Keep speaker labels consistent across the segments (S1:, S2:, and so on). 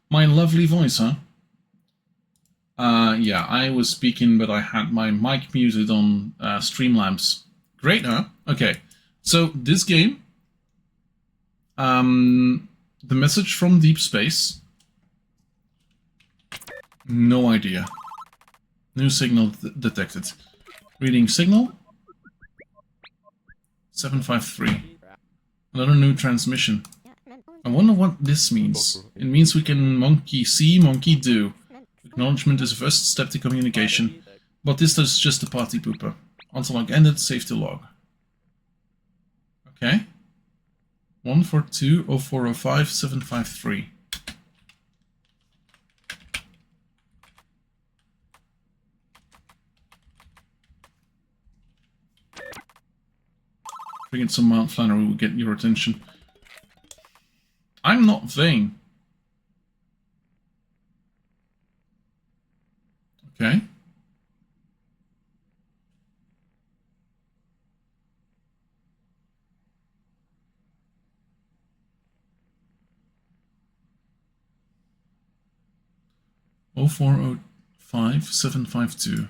S1: My lovely voice, huh? Yeah, I was speaking, but I had my mic muted on Streamlabs. Great, huh? Okay, so this game, the message from deep space, no idea. New signal detected. Reading signal, 753. Another new transmission. I wonder what this means. It means we can monkey see, monkey do. Acknowledgement is the first step to communication, but this is just a party pooper. Until log ended, save to log. Okay. 142-0405-753. Bring some Mount Flannery will get your attention. I'm not vain. Okay. Oh 405-752.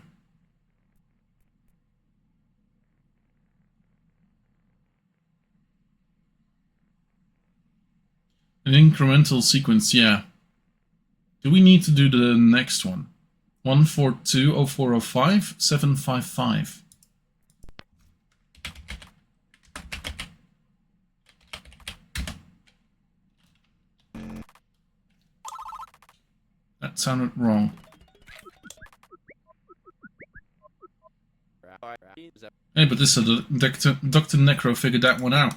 S1: An incremental sequence, yeah. Do we need to do the next one? 142-0405-755. That sounded wrong. Hey, but this Dr. Necro figured that one out.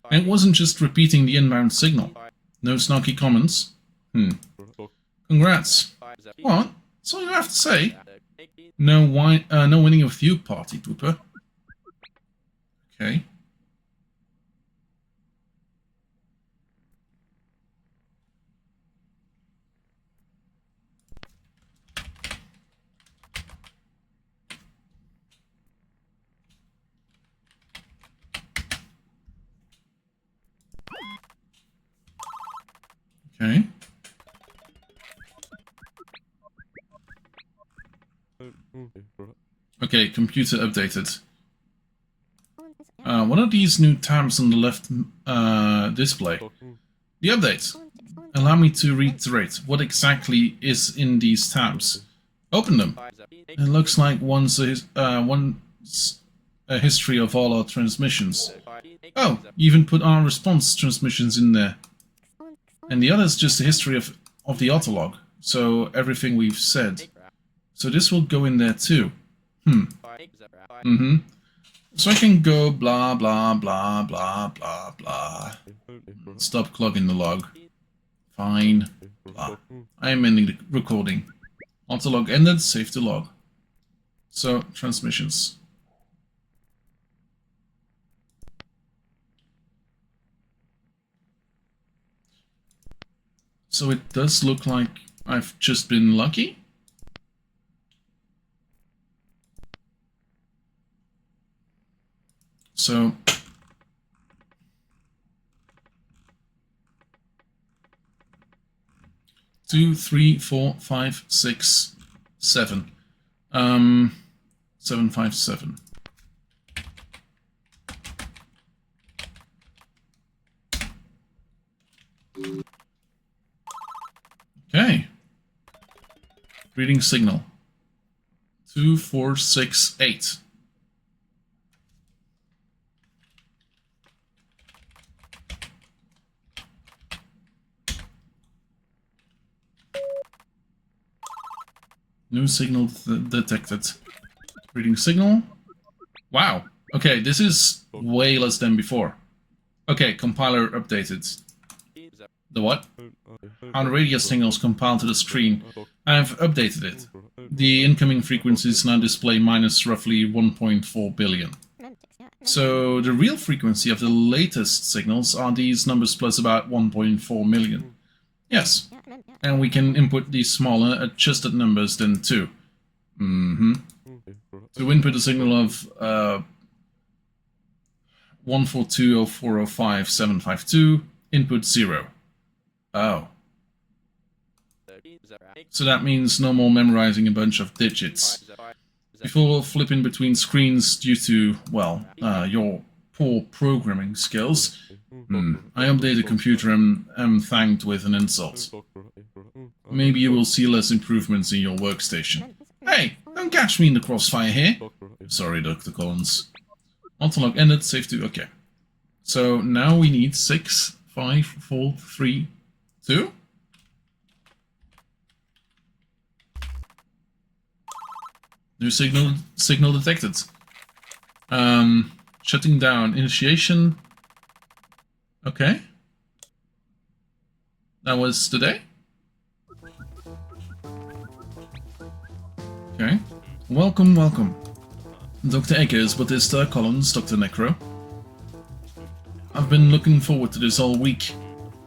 S1: And it wasn't just repeating the inbound signal. No snarky comments. Congrats. What? That's all you have to say? No winning with you, party pooper. Okay. Okay. Okay, computer updated. What are these new tabs on the left display? The update. Allow me to reiterate what exactly is in these tabs. Open them. It looks like one's a history of all our transmissions. Oh, you even put our response transmissions in there. And the other is just a history of the autolog, so everything we've said. So this will go in there too. So I can go blah blah blah blah blah blah. Stop clogging the log. Fine. Blah. I am ending the recording. Autolog ended, save to log. So, transmissions. So it does look like I've just been lucky. So 2, 3, 4, 5, 6, 7. 757. Okay. Reading signal. 2, 4, 6, 8. New signal detected. Reading signal. Wow. Okay, this is way less than before. Okay, compiler updated. The what? How the radio signals compile to the screen. I've updated it. The incoming frequencies now display minus roughly 1.4 billion. So the real frequency of the latest signals are these numbers plus about 1.4 million. Yes. And we can input these smaller adjusted numbers then too. To input a signal of 142.04.05.752, input 0. Oh. So that means no more memorizing a bunch of digits. Before flipping between screens due to, well, your poor programming skills, I update the computer and am thanked with an insult. Maybe you will see less improvements in your workstation. Hey, don't catch me in the crossfire here. Sorry, Dr. Collins. Autolog ended, save to, okay. So now we need 6, 5, 4, 3, 2? New signal detected. Shutting down initiation. Okay. That was today? Okay. Welcome, welcome. Dr. Eggers, Bautista, Collins, Dr. Necro. I've been looking forward to this all week.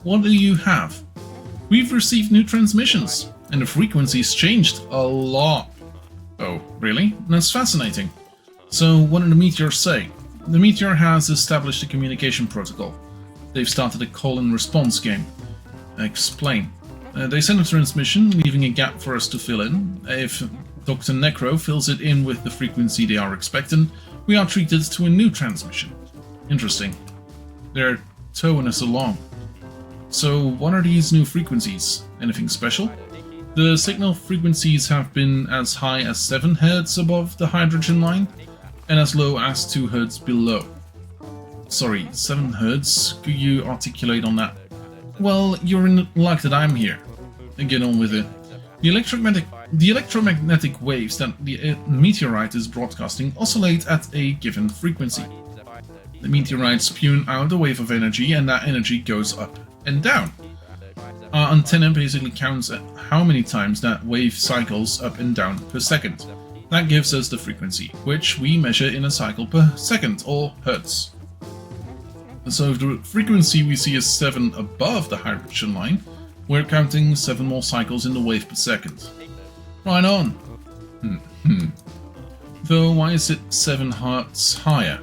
S1: What do you have? We've received new transmissions, and the frequency's changed a lot. Oh, really? That's fascinating. So, what did the Meteor say? The Meteor has established a communication protocol. They've started a call-and-response game. Explain. They send a transmission, leaving a gap for us to fill in. If Dr. Necro fills it in with the frequency they are expecting, we are treated to a new transmission. Interesting. They're towing us along. So, what are these new frequencies? Anything special? The signal frequencies have been as high as 7 Hz above the hydrogen line, and as low as 2 Hz below. Sorry, 7 Hz? Could you articulate on that? Well, you're in luck that I'm here. Get on with it. The electromagnetic waves that the meteorite is broadcasting oscillate at a given frequency. The meteorite spews out a wave of energy, and that energy goes up and down. Our antenna basically counts at how many times that wave cycles up and down per second. That gives us the frequency, which we measure in a cycle per second, or hertz. So if the frequency we see is 7 above the hydrogen line, we're counting 7 more cycles in the wave per second. Right on! Though why is it 7 hertz higher?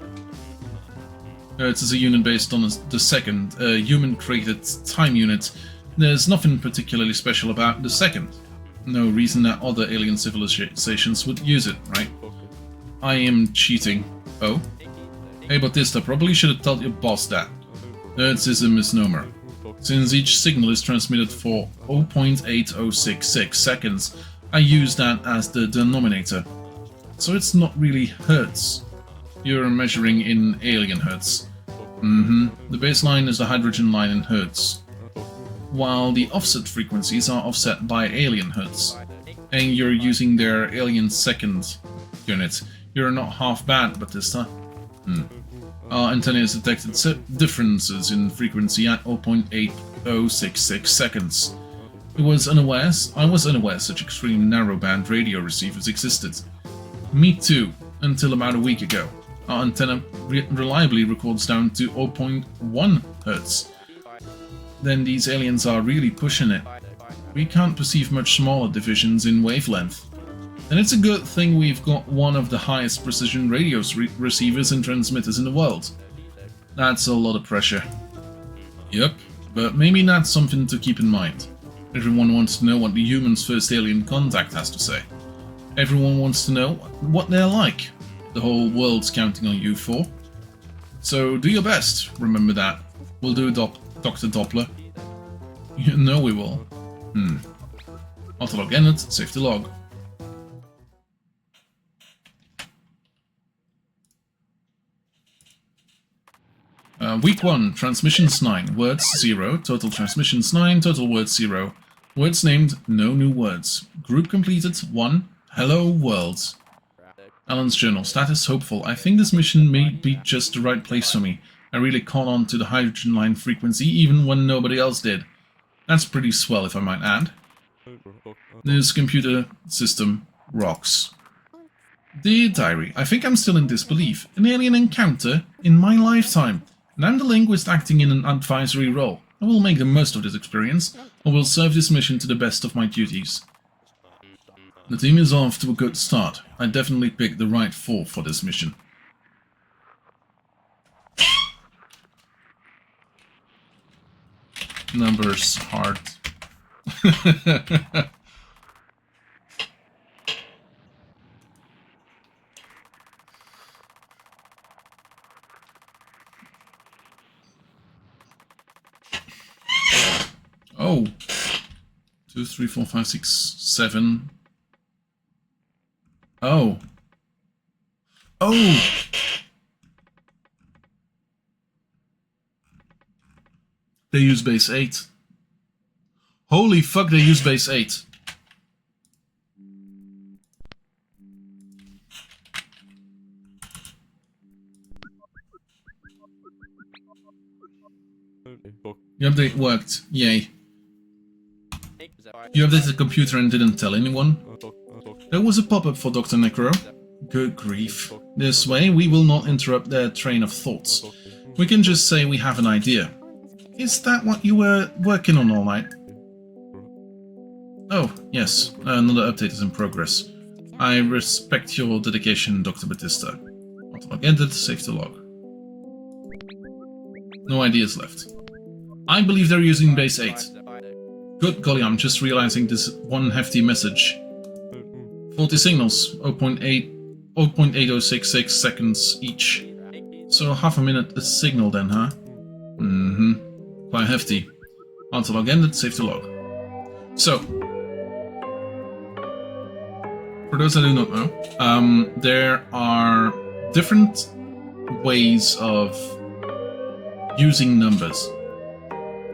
S1: Hertz is a unit based on the second, a human-created time unit. There's nothing particularly special about the second. No reason that other alien civilizations would use it, right? I am cheating. Oh? Hey Bautista, probably should have told your boss that. Hertz is a misnomer. Since each signal is transmitted for 0.8066 seconds, I use that as the denominator. So it's not really hertz. You're measuring in alien hertz. The baseline is the hydrogen line in hertz, while the offset frequencies are offset by alien hertz, and you're using their alien second unit. You're not half bad, Bautista. Our antenna has detected differences in frequency at 0.8066 seconds. I was unaware such extreme narrowband radio receivers existed. Me too, until about a week ago. Our antenna reliably records down to 0.1 Hz. Then these aliens are really pushing it. We can't perceive much smaller divisions in wavelength. And it's a good thing we've got one of the highest precision radio receivers and transmitters in the world. That's a lot of pressure. Yep, but maybe that's something to keep in mind. Everyone wants to know what the human's first alien contact has to say. Everyone wants to know what they're like. The whole world's counting on you for. So do your best, remember that. We'll do Dr. Doppler. You know we will. Autolog ended, save the log. Week 1, transmissions 9, words 0, total transmissions 9, total words 0. Words named, no new words. Group completed 1, hello world. Alan's journal, status hopeful. I think this mission may be just the right place for me. I really caught on to the hydrogen line frequency even when nobody else did. That's pretty swell if I might add. This computer system rocks. Dear Diary, I think I'm still in disbelief. An alien encounter in my lifetime. And I'm the linguist acting in an advisory role. I will make the most of this experience. I will serve this mission to the best of my duties. The team is off to a good start. I definitely picked the right four for this mission. Numbers, heart. Oh. 2, 3, 4, 5, 6, 7. Oh. Oh! They use base 8. Holy fuck, they use base 8. The update worked. Yay. You updated the computer and didn't tell anyone? There was a pop-up for Dr. Necro. Good grief. This way, we will not interrupt their train of thoughts. We can just say we have an idea. Is that what you were working on all night? Oh, yes. Another update is in progress. I respect your dedication, Dr. Batista. Autolog ended, save the log. No ideas left. I believe they're using base 8. Good golly, I'm just realizing this one hefty message. 40 signals, 0.8066 seconds each. So half a minute a signal then, huh? Mm-hmm. Quite hefty. Autolog ended, save the log. So, for those that do not know, there are different ways of using numbers.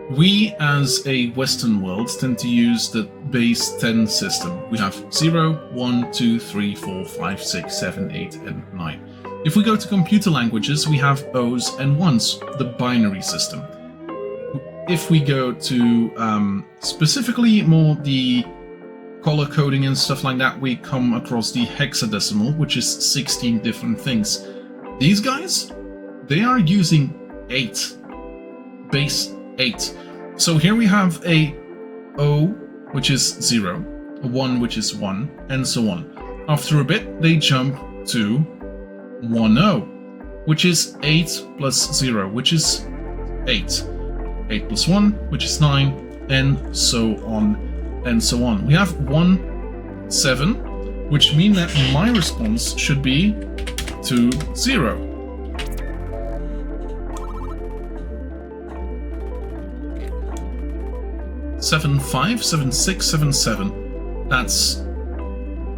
S1: We, as a Western world, tend to use the base 10 system. We have 0, 1, 2, 3, 4, 5, 6, 7, 8, and 9. If we go to computer languages, we have O's and 1's, the binary system. If we go to specifically more the color coding and stuff like that, we come across the hexadecimal, which is 16 different things. These guys, they are using 8, base 8. So here we have a O, which is 0, a 1, which is 1, and so on. After a bit, they jump to 10, which is 8 plus 0, which is 8. 8 plus 1, which is 9, and so on and so on. We have 1, 7, which means that my response should be 2, 0. Seven, 5, 7, 6, 7, 7. That's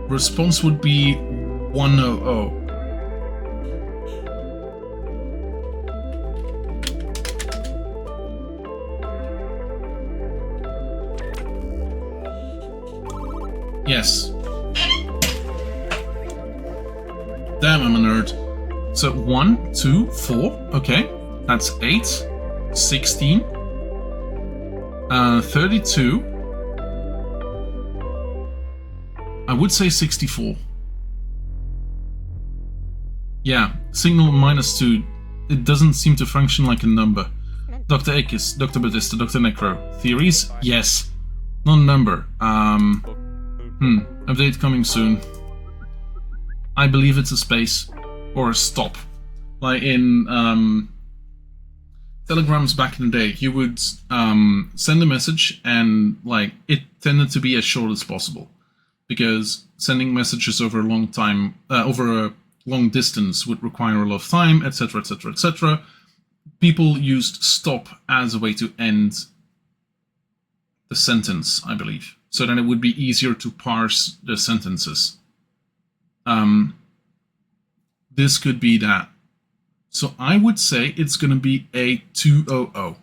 S1: response would be 100. Yes. Damn, I'm a nerd. So 1, 2, 4. Okay, that's 8, 16. 32. I would say 64. Yeah, signal -2. It doesn't seem to function like a number. Dr. Akis, Dr. Batista, Dr. Necro. Theories? Yes. Not a number. Update coming soon. I believe it's a space. Or a stop. Like in, Telegrams back in the day, you would send a message and like it tended to be as short as possible, because sending messages over a long time, over a long distance would require a lot of time, etc., etc., etc. People used stop as a way to end the sentence, I believe, so that it would be easier to parse the sentences. This could be that. So I would say it's going to be a 200.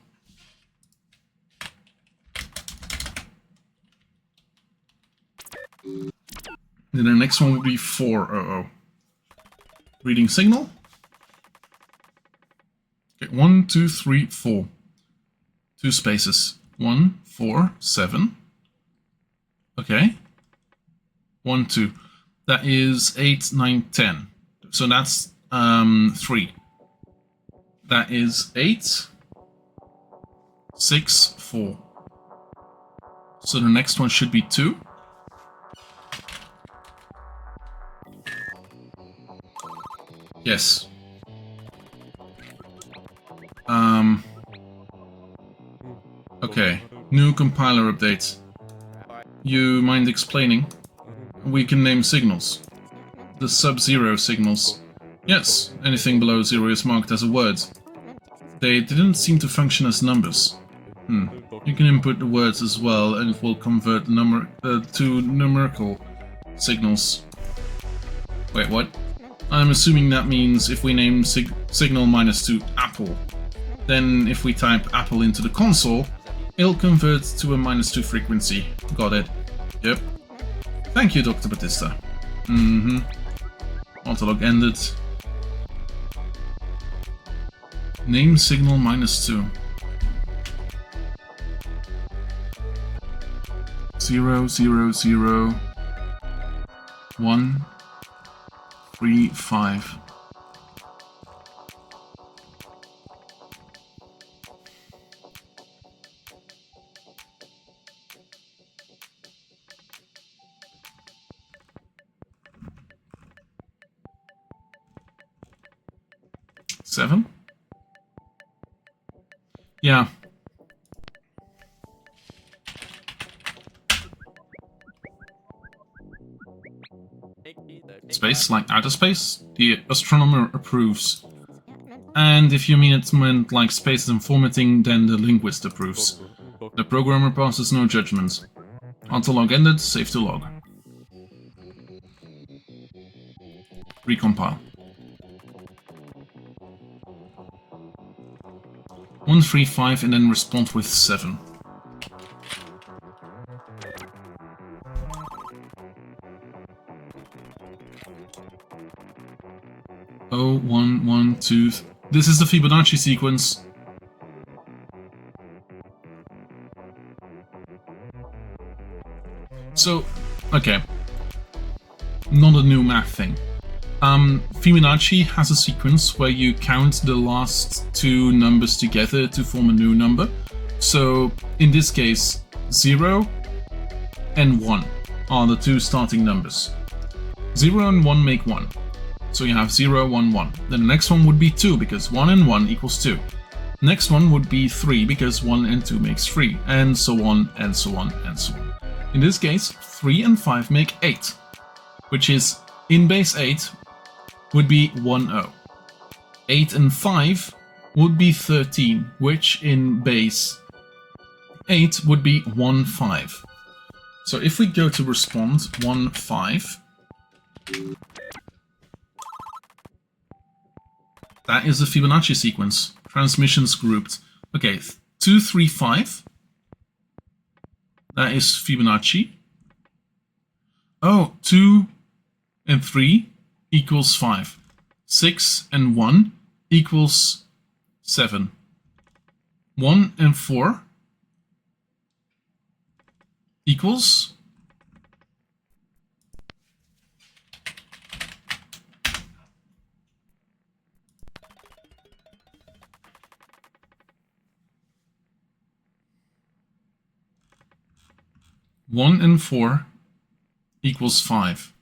S1: Then the next one would be 400. Reading signal. Okay, 1, 2, 3, 4. 2 spaces. 1, 4, 7. Okay. 1, 2. That is 8, 9, 10. So that's 3. That is 8, 6, 4. So the next one should be 2. Yes. Okay. New compiler update. You mind explaining? We can name signals. The sub-zero signals. Yes, anything below 0 is marked as a word. They didn't seem to function as numbers. You can input the words as well, and it will convert the number to numerical signals. Wait, what? I'm assuming that means if we name signal -2 apple, then if we type apple into the console, it'll convert to a -2 frequency. Got it. Yep. Thank you, Dr. Batista. Autolog ended. Name signal -2. 0, 0, 0, 1, 3, 5. Seven? Yeah. Space, like outer space, the astronomer approves. And if you mean it meant like space and formatting, then the linguist approves. The programmer passes no judgment. Autolog ended, save to log. Recompile. 1, 3, 5 and then respond with 7. Oh, 1, 1, 2. This is the Fibonacci sequence. So, okay. Not a new math thing. Fibonacci has a sequence where you count the last two numbers together to form a new number. So, in this case, 0 and 1 are the two starting numbers. 0 and 1 make 1. So you have 0, 1, 1. Then the next one would be 2, because 1 and 1 equals 2. Next one would be 3, because 1 and 2 makes 3, and so on, and so on, and so on. In this case, 3 and 5 make 8, which is, in base 8, would be 1, 0. 8 and 5 would be 13, which in base 8 would be 1, 5. So if we go to respond 1, 5, that is the Fibonacci sequence. Transmissions grouped. Okay, 2, 3, 5. That is Fibonacci. Oh, 2 and 3 equals 5. 6 and 1 equals 7. 1 and 4 equals 1 and 4 equals 5.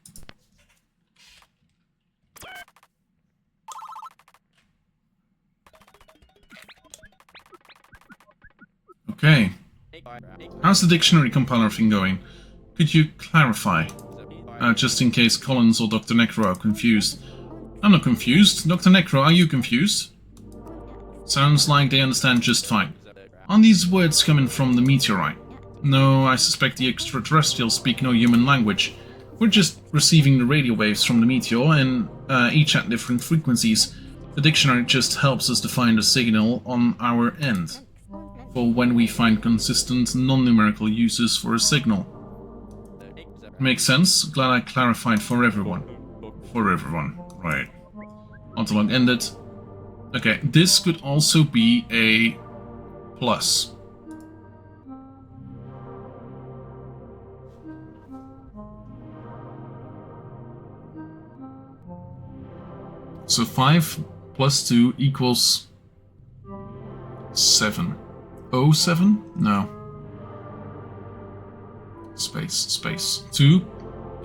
S1: Okay. How's the dictionary compiler thing going? Could you clarify? Just in case Collins or Dr. Necro are confused. I'm not confused. Dr. Necro, are you confused? Sounds like they understand just fine. Are these words coming from the meteorite? No, I suspect the extraterrestrials speak no human language. We're just receiving the radio waves from the meteor, and each at different frequencies. The dictionary just helps us define the signal on our end, for when we find consistent non-numerical uses for a signal. Makes sense? Glad I clarified for everyone. For everyone, right. Autolog ended. Okay, this could also be a plus. So 5 plus 2 equals 7. 07? No. Space. 2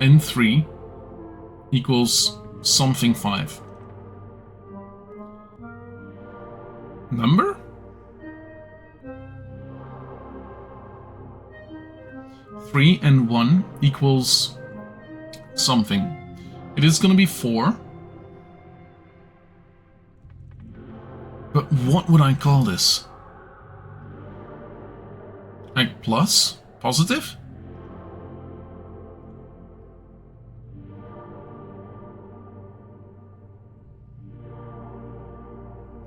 S1: and 3 equals something 5. Number? 3 and 1 equals something. It is gonna be 4. But what would I call this? plus? Positive?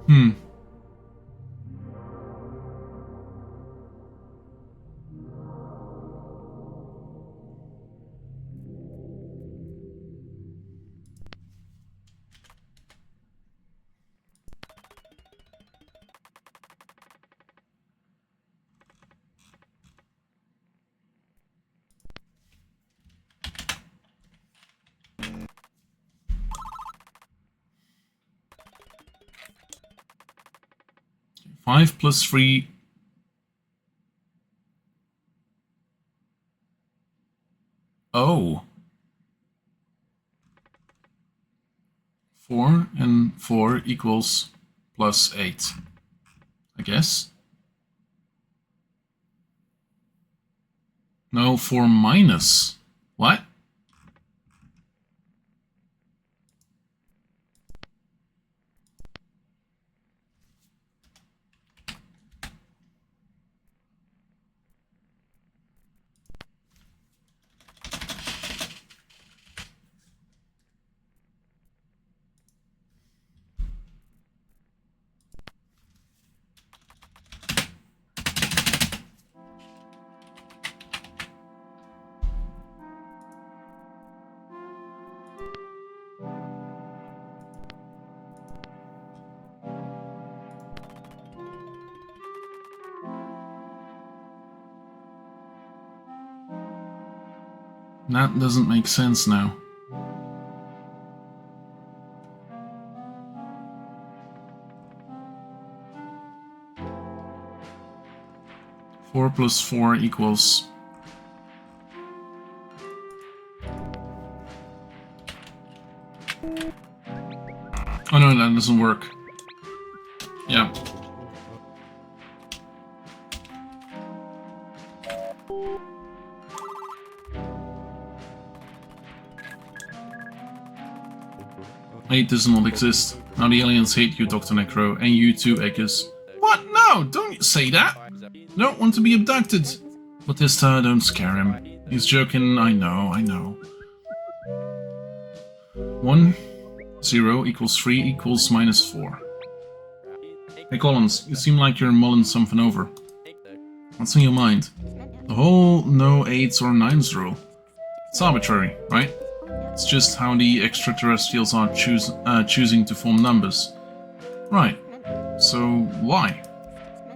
S1: Hmm. Five plus 3. Oh. 4 and 4 equals plus 8. I guess. No, 4 minus. What? That doesn't make sense now. Four plus 4 equals... Oh no, that doesn't work. Yeah. Hate does not exist. Now the aliens hate you, Dr. Necro, and you too, Eggers. What? No, don't say that! Don't want to be abducted! But this time, don't scare him. He's joking, I know. 1, 0 equals 3 equals minus 4. Hey Collins, you seem like you're mulling something over. What's on your mind? The whole no 8s or 9s rule. It's arbitrary, right? It's just how the extraterrestrials are choosing to form numbers. Right. So why?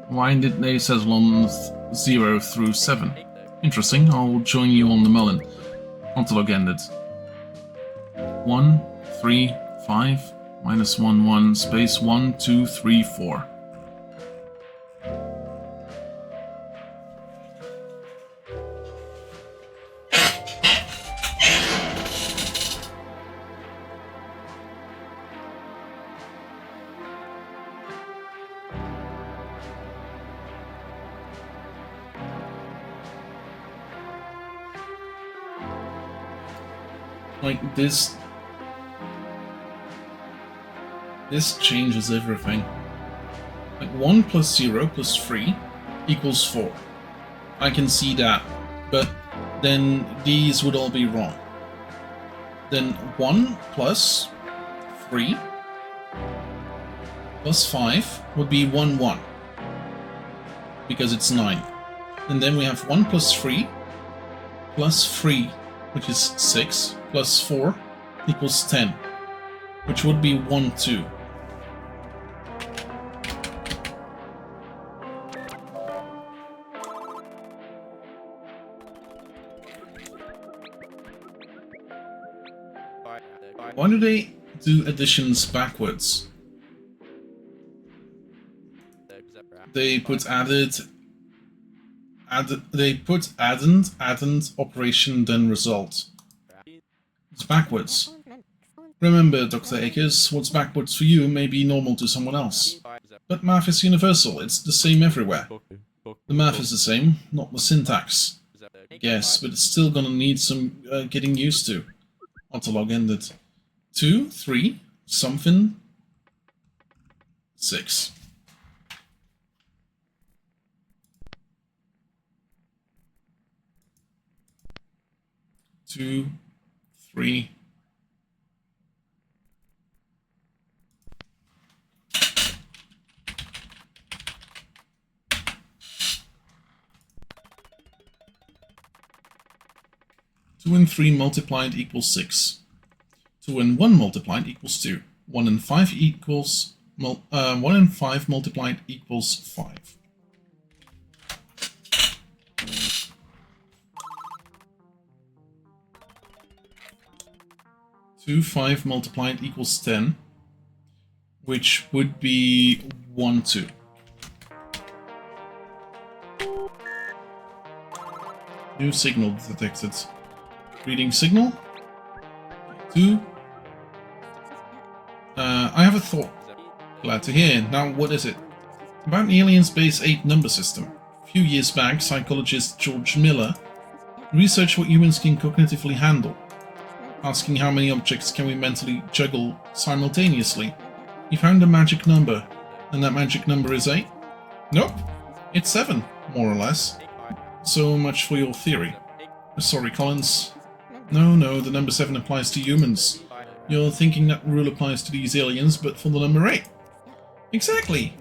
S1: Why did they settle on 0 through 7? Interesting, I'll join you on the Mullen. Ontolog ended. 1, 3, 5, minus 1, 1, space 1, 2, 3, 4. Like, this changes everything. Like, 1 plus 0 plus 3 equals 4. I can see that, but then these would all be wrong. Then 1 plus 3 plus 5 would be 1, 1. Because it's 9. And then we have 1 plus 3 plus 3, which is 6, plus 4 equals 10, which would be 1, 2. Why do they do additions backwards? They put added, operation, then result. It's backwards. Remember, Dr. Akers, what's backwards for you may be normal to someone else. But math is universal, it's the same everywhere. The math is the same, not the syntax. Yes, but it's still gonna need some getting used to. Ontolog ended. 2, 3, something, 6. 2, 3. Two and 3 multiplied equals 6. 2 and 1 multiplied equals 2. 1 and 5 equals 1 and 5 multiplied equals 5. 2, 5 multiplied equals 10, which would be 1, 2. New signal detected. Reading signal. 2. I have a thought. Glad to hear. Now, what is it? About the Alien Space 8 number system. A few years back, psychologist George Miller researched what humans can cognitively handle, asking how many objects can we mentally juggle simultaneously. He found a magic number, and that magic number is 8? Nope, it's 7, more or less. So much for your theory. Sorry, Collins. No, the number 7 applies to humans. You're thinking that rule applies to these aliens, but for the number 8. Exactly.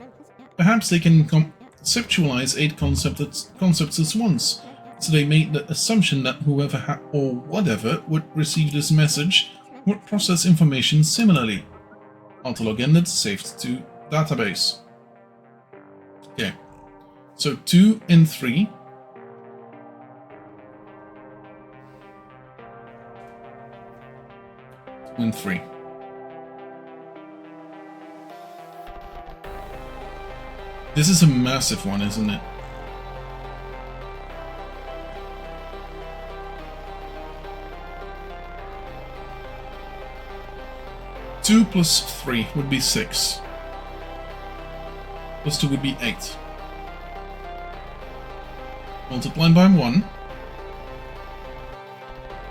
S1: Perhaps they can conceptualize 8 concepts at once, so they made the assumption that whoever or whatever would receive this message would process information similarly. Autolog ended, saved to database. Okay, so 2 and 3. And 3. This is a massive one, isn't it? Two plus 3 would be 6. Plus 2 would be 8. Multiplied by 1.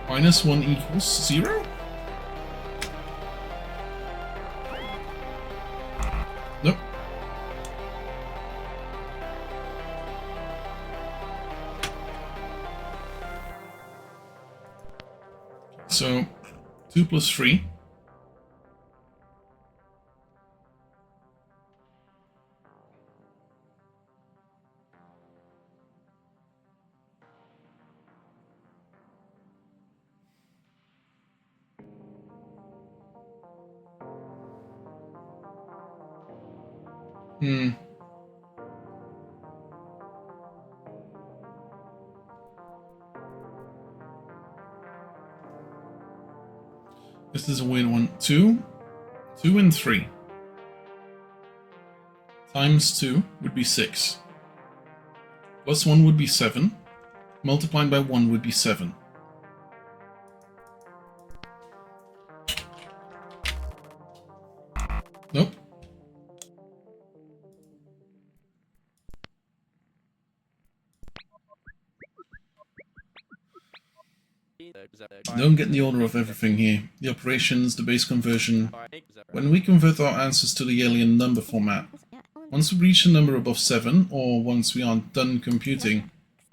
S1: Minus 1 equals 0? Nope. So 2 plus 3. This is a weird one. 2 and 3 times 2 would be 6. Plus 1 would be 7. Multiplied by 1 would be 7. Nope. Don't get the order of everything here. The operations, the base conversion. When we convert our answers to the alien number format, once we reach a number above 7, or once we are done computing,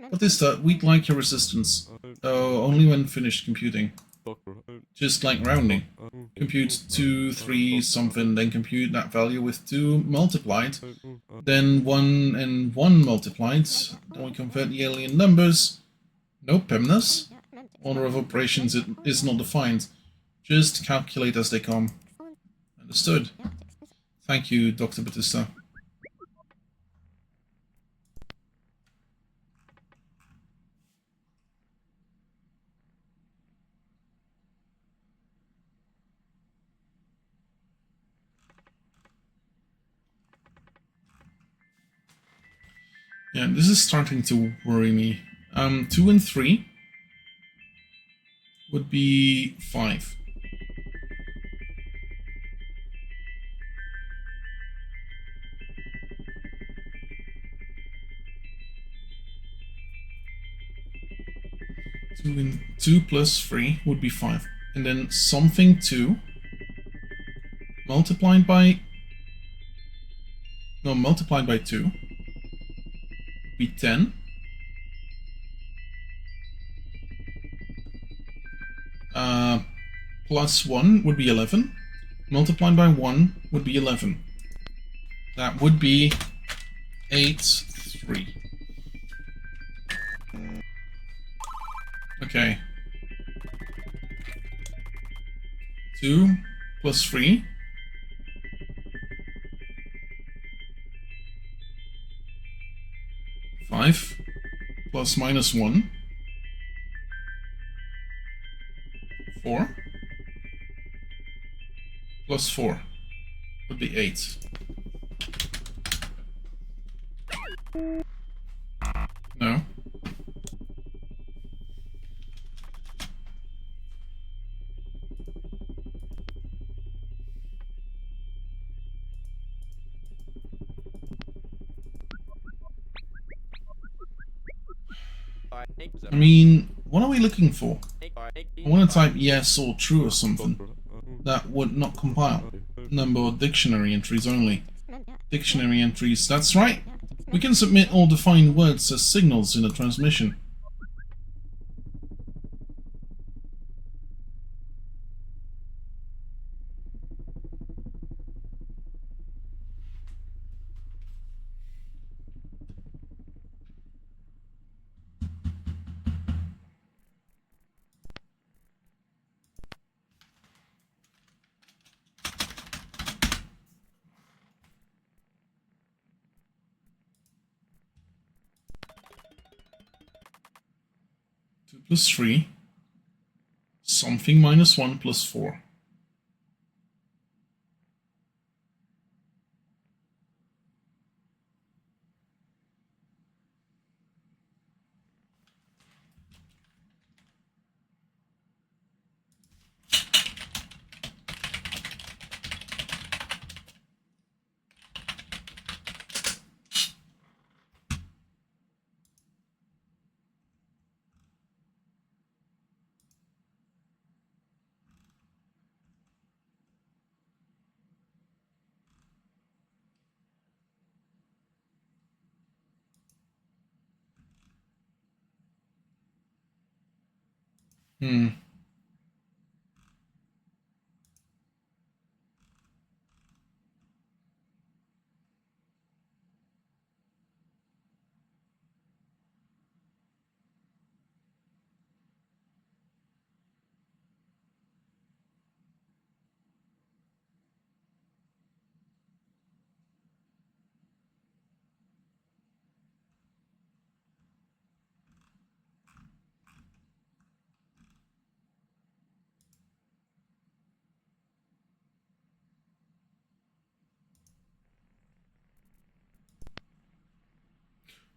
S1: what is that? We'd like your assistance. Oh, only when finished computing. Just like rounding. Compute 2, 3, something, then compute that value with 2 multiplied, then 1 and 1 multiplied, then we convert the alien numbers. No PEMNAS. Order of operations is not defined. Just calculate as they come. Understood. Thank you, Dr. Batista. Yeah, this is starting to worry me. 2 and 3 would be 5. Two plus 3 would be 5. And then something 2 multiplied by 2 would be 10. plus 1 would be 11. Multiplied by 1 would be 11. That would be 8, 3. Okay. 2 plus 3. 5 plus minus 1. 4 plus 4 would be 8. No. I mean, what are we looking for? I want to type yes or true or something. That would not compile. Number of dictionary entries only. Dictionary entries, that's right. We can submit all defined words as signals in a transmission. Plus 3, something minus 1 plus 4.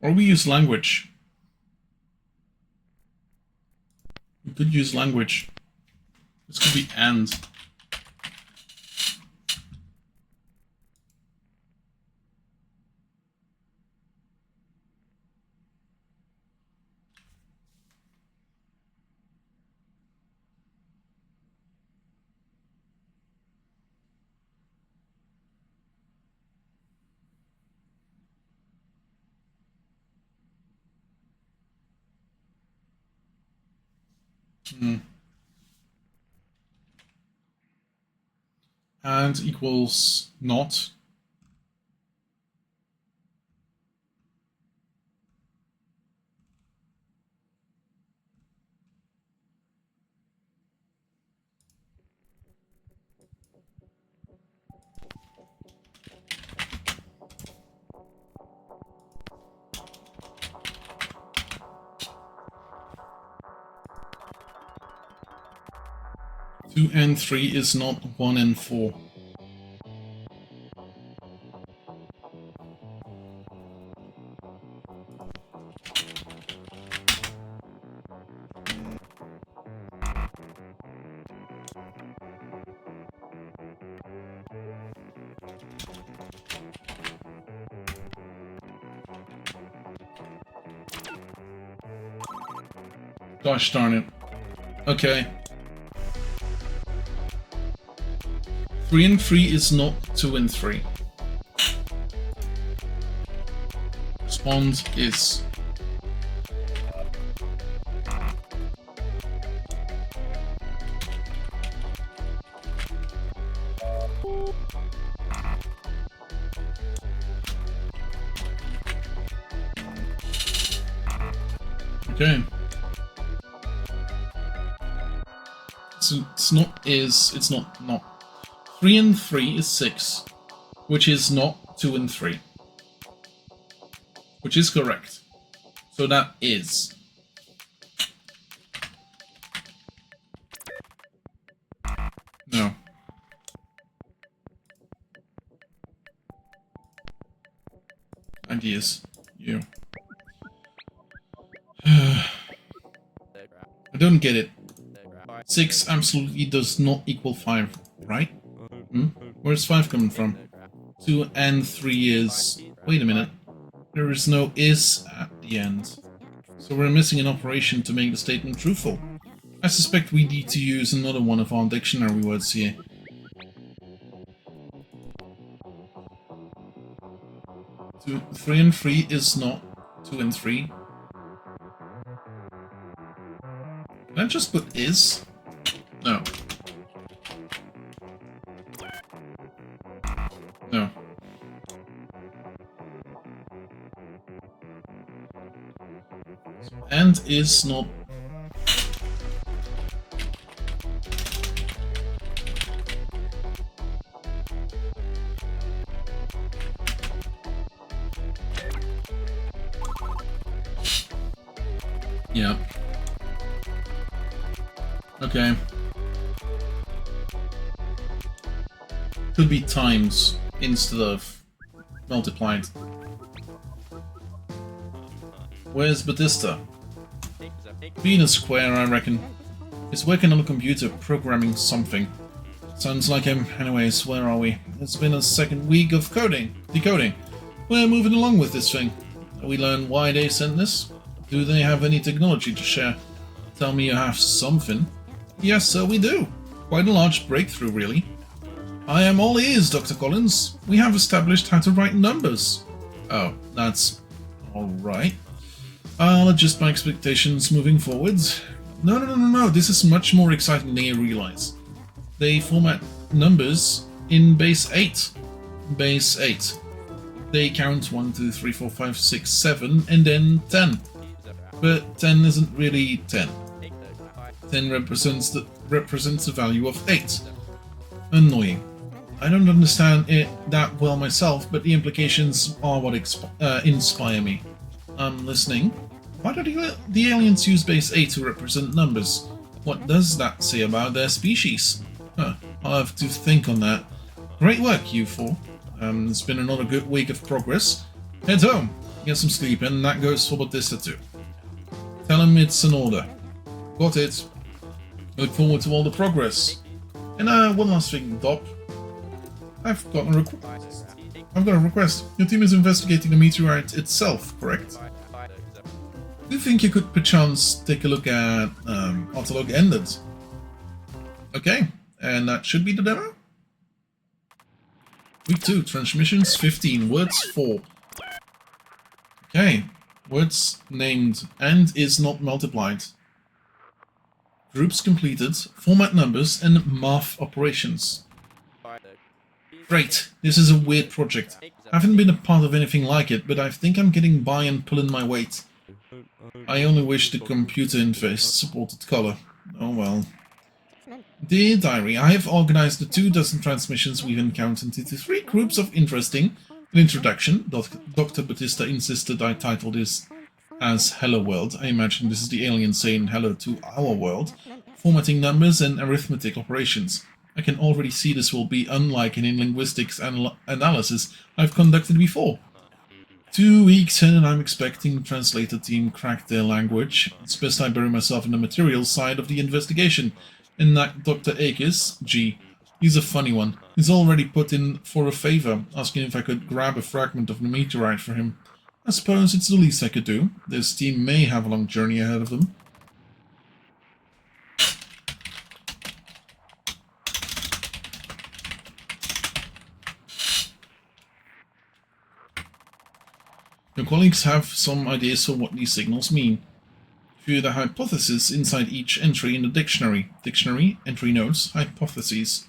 S1: Or we use language. We could use language. This could be and. And equals not. Two and 3 is not 1 and 4. Gosh darn it. Okay. 3 and 3 is not 2 and 3. Respond is. Okay. So it's not 3 and 3 is 6, which is not 2 and 3, which is correct. So that is. No. Ideas. You. I don't get it. 6 absolutely does not equal 5, right? Hmm? Where's 5 coming from? 2 and 3 is... Wait a minute. There is no is at the end. So we're missing an operation to make the statement truthful. I suspect we need to use another one of our dictionary words here. Two, 3 and 3 is not 2 and 3. Can I just put is? No. No. And is not... Yeah. Okay. Could be times instead of multiplied. Where's Batista? Venus Square, I reckon. He's working on a computer, programming something. Sounds like him. Anyways, where are we? It's been a second week of decoding. We're moving along with this thing. We learn why they sent this? Do they have any technology to share? Tell me you have something. Yes, sir, we do. Quite a large breakthrough, really. I am all ears, Dr. Collins. We have established how to write numbers. Oh, that's alright. I'll adjust my expectations moving forward. No. This is much more exciting than you realize. They format numbers in base 8. Base 8. They count 1, 2, 3, 4, 5, 6, 7, and then 10. But 10 isn't really 10. 10 represents the value of 8. Annoying. I don't understand it that well myself, but the implications are what inspire me. I'm listening. Why do the aliens use base 8 to represent numbers? What does that say about their species? Huh, I'll have to think on that. Great work, you four. It's been another good week of progress. Head home, get some sleep, and that goes for Batista too. Tell him it's an order. Got it. Look forward to all the progress. And one last thing, Doc. I've got a request. Your team is investigating the meteorite itself, correct? Do you think you could perchance take a look at Autolog Ended? Okay, and that should be the demo? Week 2, transmissions 15, words 4. Okay, words named and is not multiplied. Groups completed, format numbers, and math operations. Great, this is a weird project. I haven't been a part of anything like it, but I think I'm getting by and pulling my weight. I only wish the computer interface supported color. Oh well. Dear Diary, I have organized the 24 transmissions we've encountered into 3 groups of interesting. An introduction. Dr. Batista insisted I title this as Hello World. I imagine this is the alien saying hello to our world. Formatting numbers and arithmetic operations. I can already see this will be unlike any linguistics analysis I've conducted before. 2 weeks in and I'm expecting the translator team crack their language. It's best I bury myself in the materials side of the investigation. And that Dr. Akis, gee, he's a funny one. He's already put in for a favor, asking if I could grab a fragment of the meteorite for him. I suppose it's the least I could do. This team may have a long journey ahead of them. Your colleagues have some ideas for what these signals mean. View the hypothesis inside each entry in the dictionary. Dictionary, entry notes, hypotheses.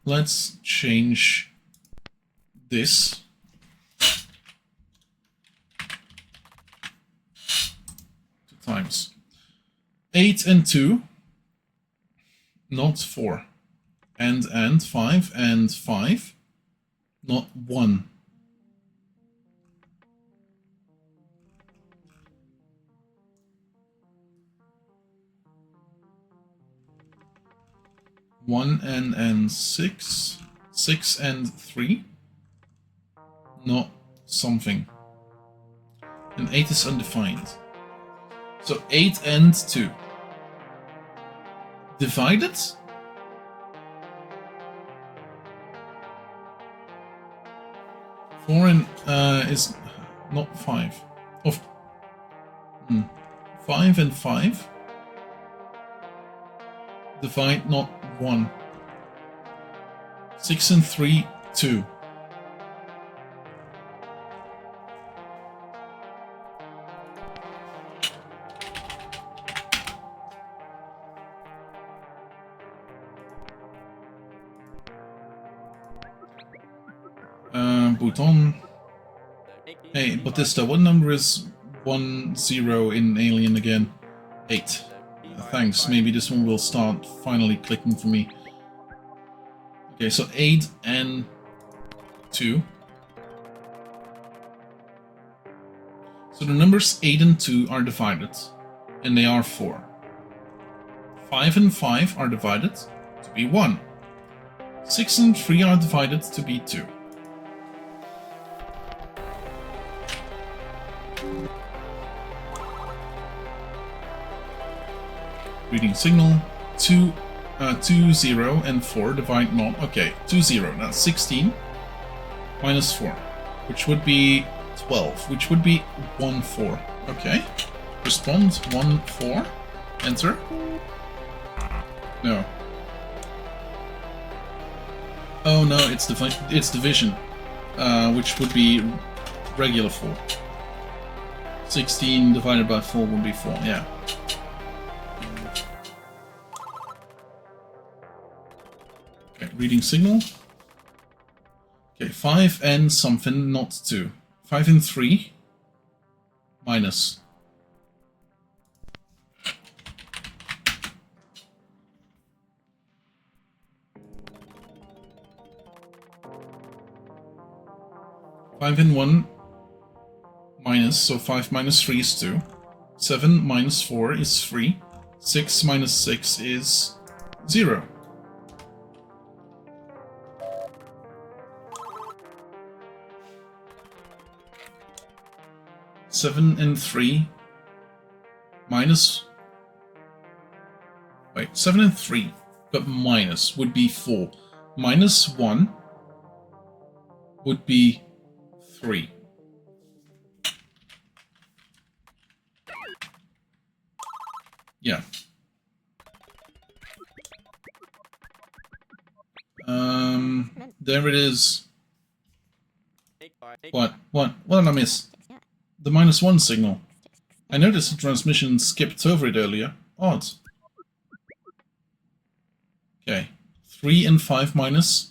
S1: let's change this to times. 8 and 2, not 4. And 5 and 5, not 1. One and 6, 6 and 3, not something. And 8 is undefined. So 8 and 2. Divided? Four and is not 5. Of 5 and 5. Divide not 1. 6 and 3, 2. Bhutan. Hey, Batista, what number is 10 in Alien again? 8. Thanks, maybe this one will start finally clicking for me. Okay, so 8 and 2. So the numbers 8 and 2 are divided, and they are 4. 5 and 5 are divided to be 1. 6 and 3 are divided to be 2. Reading signal, 2, 0 and 4 divide not. Okay, 2, 0, that's 16 minus 4, which would be 12, which would be 1, 4. Okay, respond, 1, 4, enter. No. Oh no, it's division, which would be regular 4. 16 divided by 4 would be 4, yeah. Reading signal. Okay, 5 and something, not 2. 5 and 3 minus. Five and 1 minus, so 5 minus 3 is 2. 7 minus 4 is 3. 6 minus 6 is 0. 7 and 3 minus... Wait, 7 and 3, but minus would be 4. Minus 1 would be 3. Yeah. There it is. What did I miss? The -1 signal. I noticed the transmission skipped over it earlier. Odd. Okay. 3 and 5 minus.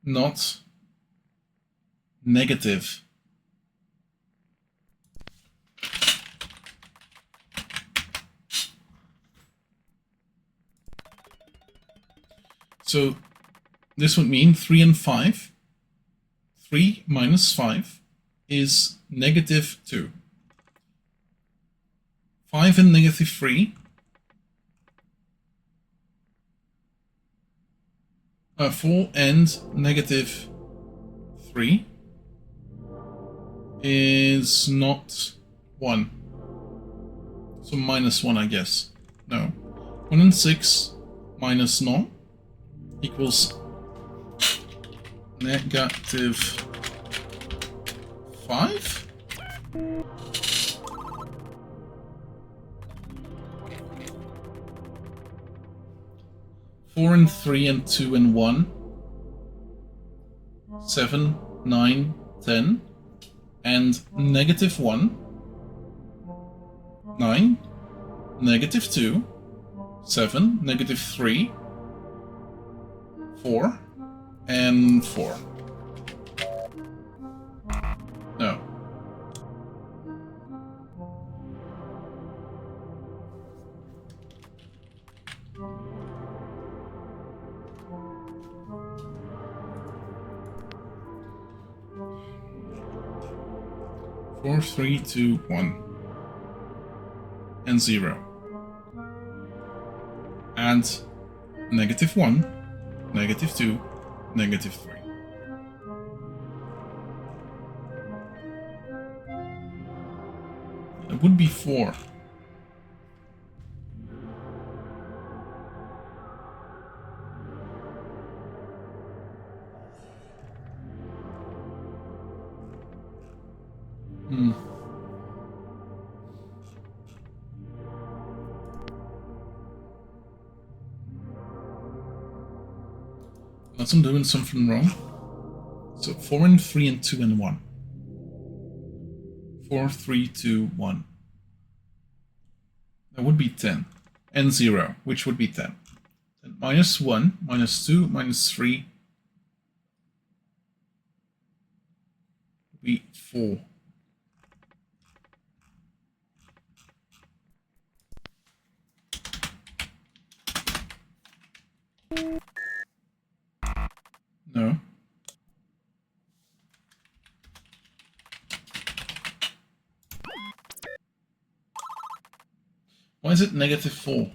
S1: Not negative. So this would mean 3 and 5. 3 minus 5 is -2. 5 and -3. 4 and -3 is not 1. So -1, I guess. No. 1 and 6 minus 0 equals -5? 4 and 3 and 2 and 1. 7, 9, 10. And -1. 9. -2. 7. -3. 4 and 4. No. Four, 3, 2, 1, and 0. And -1, -2, -3. It would be 4. Unless I'm doing something wrong. So 4 and 3 and 2 and 1. 4, 3, 2, 1. That would be 10. And 0, which would be 10. Then -1, -2, -3 would be 4. No. Why is it -4?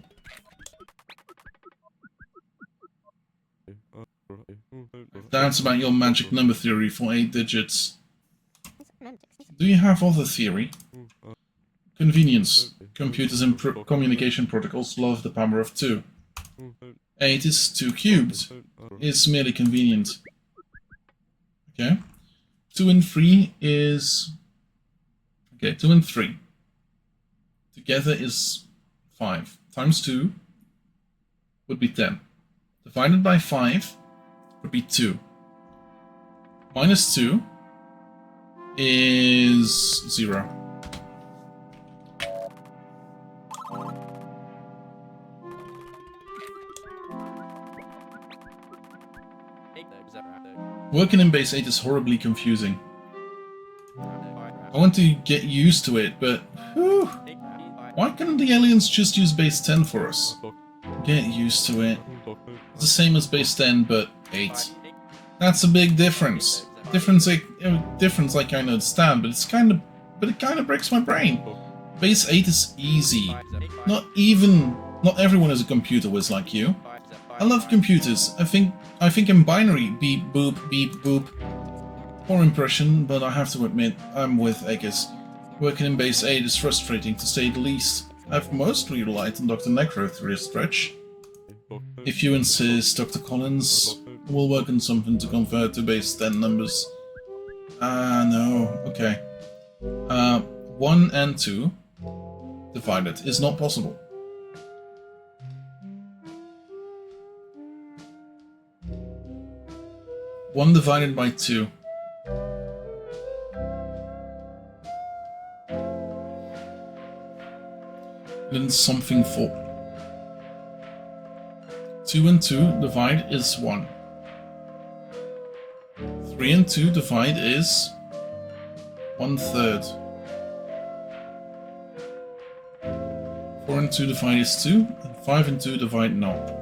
S1: Doubts about your magic number theory for 8 digits. Do you have other theory? Convenience. Computers and communication protocols love the power of 2. 8 is 2 cubed. It's merely convenient. Okay. 2 and 3 is... Okay, 2 and 3. Together is 5. Times 2 would be 10. Divided by 5 would be 2. Minus 2 is 0. Working in base 8 is horribly confusing. I want to get used to it, but whew, why couldn't the aliens just use base 10 for us? Get used to it. It's the same as base 10, but 8. That's a big difference. Difference like I understand, but it kind of breaks my brain. Base 8 is easy. Not everyone is a computer whiz like you. I love computers. I think in binary, beep boop, beep boop. Poor impression, but I have to admit, I'm with Eggers. Working in base 8 is frustrating to say the least. I've mostly relied on Dr. Necro through this stretch. If you insist, Dr. Collins, we'll work on something to convert to base 10 numbers. No, okay. 1 and 2 divided is not possible. 1 divided by 2. Then something 4. 2 and 2 divide is 1. 3 and 2 divide is 1/3. 4 and 2 divide is 2, and 5 and 2 divide not.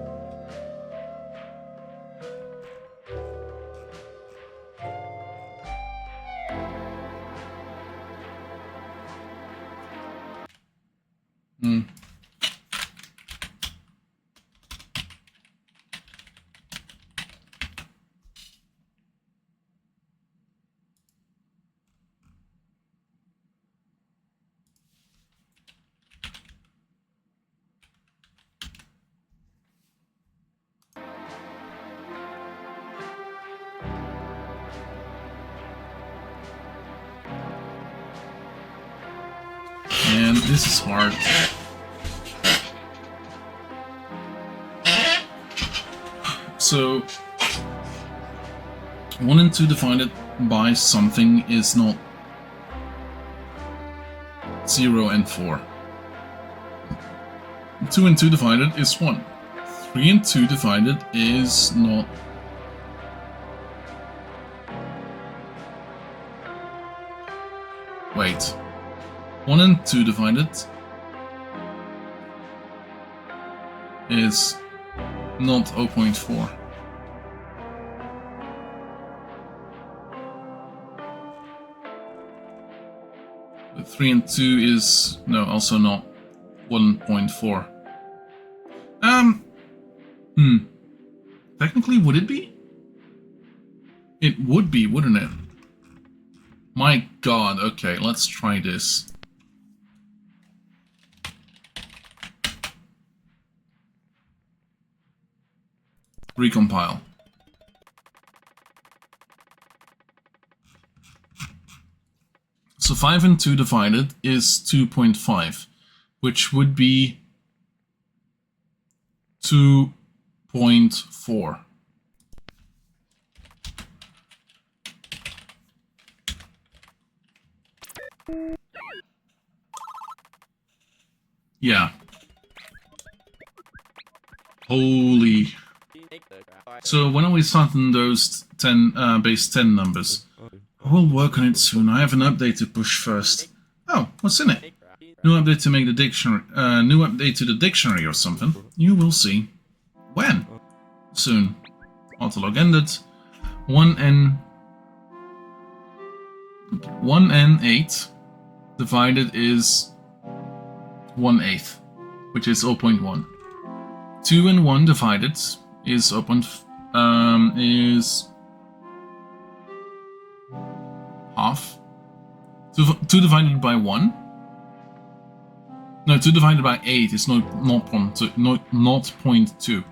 S1: And this is hard. So 1 and 2 divided by something is not 0 and 4. 2 and 2 divided is 1. 3 and 2 divided is not Wait. 1 and 2 divided is not 0.4. But 3 and 2 is, no, also not 1.4. Technically, would it be? It would be, wouldn't it? My god, okay, let's try this. Recompile. So 5 and 2 divided is 2.5, which would be 2.4. Yeah. Holy. So when are we starting those 10 base 10 numbers? I will work on it soon. I have an update to push first. Oh, what's in it? New update to make the dictionary. New update to the dictionary or something. You will see. When? Soon. Autolog ended. 1n8 divided is 1/8, which is 0.1. 2 and 1 divided is is half. 2 divided by 1. No, 2 divided by 8 is not 0.2.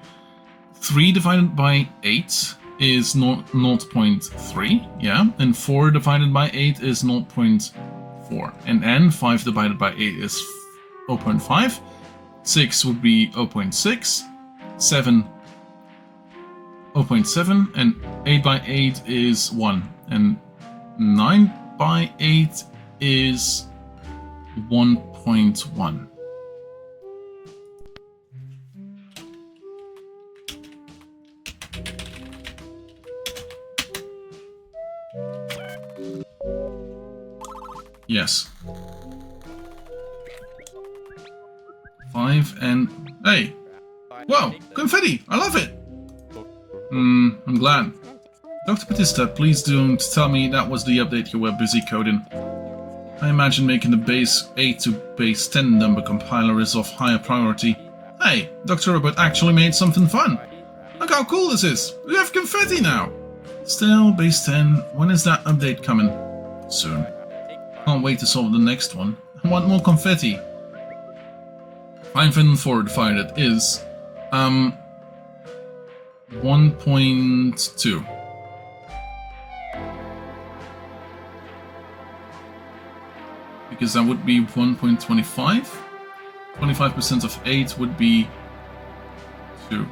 S1: 3 divided by 8 is 0.3, yeah, and 4 divided by 8 is 0.4, and 5 divided by 8 is 0.5, 6 would be 0.6, 7 0.7, and 8 by 8 is 1, and 9 by 8 is 1.1. Yes. 5 and... Hey! Whoa! Confetti! I love it! I'm glad. Dr. Batista, please don't tell me that was the update you were busy coding. I imagine making the base 8 to base 10 number compiler is of higher priority. Hey! Dr. Robot actually made something fun! Look how cool this is! We have confetti now! Still, base 10, when is that update coming? Soon. Can't wait to solve the next one. I want more confetti. 5 and 4 divided is 1.2. Because that would be 1.25. 25% of 8 would be 2.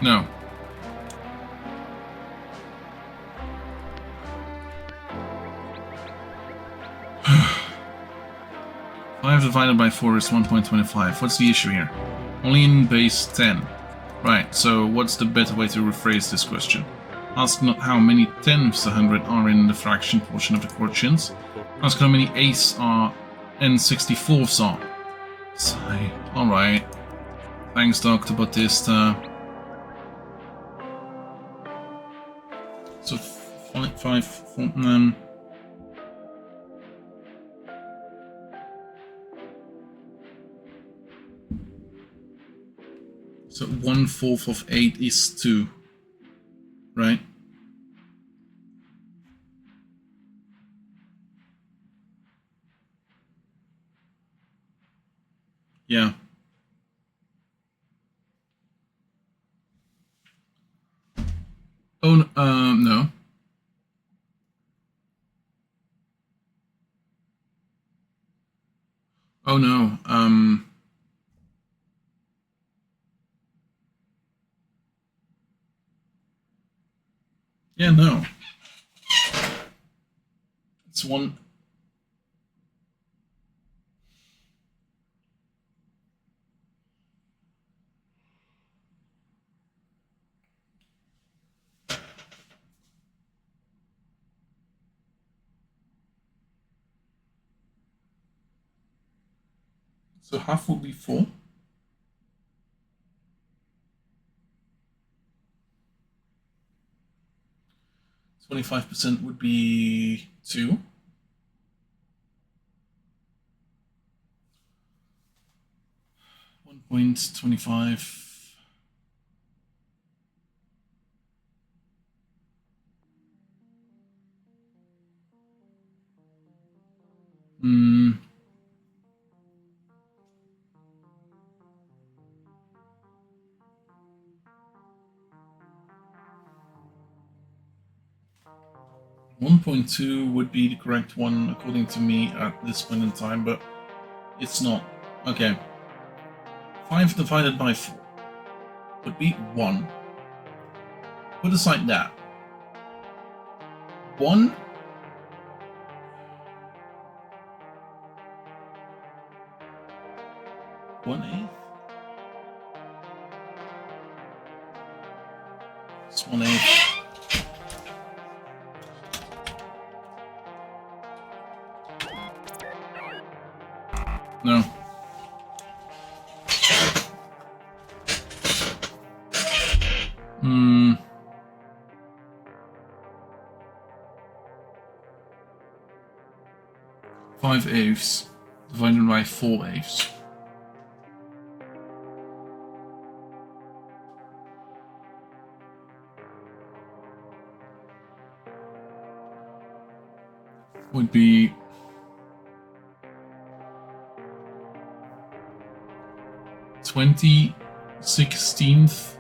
S1: No. Five divided by 4 is 1.25. What's the issue here? Only in base 10. Right, so what's the better way to rephrase this question? Ask not how many tenths 100 are in the fraction portion of the quotients. Ask how many eighths are and 64ths are. Sigh. Alright. Thanks, Dr. Batista. So 5, 4, so 1/4 of 8 is 2, right? Yeah. Oh, no. Oh, no. Yeah, no. It's one... So half would be 4. 25% would be 2. 1.25. Hmm. 1.2 would be the correct one according to me at this point in time, but it's not. Okay. 5 divided by 4 would be 1. Put aside that. 1 1/8? It's 1/8. No. Hmm. 5/8 divided by 4/8. Would be 20/16th,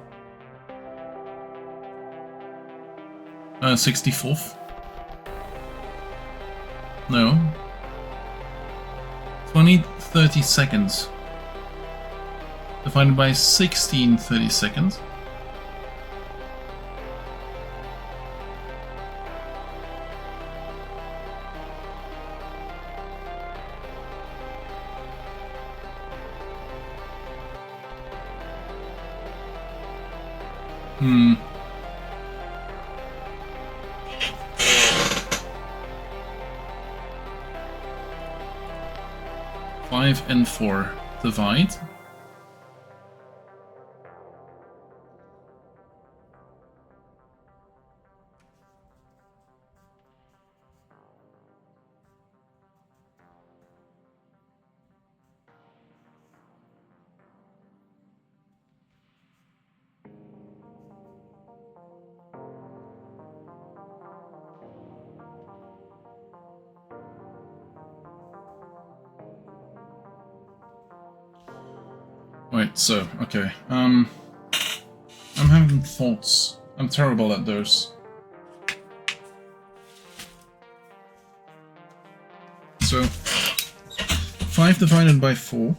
S1: 64th. No. 20/32 divided by 16/32. Hmm. 5 and 4 divide. Wait, so, okay. I'm having thoughts. I'm terrible at those. So, 5 divided by 4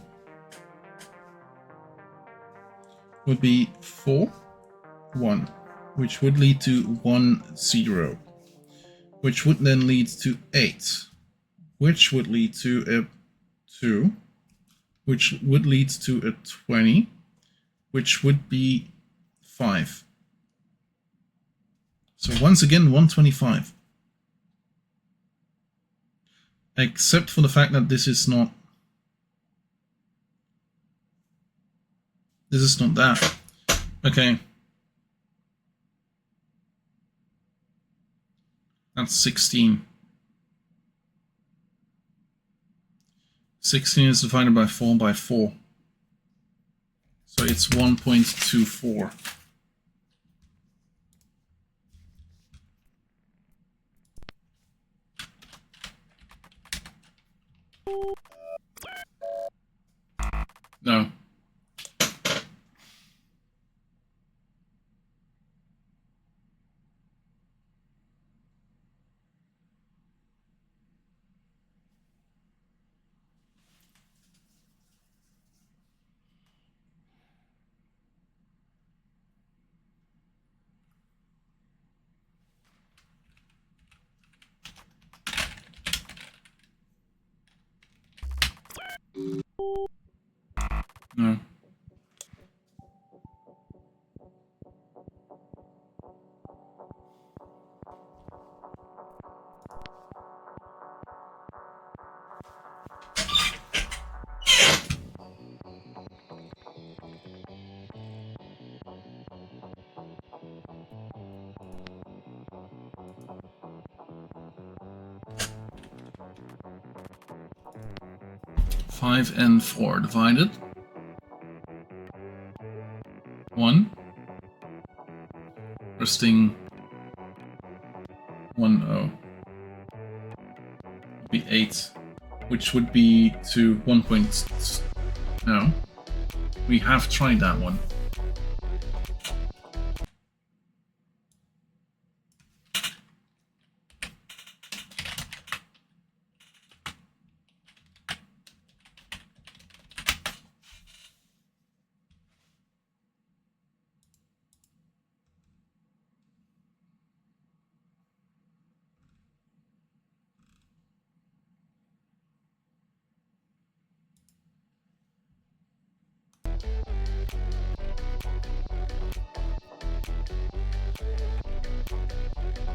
S1: would be 4, 1, which would lead to 1, 0, which would then lead to 8, which would lead to a 2, which would lead to a 20, which would be 5. So once again, 125. Except for the fact that this is not that. Okay. That's 16. 16 is divided by 4 by 4. So it's 1.24. No. 5 and 4 divided. 1. Resting 1, 0. Would be 8, which would be to 1 point. No. We have tried that one.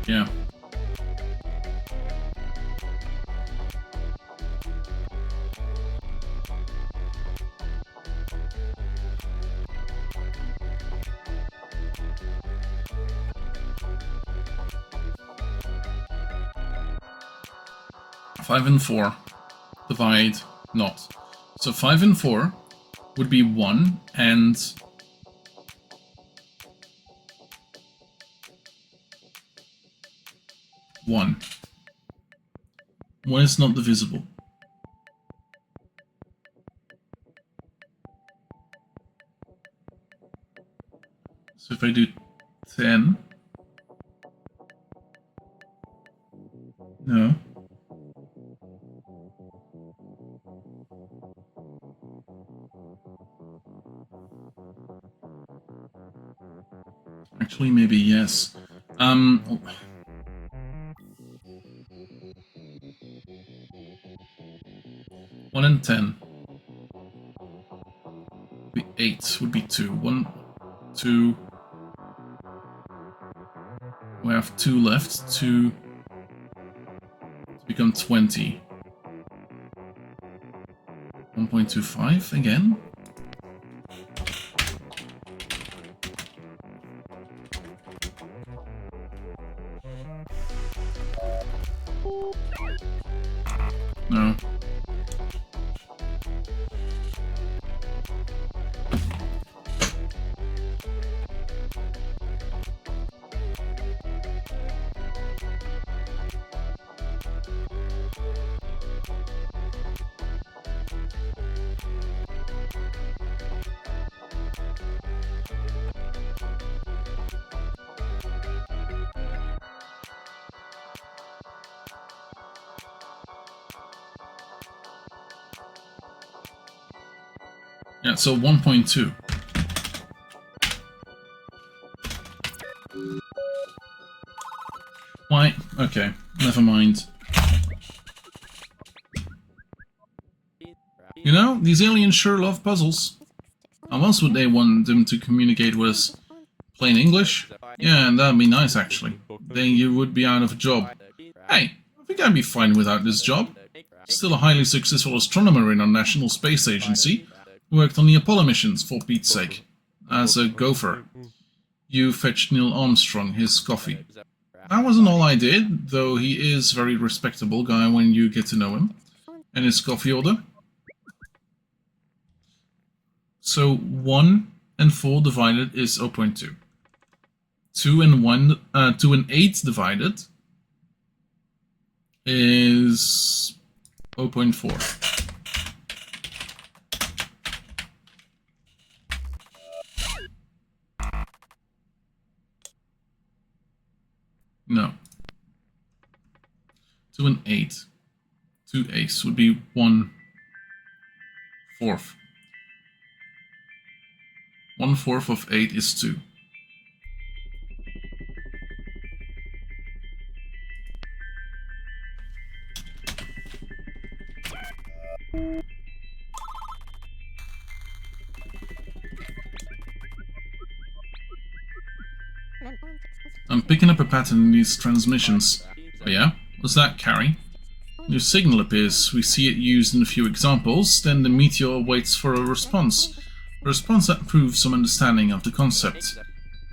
S1: Yeah. Five and 4 divide not. So 5 and 4 would be 1 and 1. 1 is not divisible. So if I do 10, no. Actually, maybe yes. 1 and 10 would be 8, would be 2. 1, 2. We have 2 left to become 20. 1.25 again. No. Yeah, so 1.2. Why? Okay, never mind. You know, these aliens sure love puzzles. How else would they want them to communicate with us? Plain English? Yeah, and that'd be nice actually. Then you would be out of a job. Hey, I think I'd be fine without this job. Still a highly successful astronomer in our National Space Agency. Worked on the Apollo missions, for Pete's sake. As a gopher. You fetched Neil Armstrong his coffee. That wasn't all I did, though he is a very respectable guy when you get to know him. And his coffee order? So 1 and 4 divided is 0.2. 2 and 8 divided is 0.4. No. 2 and 8. 2 eighths would be 1/4. 1/4 of 8 is 2. I'm picking up a pattern in these transmissions. Oh yeah? What's that, Carrie? New signal appears. We see it used in a few examples, then the meteor waits for a response. A response that proves some understanding of the concept.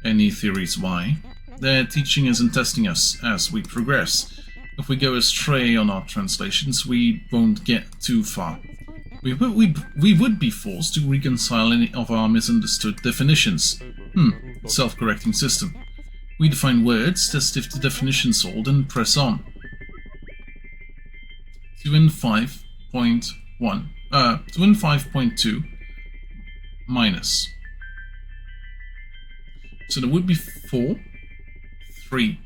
S1: Any theories why? They're teaching us and testing us as we progress. If we go astray on our translations, we won't get too far. We would be forced to reconcile any of our misunderstood definitions. Self-correcting system. We define words, test if the definition's old, and press on. 2 and 5.1. 2 and 5.2 minus. So there would be 4, 3,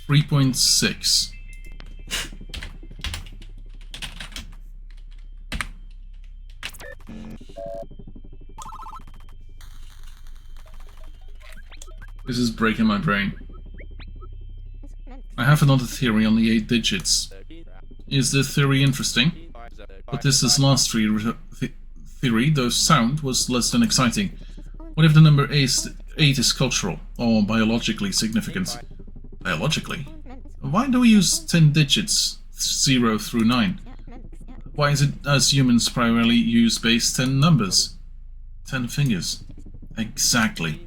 S1: 3.6. This is breaking my brain. I have another theory on the 8 digits. Is the theory interesting? But this is last theory, though sound was less than exciting. What if the number 8 is cultural, or biologically significant? Biologically? Why do we use 10 digits, 0 through 9? Why is it us humans primarily use base 10 numbers? 10 fingers. Exactly.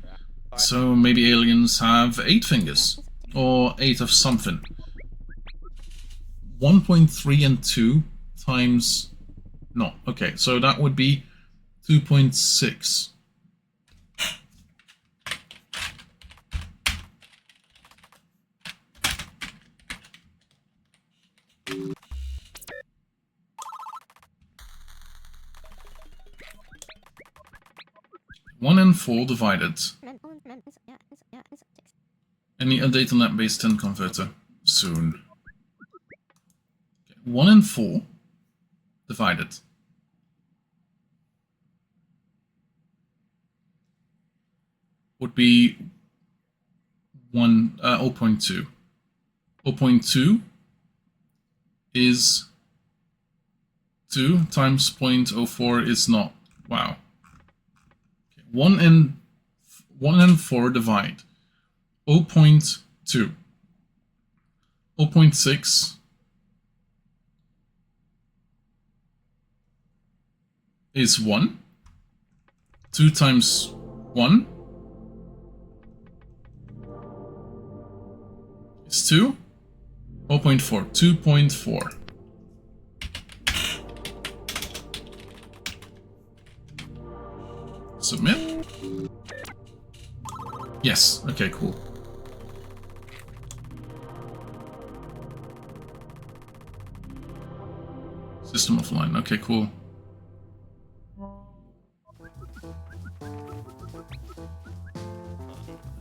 S1: So maybe aliens have 8 fingers. Or 8 of something. 1.3 and 2 times... No, okay, so that would be 2.6. One and 4 divided. Any update on that base 10 converter? Soon. Okay. 1 and 4 divided. Would be 0.2. 0.2 is 2 times 0.04 is not. Wow. Okay. 1 and 4 divide. 0.2. 0.6 is 1. 2 times 1 is 2. 0.4. 2.4. Submit. Yes. Okay, cool. System offline. Okay, cool.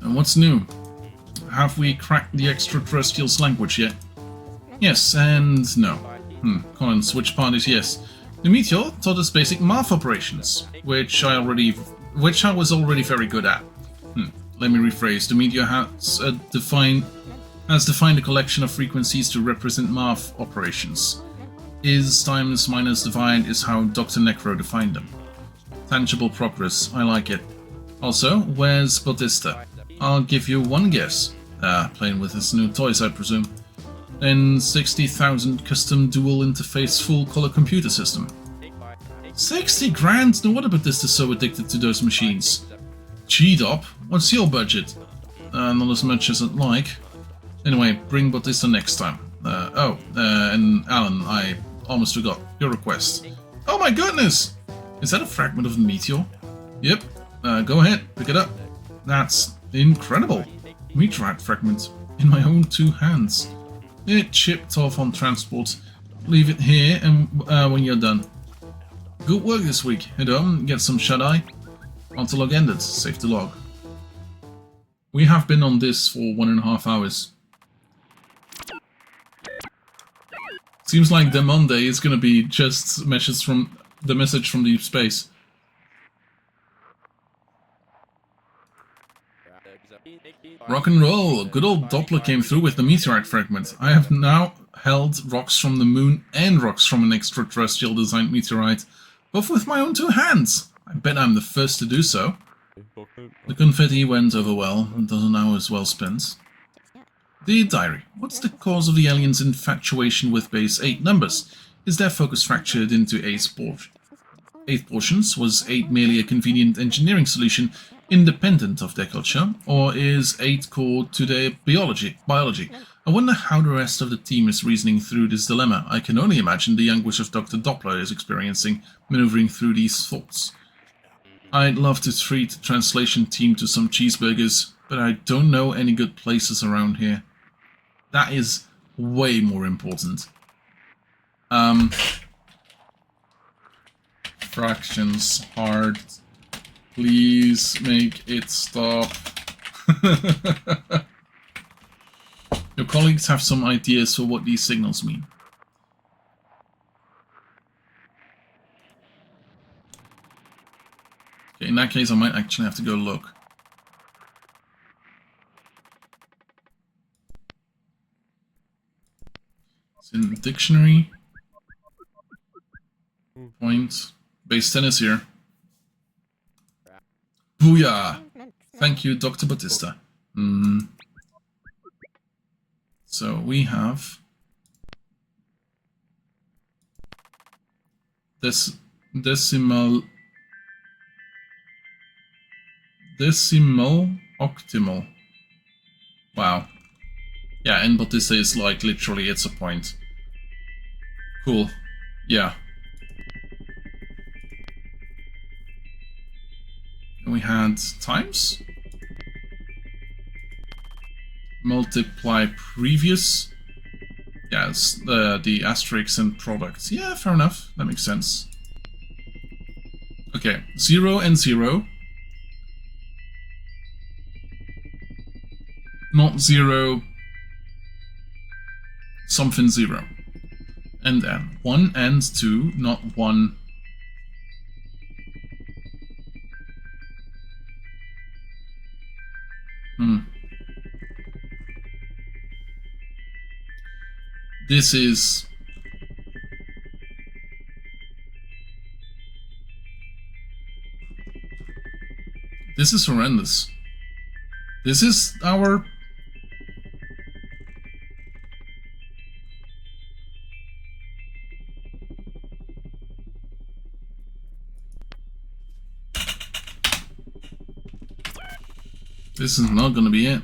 S1: And what's new? Have we cracked the extraterrestrials' language yet? Yes and no. Collins, which part is yes? The meteor taught us basic math operations, which I was already very good at. Let me rephrase. The meteor has defined a collection of frequencies to represent math operations. Is times minus divide is how Dr. Necro defined them. Tangible progress, I like it. Also, where's Bautista? I'll give you one guess. Playing with his new toys, I presume. Then 60,000 custom dual interface full color computer system. 60 grand? No wonder Bautista is so addicted to those machines. G-Dop, what's your budget? Not as much as I'd like. Anyway, bring Bautista next time. And Alan, I almost forgot your request. Oh my goodness! Is that a fragment of the meteor? Yep. Go ahead, pick it up. That's incredible. Meteorite fragment in my own 2 hands. It chipped off on transport. Leave it here and when you're done. Good work this week. Head home, get some shut-eye. Until log ended. Save the log. We have been on this for 1.5 hours. Seems like Demo-nday is gonna be just message from deep space. Rock and roll! Good old Doppler came through with the meteorite fragment. I have now held rocks from the moon and rocks from an extraterrestrial designed meteorite, both with my own 2 hands. I bet I'm the first to do so. The confetti went over well, a dozen hours well spent. The diary. What's the cause of the aliens' infatuation with base 8 numbers? Is their focus fractured into a sport? 8 portions? Was 8 merely a convenient engineering solution independent of their culture? Or is 8 core to their biology? I wonder how the rest of the team is reasoning through this dilemma. I can only imagine the anguish of Dr. Doppler is experiencing, maneuvering through these thoughts. I'd love to treat the translation team to some cheeseburgers, but I don't know any good places around here. That is way more important. Fractions hard. Please make it stop. Your colleagues have some ideas for what these signals mean. Okay, in that case, I might actually have to go look. It's in the dictionary. Point. Base 10 is here. Booyah! Thank you, Dr. Batista. So we have this decimal octimal. Wow. Yeah, and Batista is like literally it's a point. Cool. Yeah. And we had times. Multiply previous. Yes, the asterisks and products. Yeah, fair enough. That makes sense. Okay, 0 and 0. Not 0. Something 0. And then 1 and 2, not 1. This is... This is horrendous. This is our... This is not gonna be it.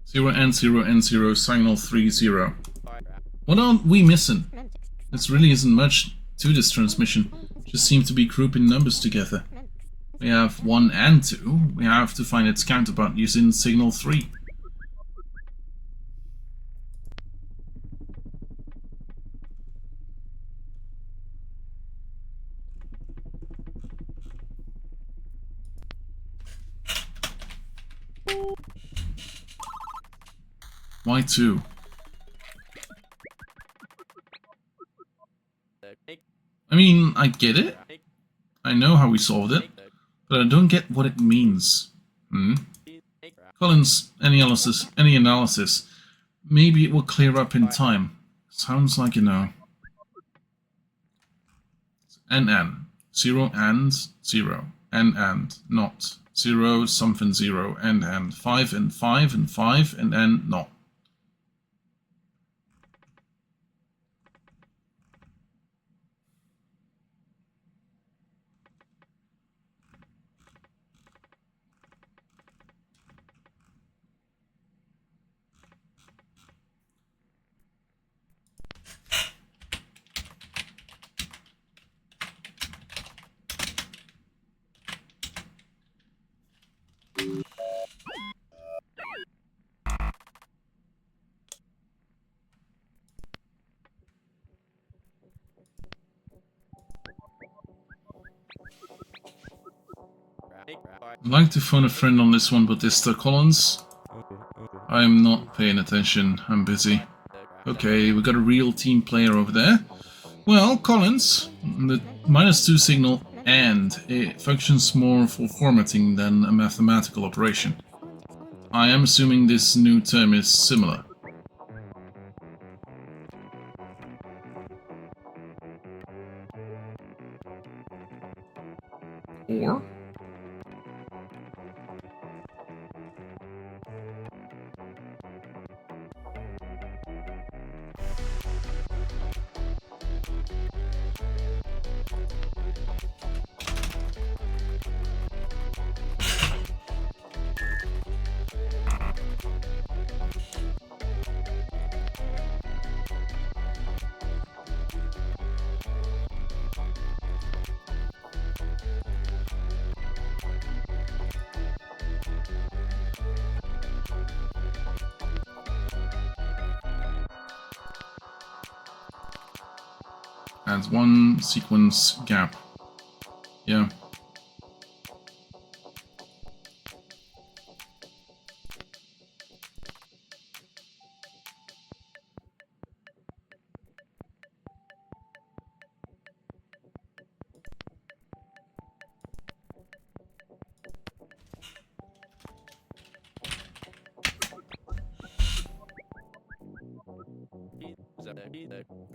S1: Zero and 0 and 0, signal 3, 0. What are we missing? This really isn't much to this transmission. Just seem to be grouping numbers together. We have 1 and 2. We have to find its counterpart using signal 3. Why 2? I mean, I get it. I know how we solved it. But I don't get what it means. Collins, any analysis. Maybe it will clear up in time. Sounds like you know. N. 0 and 0. N, not. 0, something 0, and 5 and 5 and 5 and N, not. I'd like to phone a friend on this one, but Mr. Collins. I'm not paying attention. I'm busy. Okay, we got a real team player over there. Well, Collins, the -2 signal and it functions more for formatting than a mathematical operation. I am assuming this new term is similar. Or adds one sequence gap. Yeah.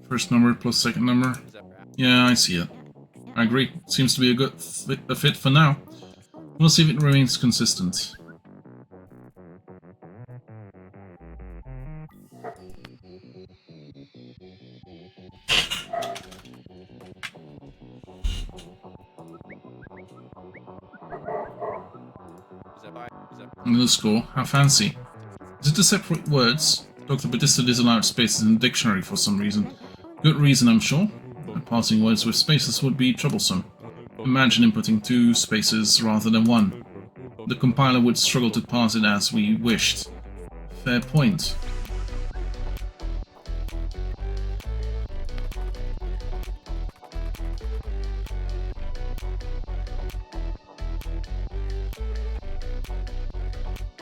S1: First number plus second number. Yeah, I see it. I agree. Seems to be a good fit for now. We'll see if it remains consistent. Another score. How fancy. Is it the separate words? Dr. Batista disallowed spaces in the dictionary for some reason. Good reason, I'm sure. Parsing words with spaces would be troublesome. Imagine inputting 2 spaces rather than 1. The compiler would struggle to parse it as we wished. Fair point.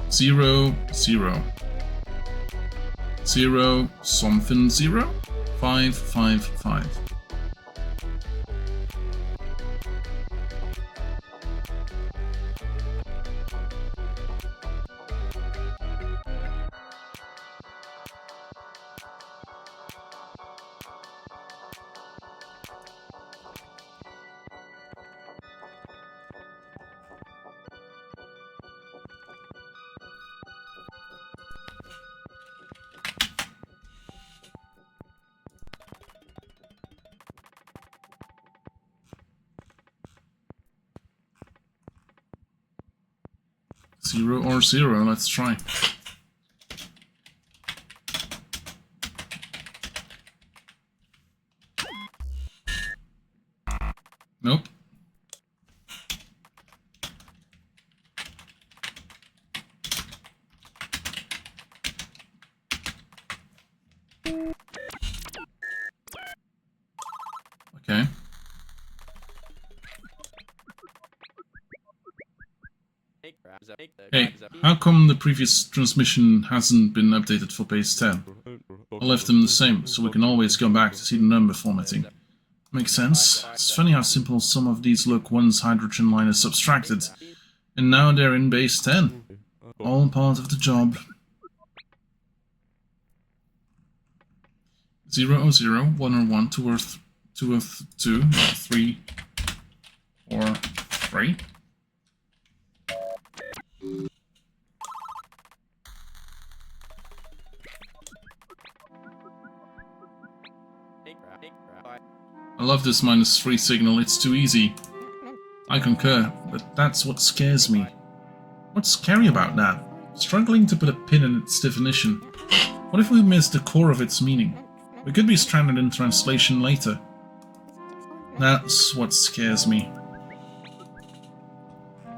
S1: Zero, zero. Zero, something zero? 5, 5, 5. Zero or zero, let's try. Nope. Okay. Hey, how come the previous transmission hasn't been updated for base 10? I left them the same, so we can always go back to see the number formatting. Makes sense. It's funny how simple some of these look once hydrogen line is subtracted. And now they're in base 10. All part of the job. 0 or 0, 1 or 1, 2 or 2 or 2, 3 or 3. I love this -3 signal, it's too easy. I concur, but that's what scares me. What's scary about that? Struggling to put a pin in its definition. What if we miss the core of its meaning? We could be stranded in translation later. That's what scares me.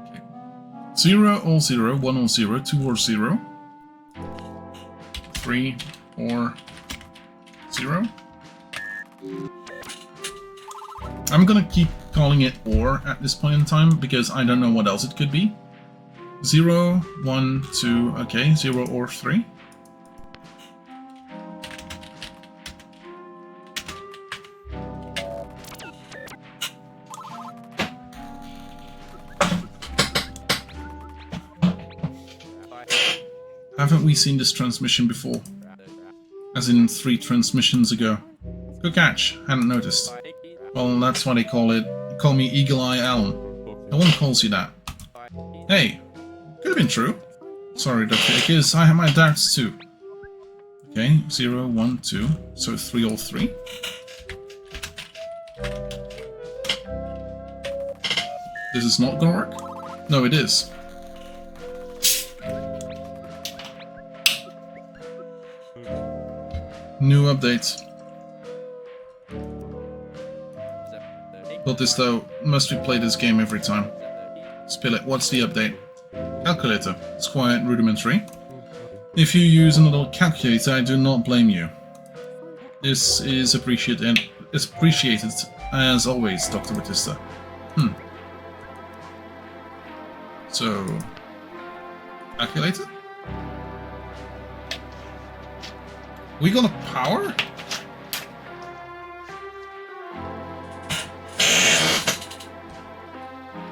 S1: Okay. 0 or 0, 1 or 0, 2 or 0. 3 or 0. I'm gonna keep calling it OR at this point in time because I don't know what else it could be. 0, 1, 2, okay, 0 or 3. Haven't we seen this transmission before? As in 3 transmissions ago. Good catch, hadn't noticed. Well, that's why they call me Eagle Eye Alan. No one calls you that. Hey, could have been true. Sorry, Dr. Akers, I have my doubts too. Okay, 0, 1, 2, so 3 or 3. This is not gonna work? No, it is. New update. Got this though, must we play this game every time? Spill it, what's the update? Calculator, it's quite rudimentary. If you use another calculator, I do not blame you. This is appreciated is appreciated as always, Dr. Batista. So, calculated? We got a power?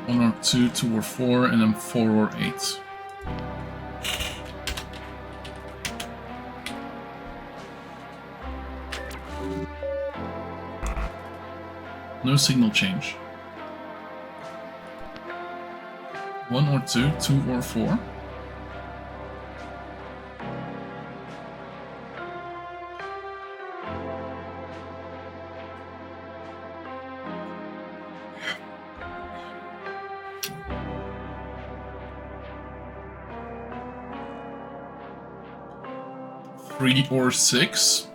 S1: One or two, 2 or 4, and then 4 or 8. No signal change. 1 or 2, 2 or 4. Three or 6.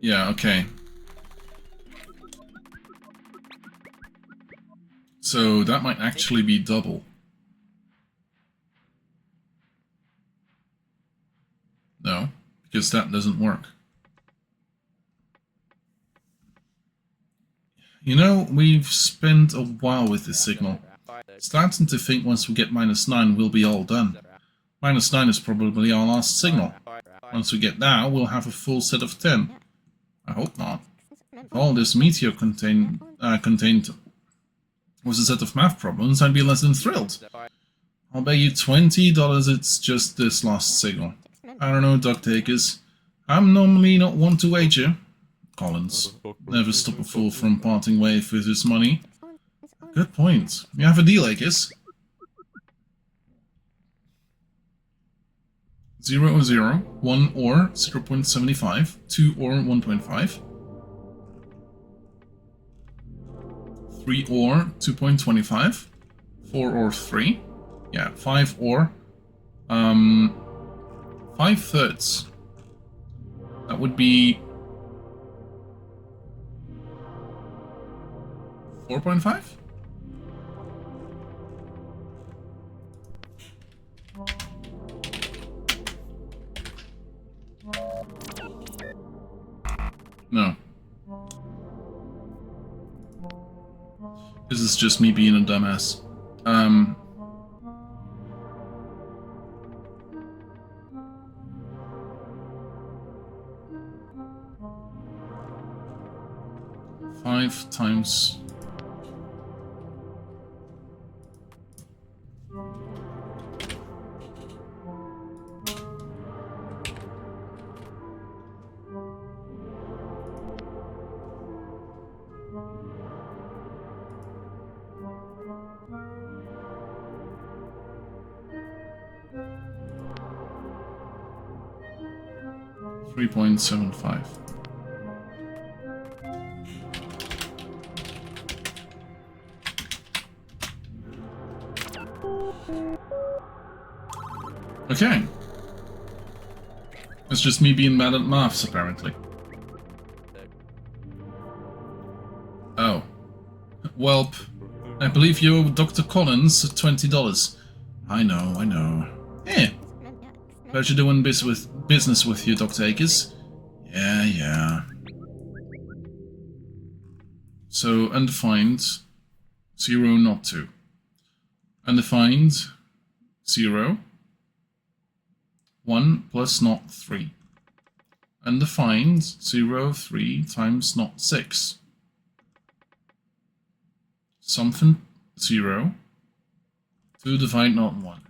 S1: Yeah, okay. So that might actually be double. No, because that doesn't work. You know, we've spent a while with this signal. Starting to think once we get -9 we'll be all done. -9 is probably our last signal. Once we get that, we'll have a full set of 10. I hope not. If all this meteor contained was a set of math problems, I'd be less than thrilled. I'll bet you $20 it's just this last signal. I don't know, Dr. Akers. I'm normally not one to wager. Collins. Never stop a fool from parting ways with his money. Good point. You have a deal, Akers. 0 or 0, 1 or 0.75, 2 or 1.5, 3 or 2.25, 4 or 3, yeah, 5 or 5/3. That would be 4.5? No. This is just me being a dumbass. 5 times... $3.75. Okay. It's just me being mad at maths, apparently. Oh. Welp. I believe you owe Dr. Collins $20. I know. Eh. Pleasure doing business with you, Dr. Akers. Yeah. So, undefined, 0, not 2. Undefined, 0. 1 plus not 3. Undefined, 0, 3 times not 6. Something 0. 2 divide not 1.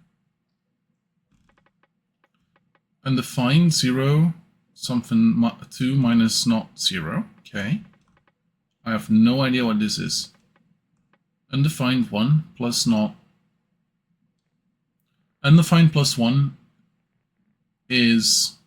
S1: Undefined 0. Something 2 minus not 0. Okay. I have no idea what this is. Undefined 1 plus not. Undefined plus 1 is...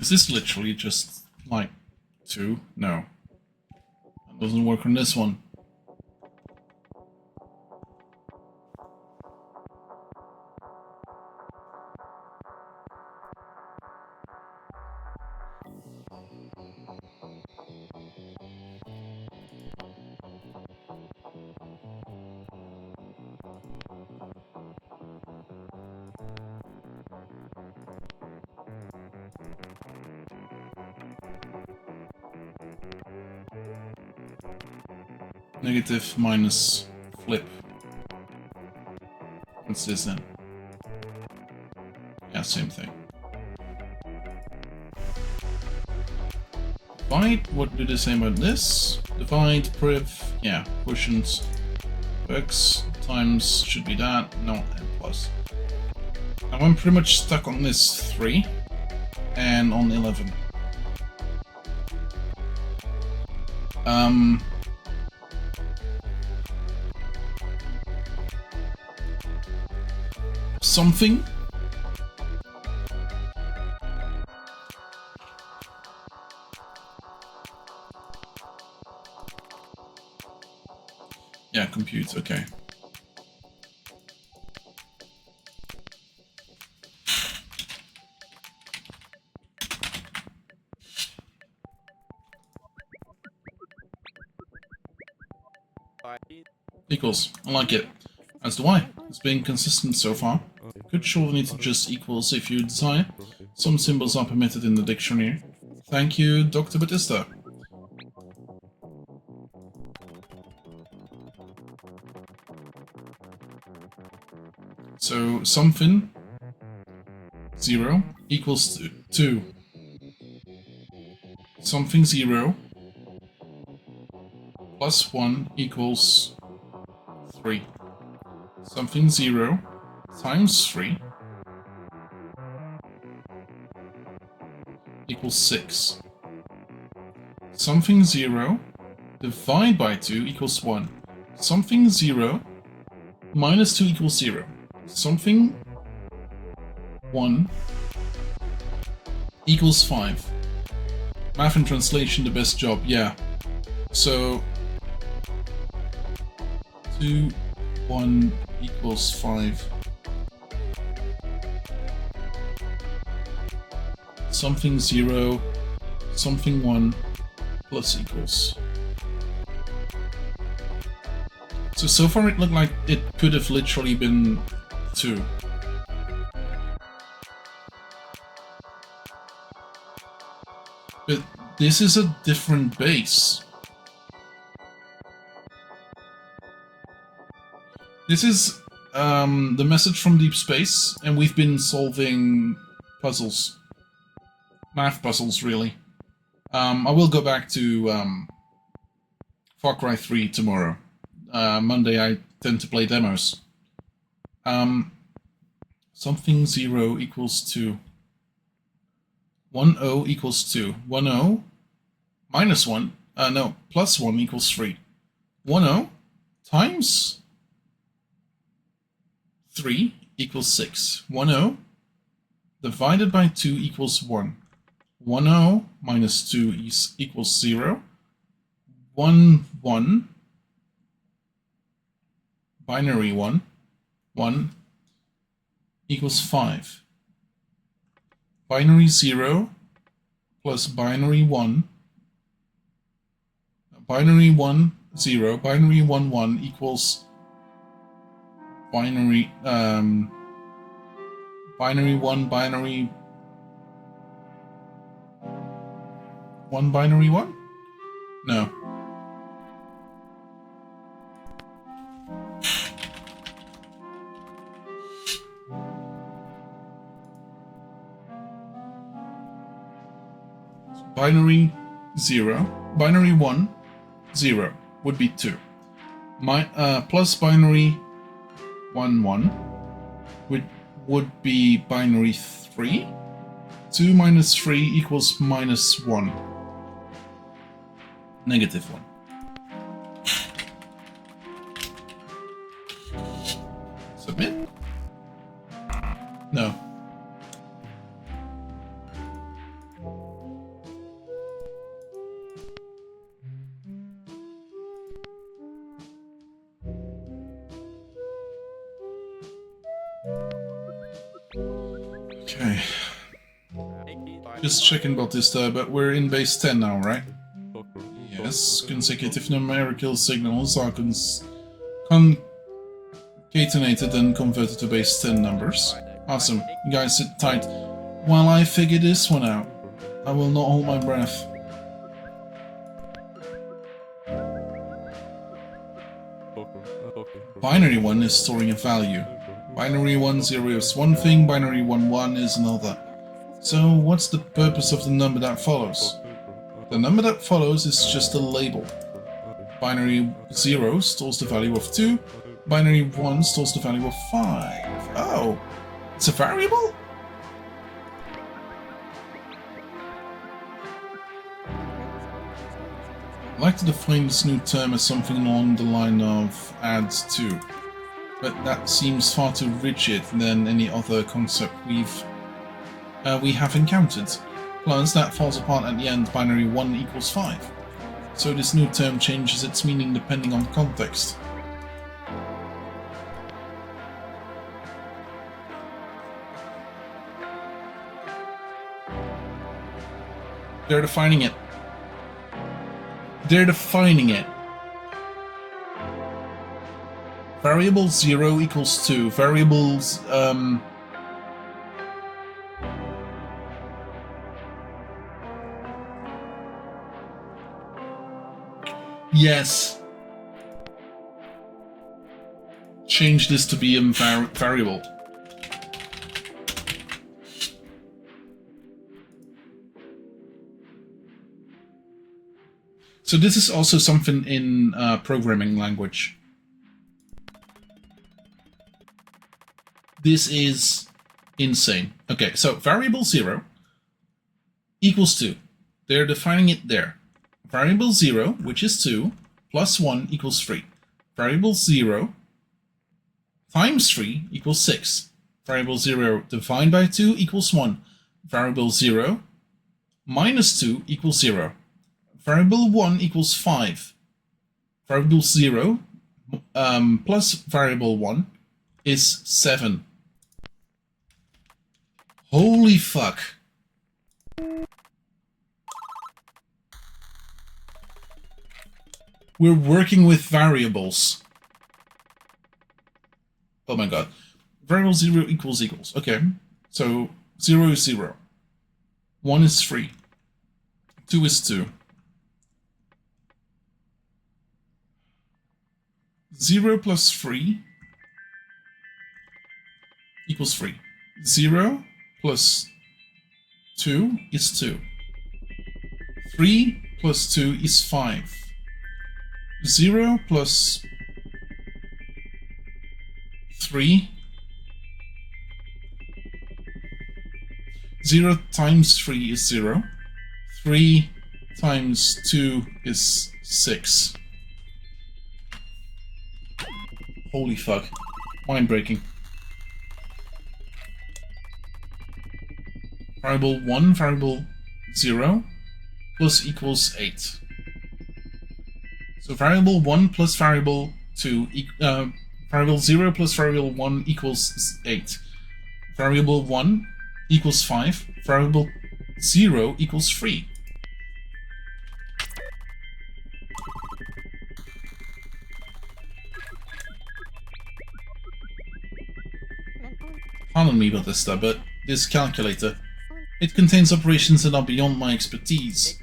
S1: Is this literally just like 2? No. That doesn't work on this one. Negative minus flip. What's this then? Yeah, same thing. Divide, what do they say about this? Divide, priv, yeah, quotient, x times should be that, no, and plus. Now I'm pretty much stuck on this 3 and on 11. Something? Yeah, compute, okay. Equals, I like it. As do I. It's been consistent so far. Could surely need to just equals if you desire. Some symbols are permitted in the dictionary. Thank you, Dr. Batista. So, something 0 equals 2. Something 0 plus 1 equals 3. Something 0 times 3 equals 6. Something 0 divided by 2 equals 1. Something 0 minus 2 equals 0. Something 1 equals 5. Math and translation, the best job, yeah. So 2, 1 equals 5. Something 0, something 1 plus equals. So far it looked like it could have literally been 2. But this is a different base. This is the message from deep space, and we've been solving puzzles. Math puzzles, really. I will go back to Far Cry 3 tomorrow. Monday I tend to play demos. Something 0 equals 2. 1-0 equals 2. 1-0 minus 1, no, plus 1 equals 3. 1-0 times 3 equals 6. 1-0 divided by 2 equals 1. 1-0 minus 2 equals 0. 1-1 binary 1 equals 5. Binary 0 plus binary 1, binary 1 0, binary 1 1 equals binary binary 1 binary 1 binary 1? No. Binary 0, binary 1, 0 would be 2. Plus binary 1, 1 would be binary 3. 2 minus 3 equals minus 1. Negative 1. Submit? No. Okay. Just checking about this, but we're in base 10 now, right? Yes, consecutive numerical signals are concatenated and converted to base 10 numbers. Awesome. You guys sit tight while I figure this one out. I will not hold my breath. Binary 1 is storing a value. Binary 1 0 is one thing, binary 1 1 is another. So what's the purpose of the number that follows? The number that follows is just a label. Binary 0 stores the value of 2, binary 1 stores the value of 5. Oh, it's a variable? I'd like to define this new term as something along the line of add to, but that seems far too rigid than any other concept we have encountered. Plus, that falls apart at the end, binary 1 equals 5. So this new term changes its meaning depending on context. They're defining it. They're defining it. Variable 0 equals 2. Variables, yes. Change this to be a variable. So this is also something in programming language. This is insane. Okay, so variable 0 equals 2. They're defining it there. Variable 0, which is 2, plus 1 equals 3. Variable 0 times 3 equals 6. Variable 0 divided by 2 equals 1. Variable 0 minus 2 equals 0. Variable 1 equals 5. Variable 0 plus variable 1 is 7. Holy fuck. We're working with variables. Oh my god. Variable 0 equals. Okay. So 0 is 0. 1 is 3. 2 is 2. 0 plus 3 equals 3. 0 plus 2 is 2. 3 plus 2 is 5. 0 plus 3. 0 times 3 is 0. 3 times 2 is 6. Holy fuck. Mind breaking. Variable 1, variable 0 plus equals 8. So variable 1 plus variable 2, variable 0 plus variable 1 equals 8. Variable 1 equals 5. Variable 0 equals 3. Pardon me about this stuff, but this calculator, it contains operations that are beyond my expertise.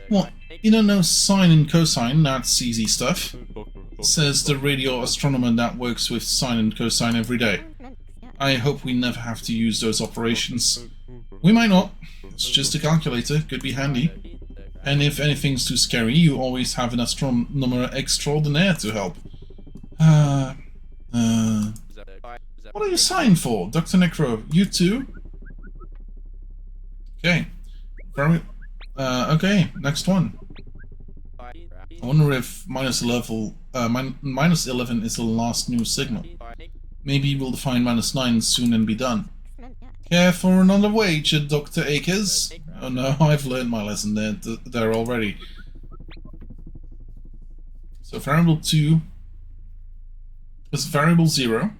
S1: What? You don't know sine and cosine? That's easy stuff. Says the radio astronomer that works with sine and cosine every day. I hope we never have to use those operations. We might not. It's just a calculator, could be handy. And if anything's too scary, you always have an astronomer extraordinaire to help. What are you signed for, Dr. Necro? You too? Okay. Okay, next one. I wonder if minus 11 is the last new signal. Maybe we'll define minus 9 soon and be done. Care for another wage, Dr. Akers? Oh no, I've learned my lesson there already. So variable 2 is variable 0.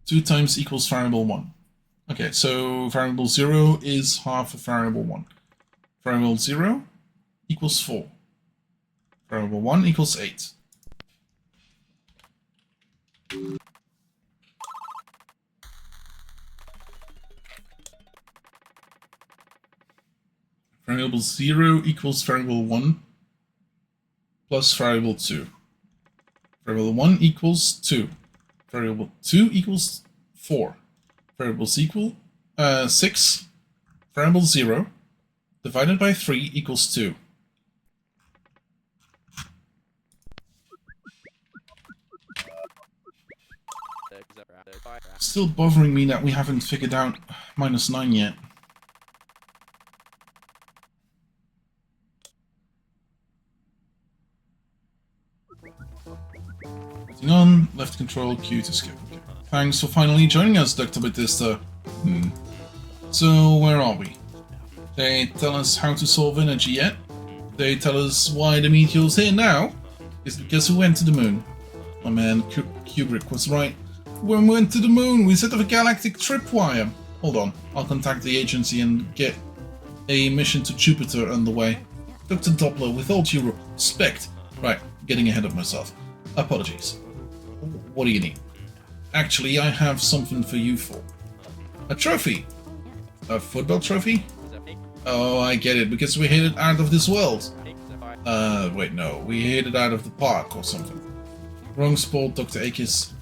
S1: 2 times equals variable 1. Okay, so variable 0 is half of variable 1. Variable 0 equals 4. Variable 1 equals 8. Variable 0 equals variable 1 plus variable 2. Variable 1 equals 2. Variable 2 equals 4. Variables equal 6. Variable 0 divided by 3 equals 2. Still bothering me that we haven't figured out -9 yet. Waiting on, left control, Q to skip. Okay. Thanks for finally joining us, Dr. Batista. So, where are we? They tell us how to solve energy yet? They tell us why the meteor's here now? It's because we went to the moon. My man, Kubrick was right. When we went to the moon, we set up a galactic tripwire. Hold on, I'll contact the agency and get a mission to Jupiter underway. Dr. Doppler, with all due respect. Right, getting ahead of myself. Apologies. What do you need? Actually, I have something for you for. A trophy. A football trophy? Oh, I get it, because we hit it out of this world. Wait, no, we hit it out of the park or something. Wrong sport, Dr. Akis.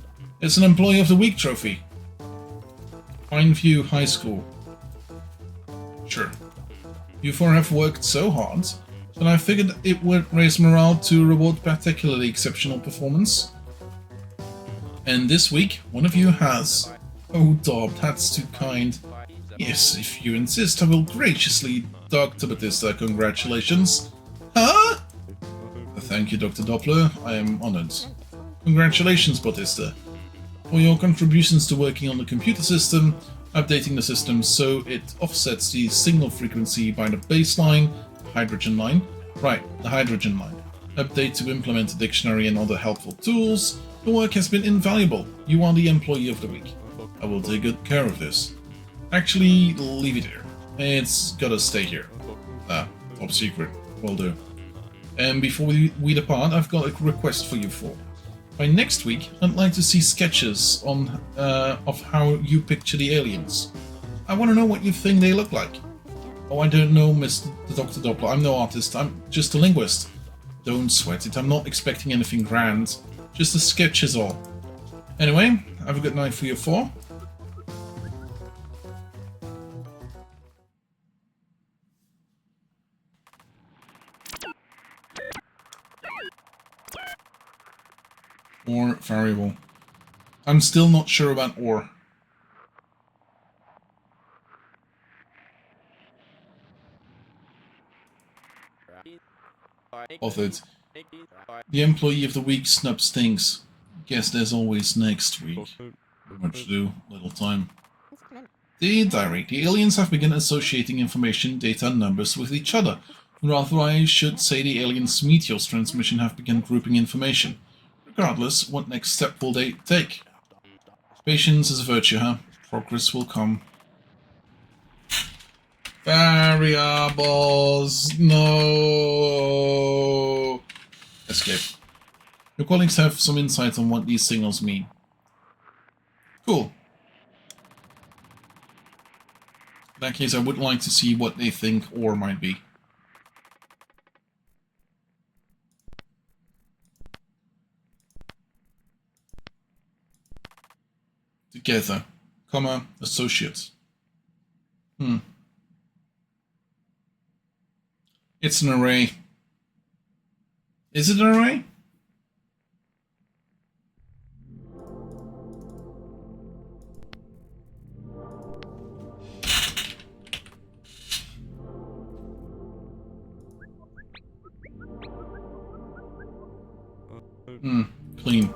S1: It's an Employee of the Week trophy. Pineview High School. Sure. You four have worked so hard that I figured it would raise morale to reward particularly exceptional performance. And this week, one of you has... Oh, Dob, that's too kind. Yes, if you insist, I will graciously, Dr. Batista, congratulations. Huh? Thank you, Dr. Doppler. I am honored. Congratulations, Batista, for your contributions to working on the computer system, updating the system so it offsets the signal frequency by the baseline, hydrogen line. Right, the hydrogen line. Update to implement a dictionary and other helpful tools. Your work has been invaluable. You are the Employee of the Week. I will take good care of this. Actually, leave it here. It's gotta stay here. Top secret. Will do. And before we depart, I've got a request for you four. By next week, I'd like to see sketches on of how you picture the aliens. I want to know what you think they look like. Oh, I don't know, Mr. Dr. Doppler. I'm no artist. I'm just a linguist. Don't sweat it. I'm not expecting anything grand. Just a sketch is all. Anyway, have a good night for you four. Or variable. I'm still not sure about or. Authored. The Employee of the Week snubs things. Guess there's always next week. Much to do, little time. The diary. The aliens have begun associating information, data, and numbers with each other. Rather, I should say the aliens' meteor's transmission have begun grouping information. Regardless, what next step will they take? Patience is a virtue, huh? Progress will come. Variables! No! Escape. Your colleagues have some insight on what these signals mean. Cool. In that case, I would like to see what they think or might be. Together, comma, associate. It's an array. Is it an array? Clean.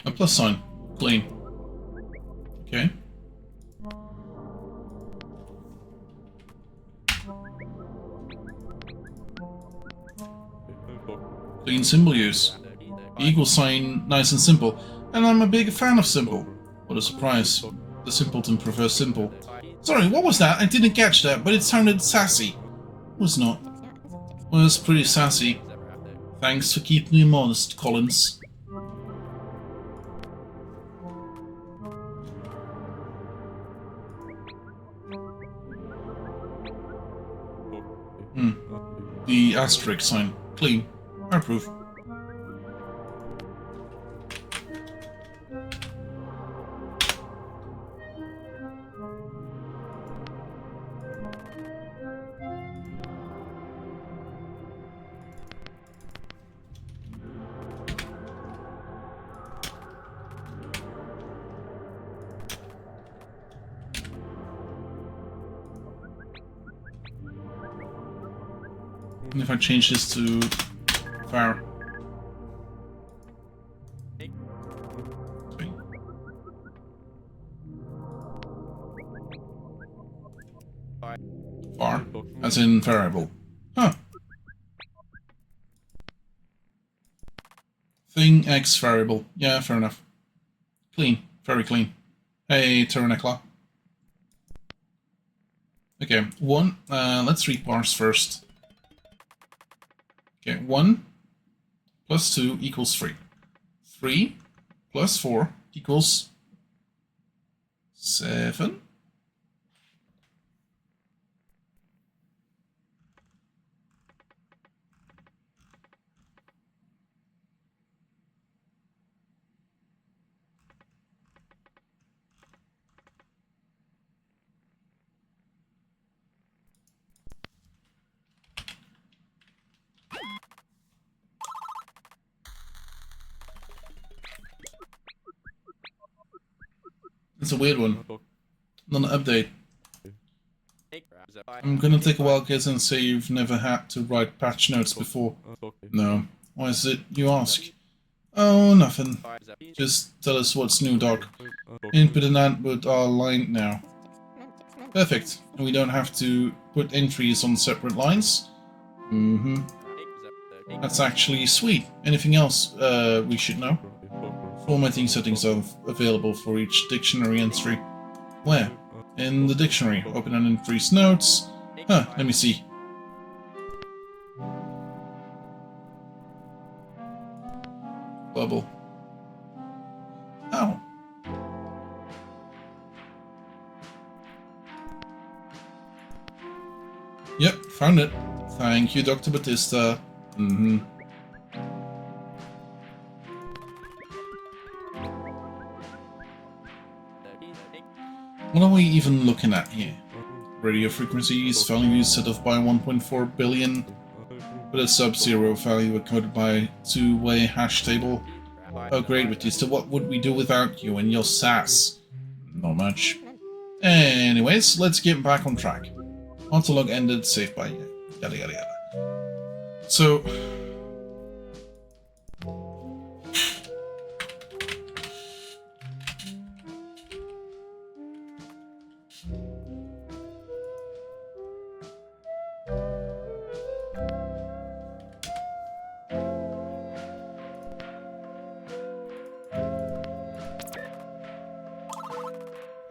S1: A plus sign. Clean. Okay. Clean symbol use. The equal sign, nice and simple. And I'm a big fan of simple. What a surprise. The simpleton prefers simple. Sorry, what was that? I didn't catch that, but it sounded sassy. Was not. Was pretty sassy. Thanks for keeping me honest, Collins. The asterisk sign. Clean. I approve. And if I change this to var. Var, as in variable. Huh. Thing X variable. Yeah, fair enough. Clean. Very clean. Hey, Tyrannicla. Okay, 1. Let's reparse first. Okay, 1 plus 2 equals 3. 3 plus 4 equals 7. It's a weird one. Not an update. I'm gonna take a wild guess and say you've never had to write patch notes before. No. Why is it, you ask? Oh, nothing. Just tell us what's new, Doc. Input and output are aligned now. Perfect. And we don't have to put entries on separate lines? That's actually sweet. Anything else we should know? Formatting settings are available for each dictionary entry. Where? In the dictionary. Open an entry's notes. Huh, let me see. Bubble. Oh. Yep, found it. Thank you, Dr. Batista. What are we even looking at here? Radio frequencies, values set off by 1.4 billion, with a sub-zero value encoded by two-way hash table. Oh great, Batista, what would we do without you and your sass? Not much. Anyways, let's get back on track. Autolog ended, saved by yada yada yada. So...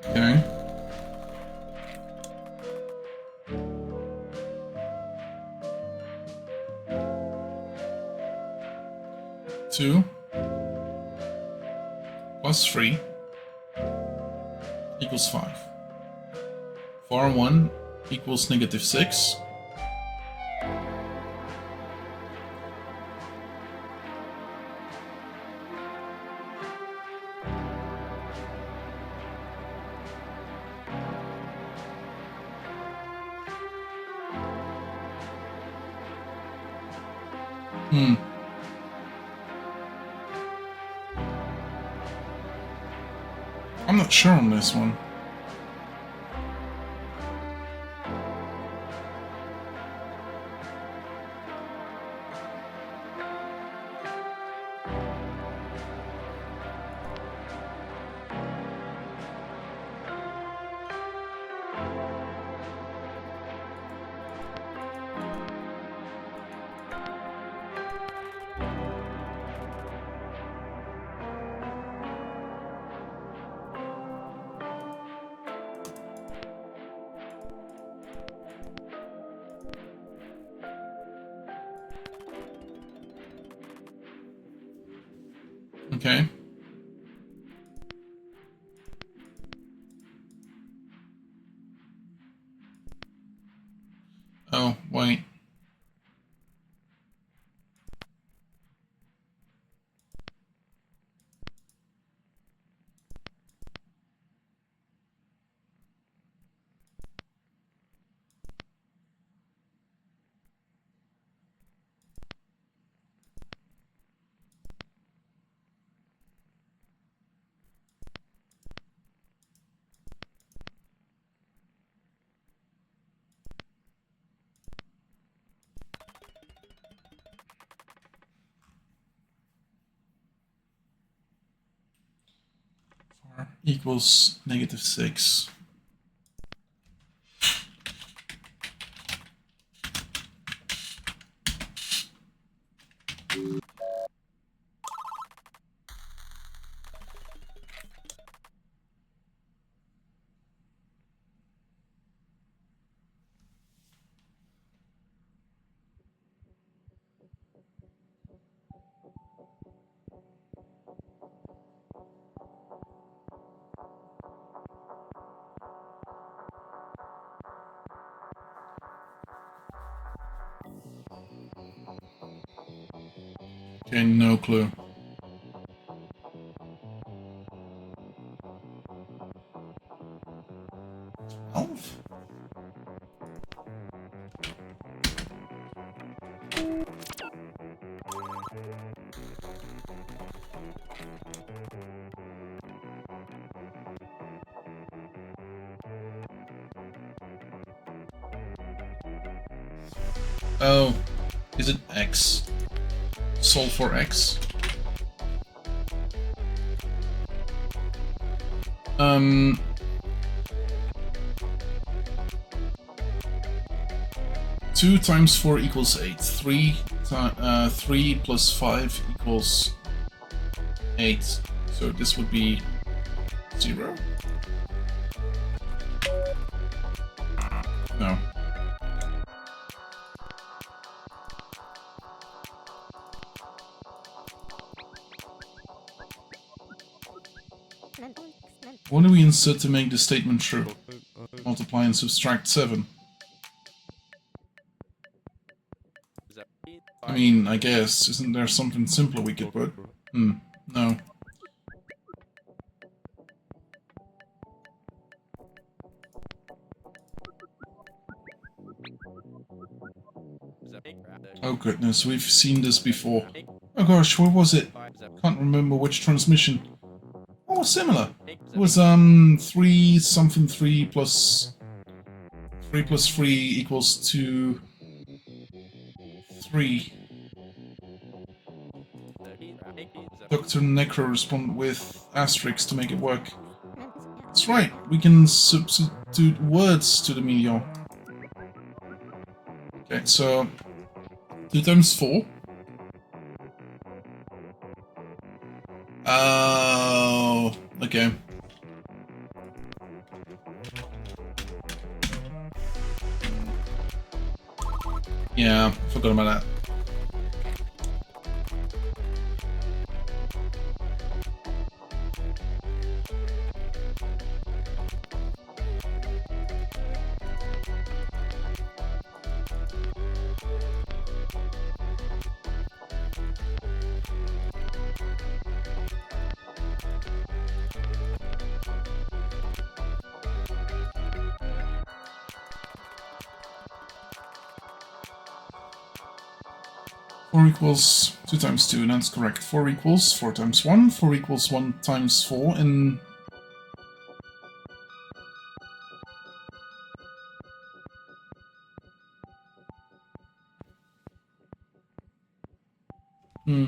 S1: Okay. Two plus 3 equals 5. 4 and 1 equals -6. I'm not sure on this one. Okay. Oh, wait. Equals -6. Okay, no clue. Elf? Oh, is it X? Solve for X? 2 times 4 equals 8. 3 plus 5 equals 8. So this would be 0? No. What do we insert to make the statement true? Multiply and subtract 7. I mean, I guess, isn't there something simpler we could put? No. Oh goodness, we've seen this before. Oh gosh, what was it? Can't remember which transmission. Oh, similar. It was 3 something 3 plus 3 equals 2 3. Dr. Necro responded with asterisks to make it work. That's right, we can substitute words to the meteor. Okay, so 2 times 4. Oh, okay. Yeah, forgot about that. Four equals 2 times 2, that's correct. 4 equals 4 times 1, 4 equals 1 times 4, and... Hmm.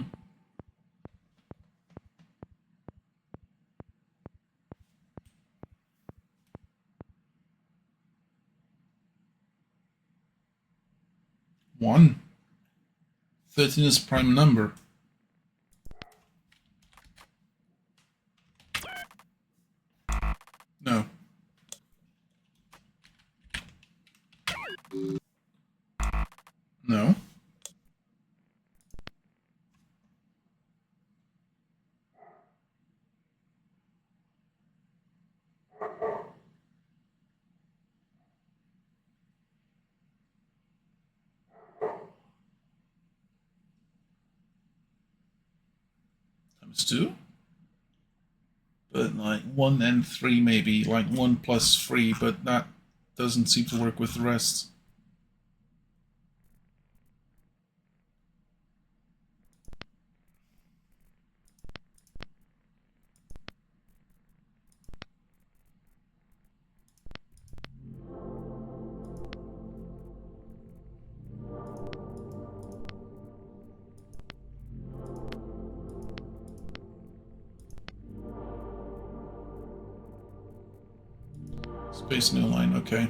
S1: One. 13 is prime number. No. No. times 2. But like 1 and 3 maybe, like 1 plus 3, but that doesn't seem to work with the rest. Space new line, okay.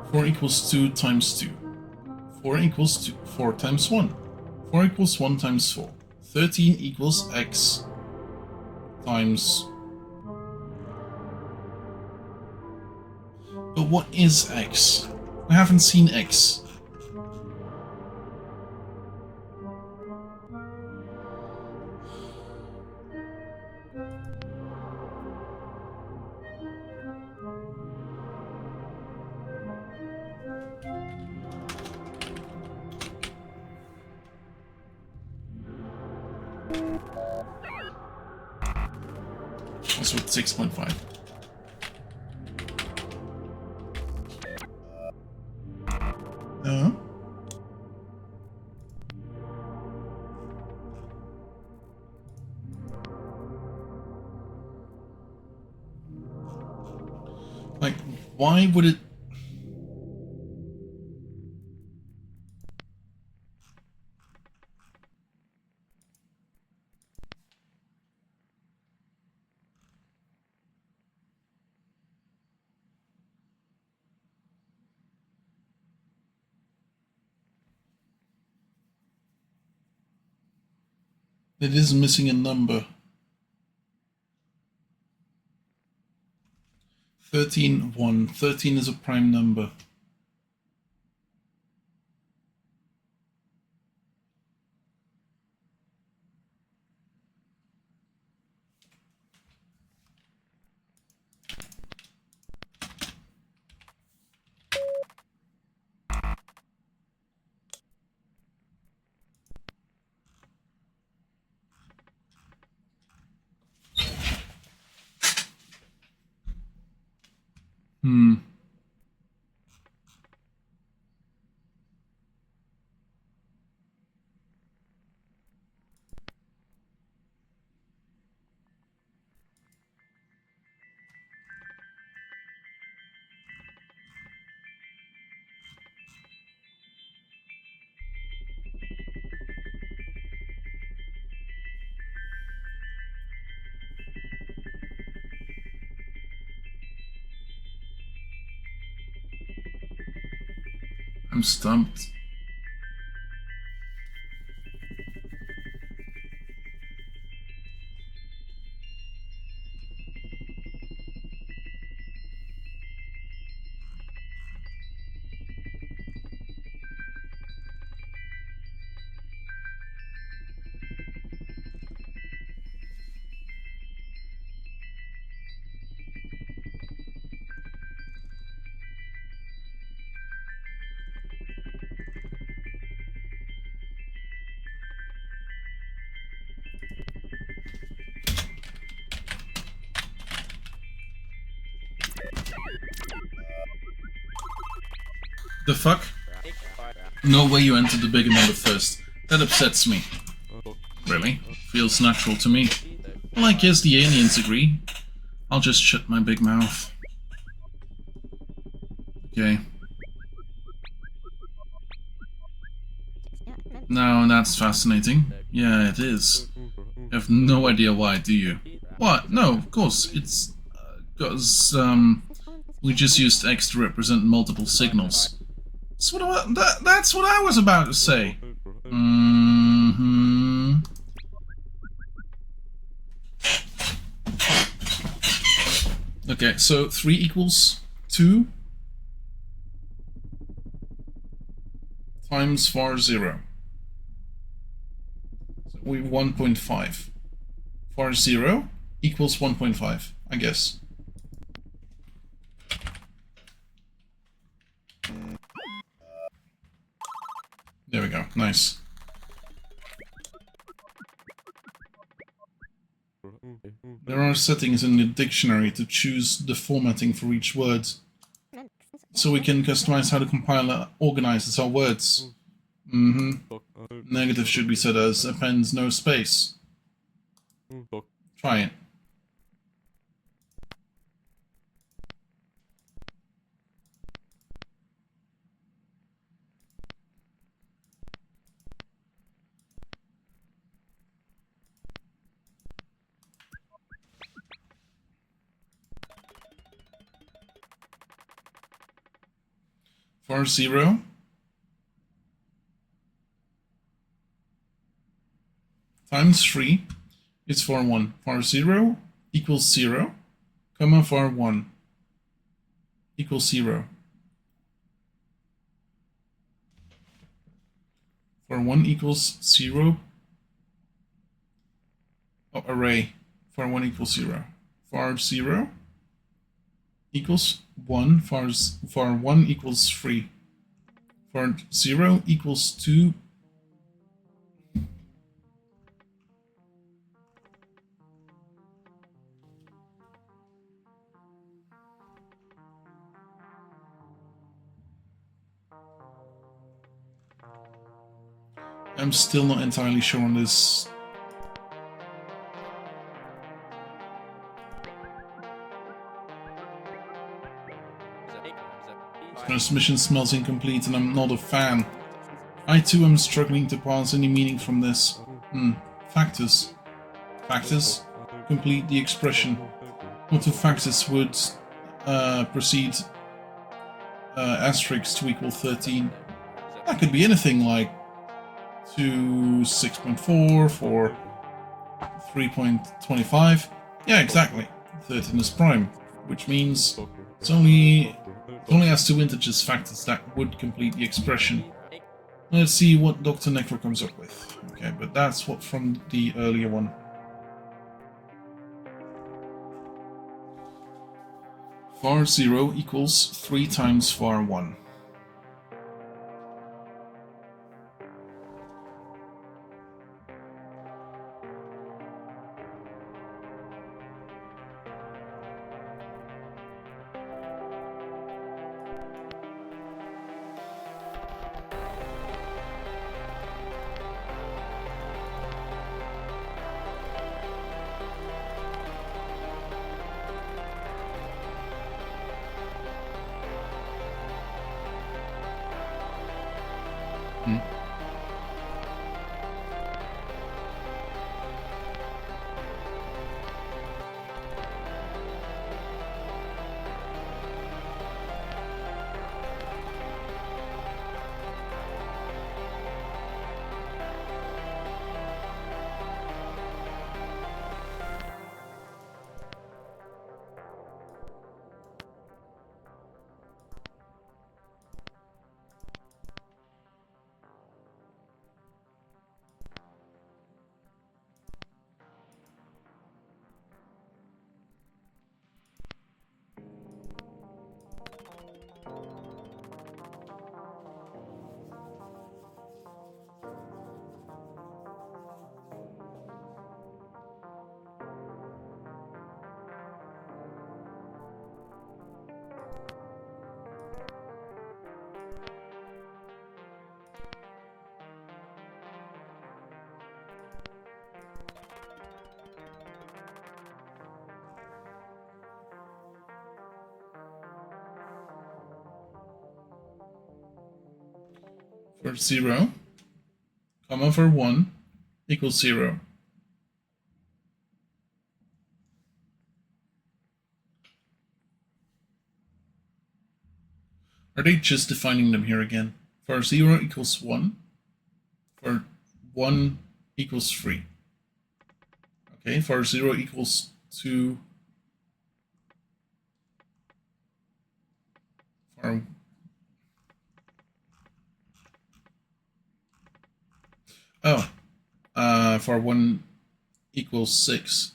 S1: Four equals 2 times 2. 4 equals 2, 4 times 1. 4 equals 1 times 4. 13 equals x times... But what is x? I haven't seen x. That's with 6.5. Like, why would it... It is missing a number. 13, 1. 13 is a prime number. I'm stumped. The fuck? No way you entered the bigger number first. That upsets me. Really? Feels natural to me. Well, I guess the aliens agree. I'll just shut my big mouth. Okay. Now that's fascinating. Yeah, it is. You have no idea why, do you? What? No, of course. It's... because, we just used X to represent multiple signals. That's what I was about to say. Okay, so 3 equals 2 times var 0. So we 1.5. Var 0 equals 1.5, I guess. There we go, nice. There are settings in the dictionary to choose the formatting for each word, so we can customize how the compiler organizes our words. Negative should be set as appends no space. Try it. var 0 times 3 is var 1. Var 0 equals 0, comma var 1 equals 0. Var 1 equals 0. Oh, array. Var 1 equals 0. Var 0 equals 1. Var 1 equals 3. Var 0 equals 2. I'm still not entirely sure on this. Transmission smells incomplete and I'm not a fan. I too am struggling to parse any meaning from this. Factors. Factors complete the expression. What two factors would proceed asterisk to equal 13? That could be anything like 2 6.4 for 3.25. Yeah, exactly. 13 is prime, which means it only has 2 integers factors that would complete the expression. Let's see what Dr. Necro comes up with. Okay, but that's what from the earlier one. Var 0 equals 3 times var 1. For 0, comma for 1 equals 0. Are they just defining them here again? For 0 equals 1, for 1 equals 3. Okay, for 0 equals 2 Or for 1 equals 6.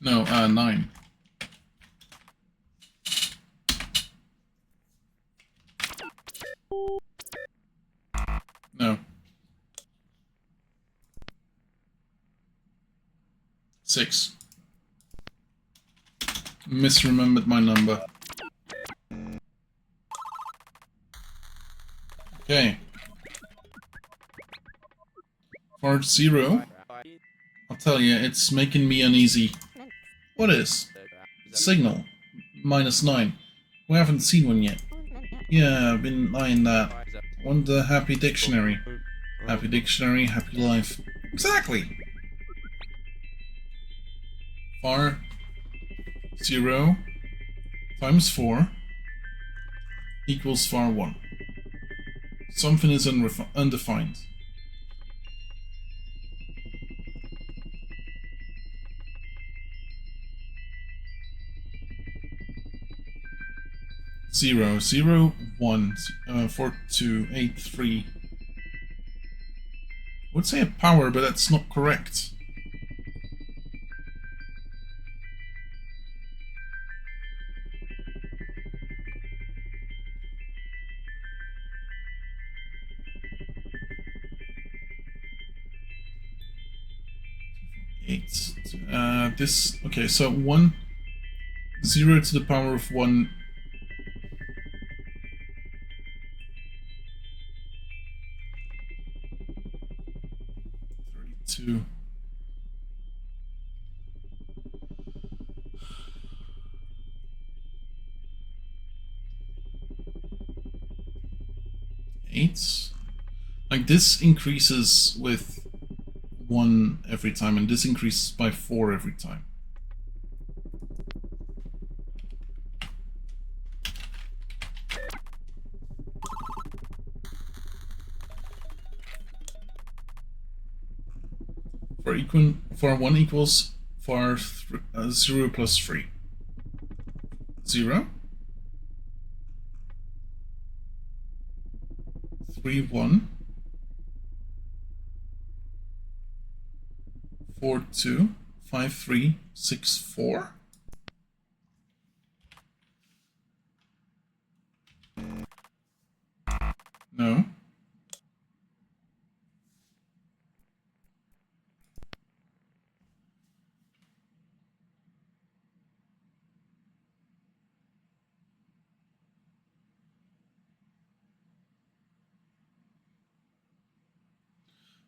S1: No, 9. No. 6. Misremembered my number. Okay. For 0, I'll tell you, it's making me uneasy. What is? Signal. -9. We haven't seen one yet. Yeah, I've been eyeing that. Wonder happy dictionary. Happy dictionary, happy life. Exactly! Var 0 times 4 equals var 1. Something is undefined. Zero, 1, 4, 2, 8, 3. I would say a power, but that's not correct. This, okay, so 1, 0 to the power of 1. 32. Like this increases with 1 every time, and this increases by 4 every time. For 1 equals for 0 plus 3. 0. 3, 1. 4, 2. 5, 3. 6, 4. No.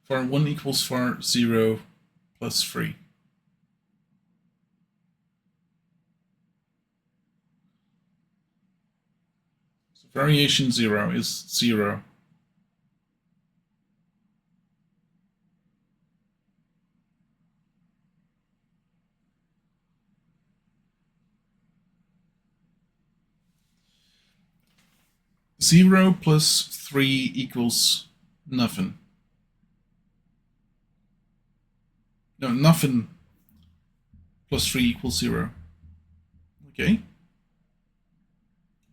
S1: For 1 equals for 0 plus 3. So variation 0 is 0. Zero plus 3 equals nothing. No, nothing plus 3 equals 0. Okay.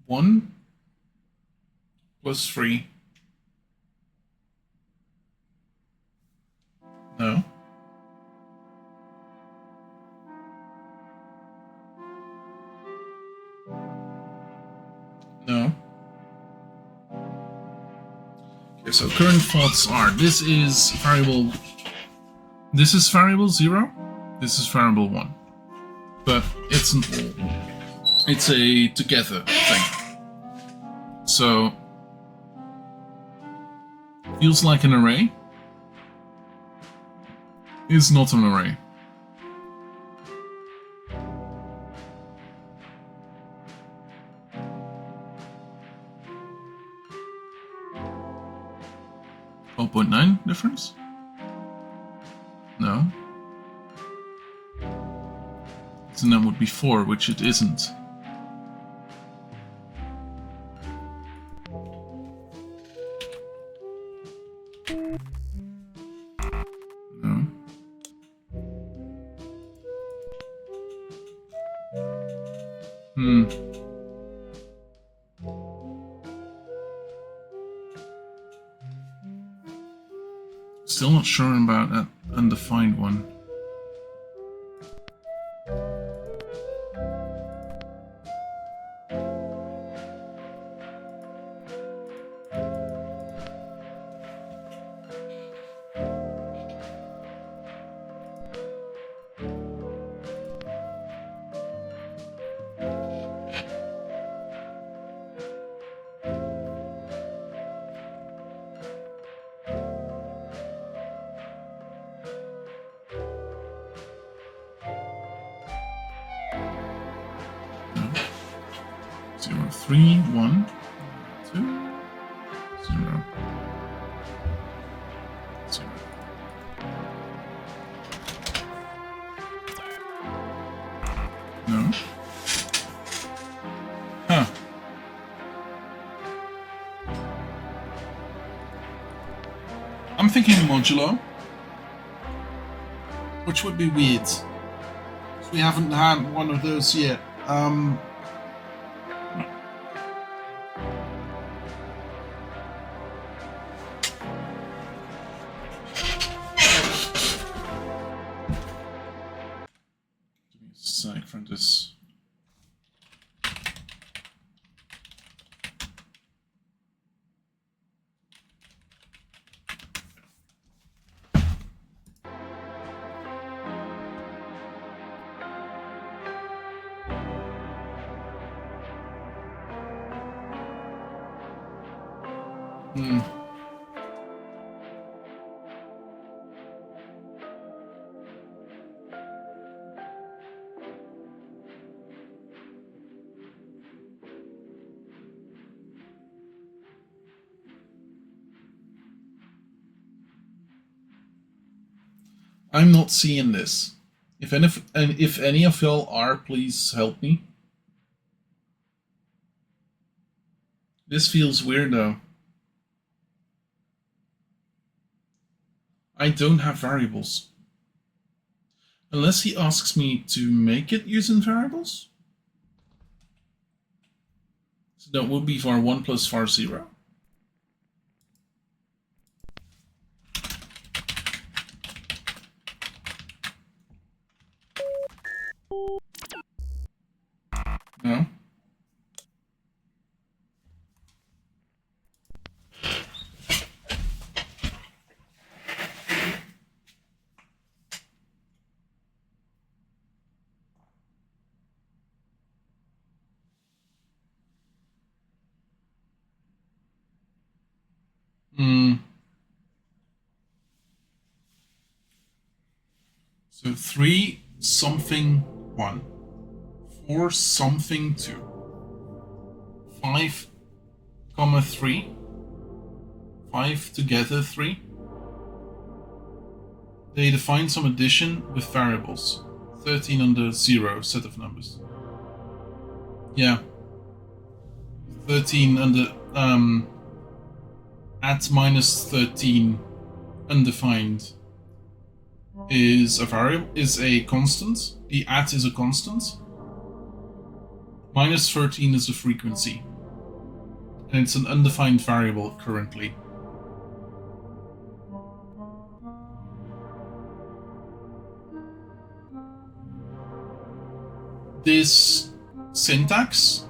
S1: 1 plus 3. No. No. Okay, so current thoughts are, this is variable 0, this is variable 1. But it's an all. It's a together thing. So feels like an array. Is not an array. .9 difference? No. So that would be 4, which it isn't. No. Hmm. Still not sure about that undefined one. No. 0, 3, 1, 2, 0, 0. No. Huh. I'm thinking modulo, which would be weird. We haven't had one of those yet. Give me a sec from this. Hmm. I'm not seeing this. If any of y'all are, please help me. This feels weird though. I don't have variables. Unless he asks me to make it using variables. So that would be var1 plus var0. No. So 3 something 1, 4 something 2, 5 comma 3, 5 together 3. They define some addition with variables. 13 under 0 set of numbers. Yeah. 13 under at minus 13 undefined is a variable, is a constant. The at is a constant. Minus 13 is the frequency. And it's an undefined variable currently. This syntax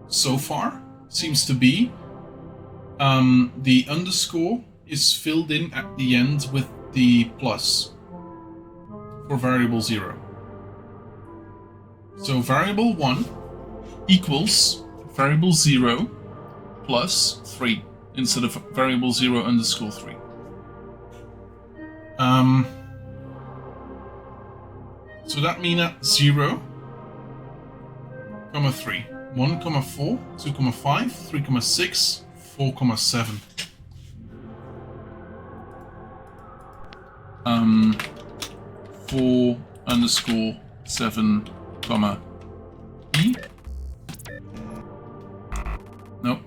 S1: so far seems to be the underscore is filled in at the end with the plus for variable 0. So variable 1 equals variable 0 plus 3 instead of variable 0 underscore 3. So that means at 0, comma 3, 1, comma 4, 2, comma 5, 3, comma 6, 4, comma 7. 4 underscore 7, comma E. Nope.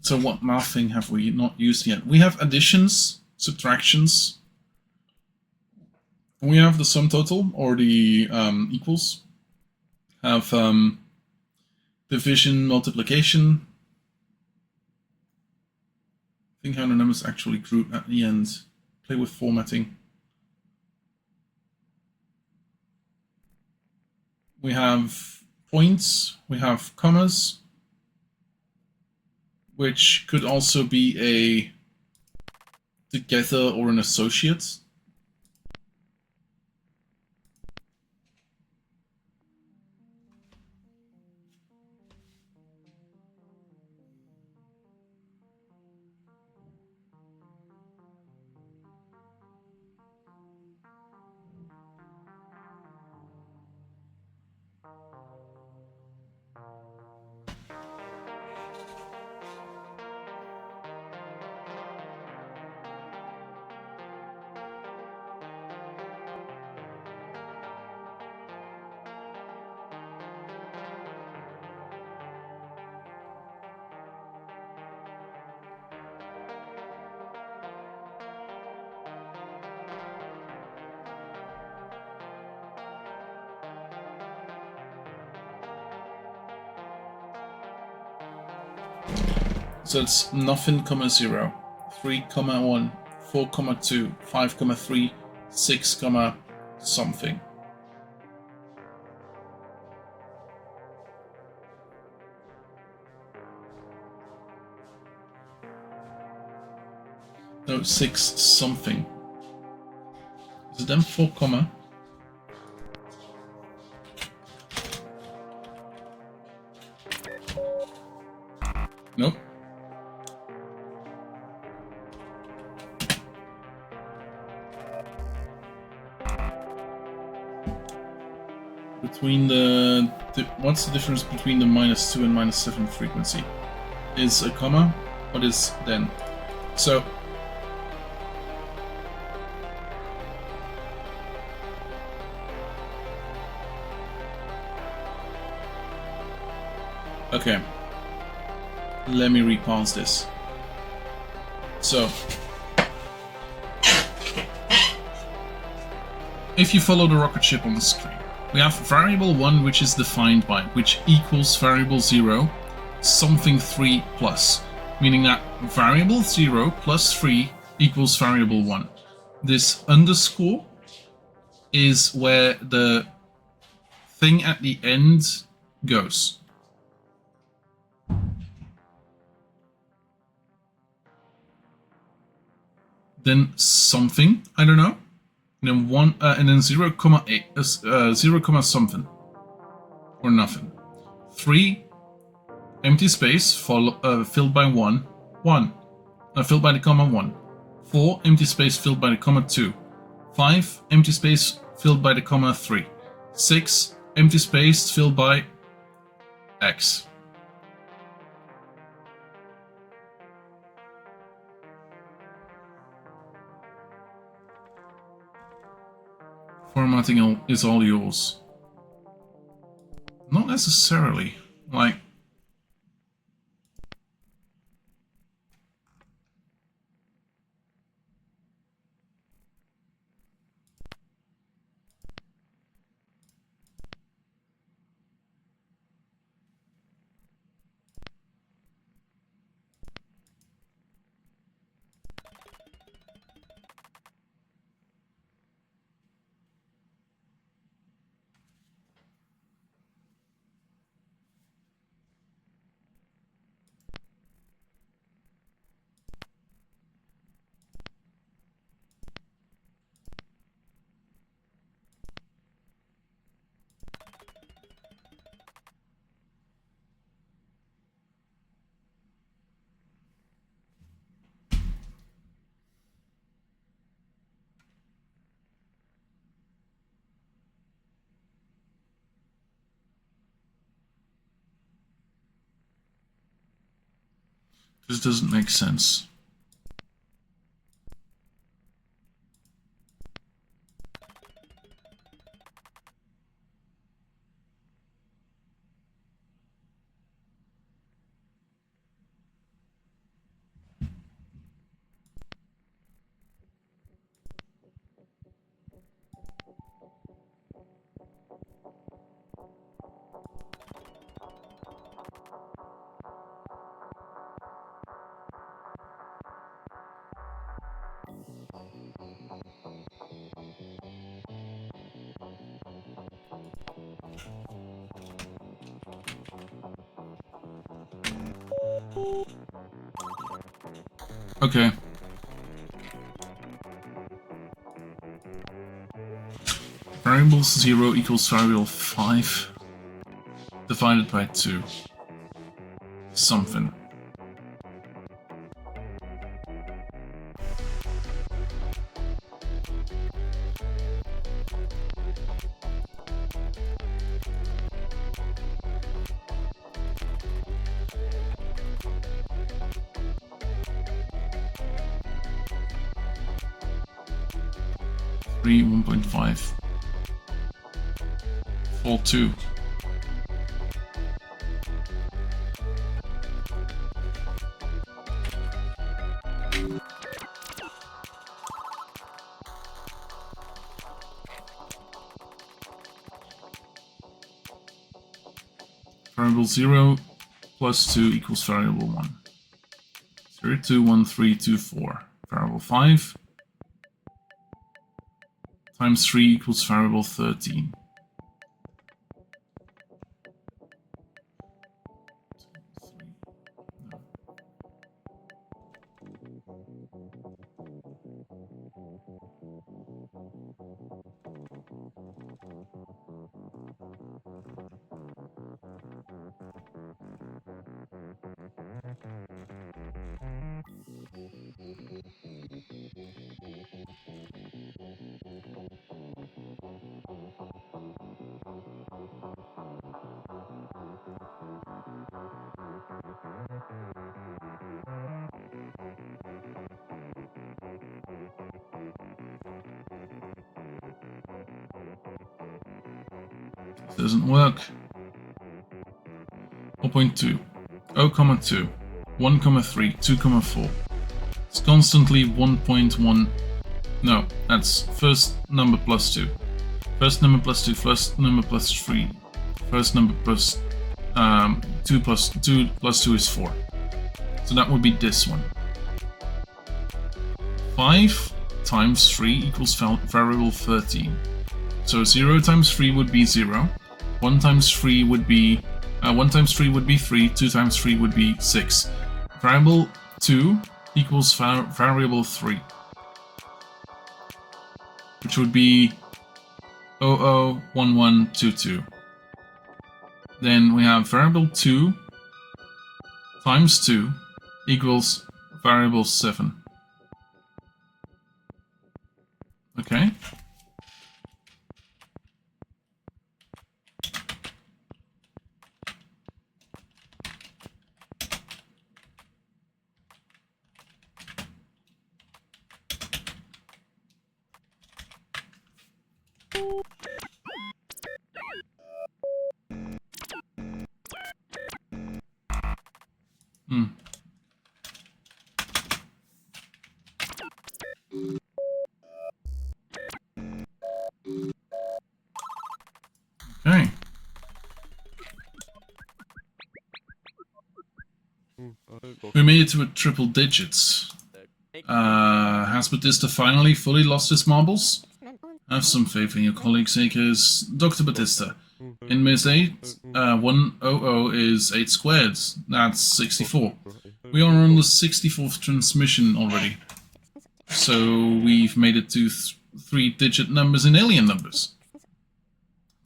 S1: So what math thing have we not used yet? We have additions, subtractions. We have the sum total, or the equals. Have division, multiplication. Think how the numbers actually group at the end. Play with formatting. We have points, we have commas, which could also be a together or an associate. So it's nothing, comma 0, 3, comma 1, 4, comma 2, 5, comma 3, 6, comma something. No, 6 something. Is it then 4, comma? Nope. Between the what's the difference between the -2 and -7 frequency? Is a comma? What is then? So okay. Let me repass this. So if you follow the rocket ship on the screen, we have variable 1, which is defined by, which equals variable 0, something 3 plus, meaning that variable 0 plus 3 equals variable 1. This underscore is where the thing at the end goes. Then something, I don't know. And then 1, and then 0, 0, something. Or nothing. 3, empty space, filled by 1, 1. Filled by the comma 1. 4, empty space, filled by the comma 2. 5, empty space, filled by the comma 3. 6, empty space, filled by X. Formatting is all yours. Not necessarily. Like, this doesn't make sense. Okay. Variable 0 equals variable 5 divided by 2. Something. Three 1.5. 4 2. Variable 0 plus 2 equals variable 1. 0, 2, 1, 3, 2, 4. Variable 5 times 3 equals variable 13. Doesn't work. 0.2, 0,2, 1,3, 2,4. It's constantly 1.1. No, that's first number plus 2. First number plus 2, first number plus 3. First number plus 2 plus 2 plus 2 is 4. So that would be this one. 5 times 3 equals variable 13. So 0 times 3 would be 0. 1 times 3 would be 1 times 3 would be 3, 2 times 3 would be 6. Variable 2 equals variable 3, which would be 001122. Then we have variable 2 times 2 equals variable 7. Okay. Okay. We made it to a triple digits. Has Batista finally fully lost his marbles? Have some faith in your colleagues, Akers. Dr. Batista. In Miss 8, 100 is 8 squared. That's 64. We are on the 64th transmission already. So we've made it to 3-digit numbers in alien numbers.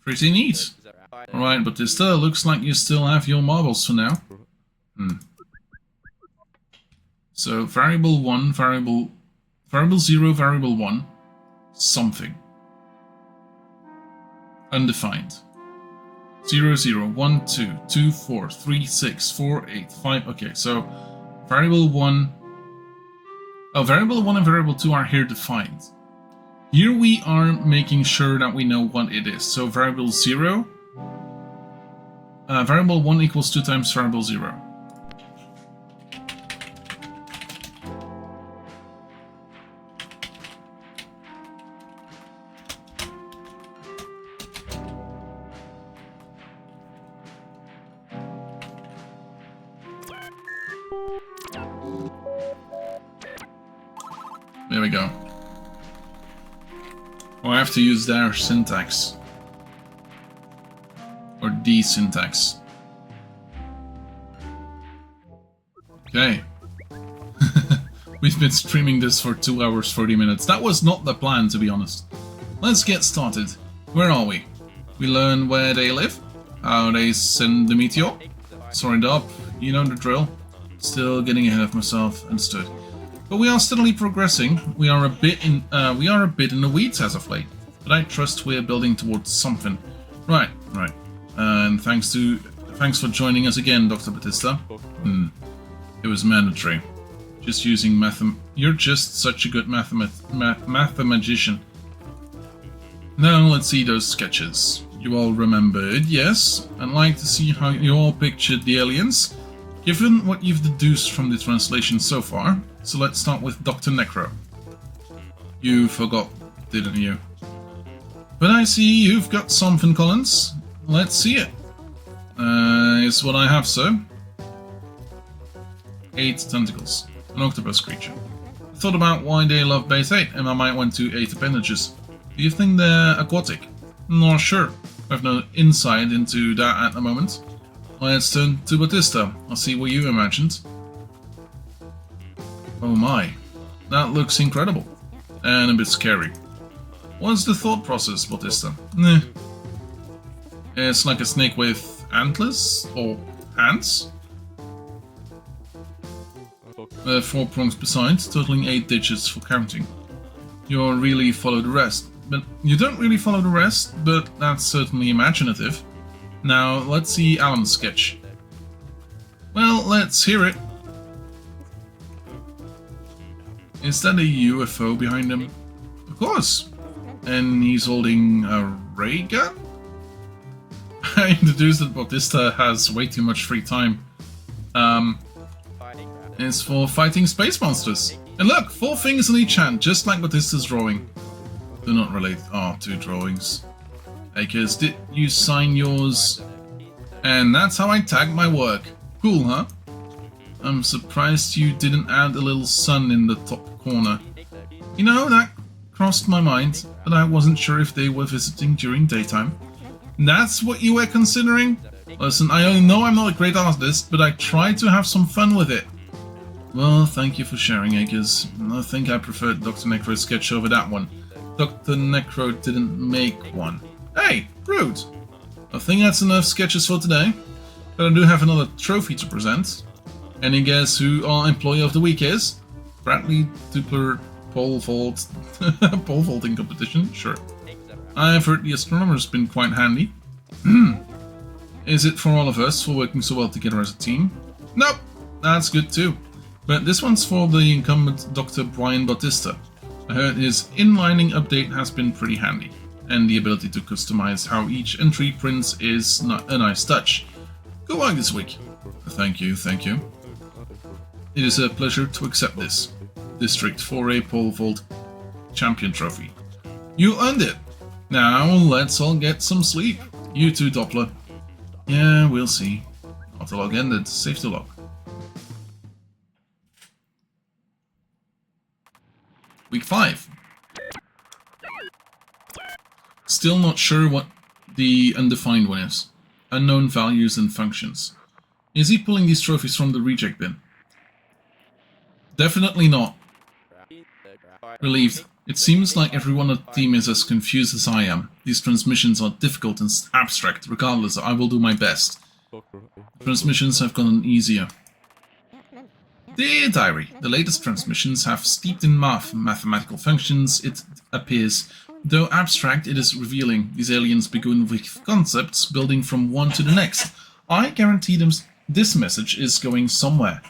S1: Pretty neat. Alright, Batista, looks like you still have your marbles for now. So variable 1, variable 0, variable 1, something. Undefined. 0, 0, 1, 2, 2, 4, 3, 6, 4, 8, 5. Okay, so variable 1. Oh, variable 1 and variable 2 are here defined. Here we are making sure that we know what it is. So variable 0. Variable 1 equals 2 times variable 0. There we go. Oh, I have to use their syntax. Or the syntax. Okay. We've been streaming this for 2 hours 30 minutes. That was not the plan, to be honest. Let's get started. Where are we? We learn where they live, how they send the meteor, sorted up, you know the drill. Still getting ahead of myself, understood. But we are steadily progressing. We are a bit in the weeds as of late. But I trust we're building towards something. Right. And thanks for joining us again, Dr. Batista. It was mandatory. Just using You're just such a good mathematician. Now let's see those sketches. You all remembered, yes? I'd like to see how you all pictured the aliens, given what you've deduced from the translation so far. So let's start with Dr. Necro. You forgot, didn't you? But I see you've got something, Collins. Let's see it. Is what I have, sir. 8 tentacles. An octopus creature. I thought about why they love base 8, and I might want to 8 appendages. Do you think they're aquatic? Not sure. I have no insight into that at the moment. Let's turn to Batista. I'll see what you imagined. Oh my. That looks incredible. And a bit scary. What's the thought process, Batista? It's like a snake with antlers? Or hands? 4 prongs besides, totaling 8 digits for counting. You really follow the rest. But you don't really follow the rest, but that's certainly imaginative. Now, let's see Alan's sketch. Well, let's hear it. Is that a UFO behind him? Of course. And he's holding a ray gun? I deduced that Bautista has way too much free time. It's for fighting space monsters. And look, 4 fingers on each hand, just like Bautista's drawing. Do not relate. Oh, 2 drawings. Akers, did you sign yours? And that's how I tag my work. Cool, huh? I'm surprised you didn't add a little sun in the top corner. You know, that crossed my mind, but I wasn't sure if they were visiting during daytime. That's what you were considering? Listen, I know I'm not a great artist, but I tried to have some fun with it. Well, thank you for sharing, Akers. I think I preferred Dr. Necro's sketch over that one. Dr. Necro didn't make one. Hey, rude! I think that's enough sketches for today, but I do have another trophy to present. Any guess who our Employee of the Week is? Bradley Dupler pole vaulting competition? Sure. I've heard the astronomer's been quite handy. Is it for all of us for working so well together as a team? Nope, that's good too. But this one's for the incumbent Dr. Brian Bautista. I heard his inlining update has been pretty handy, and the ability to customize how each entry prints is a nice touch. Good work this week. Thank you. It is a pleasure to accept this. District 4A Pole Vault Champion Trophy. You earned it! Now let's all get some sleep. You too, Doppler. Yeah, we'll see. Autolog ended. Save to log. Week 5. Still not sure what the undefined one is. Unknown values and functions. Is he pulling these trophies from the reject bin? Definitely not. Relieved. It seems like everyone on the team is as confused as I am. These transmissions are difficult and abstract. Regardless, I will do my best. Transmissions have gotten easier. Dear Diary, the latest transmissions have steeped in mathematical functions, it appears. Though abstract, it is revealing. These aliens begin with concepts, building from one to the next. I guarantee them this message is going somewhere.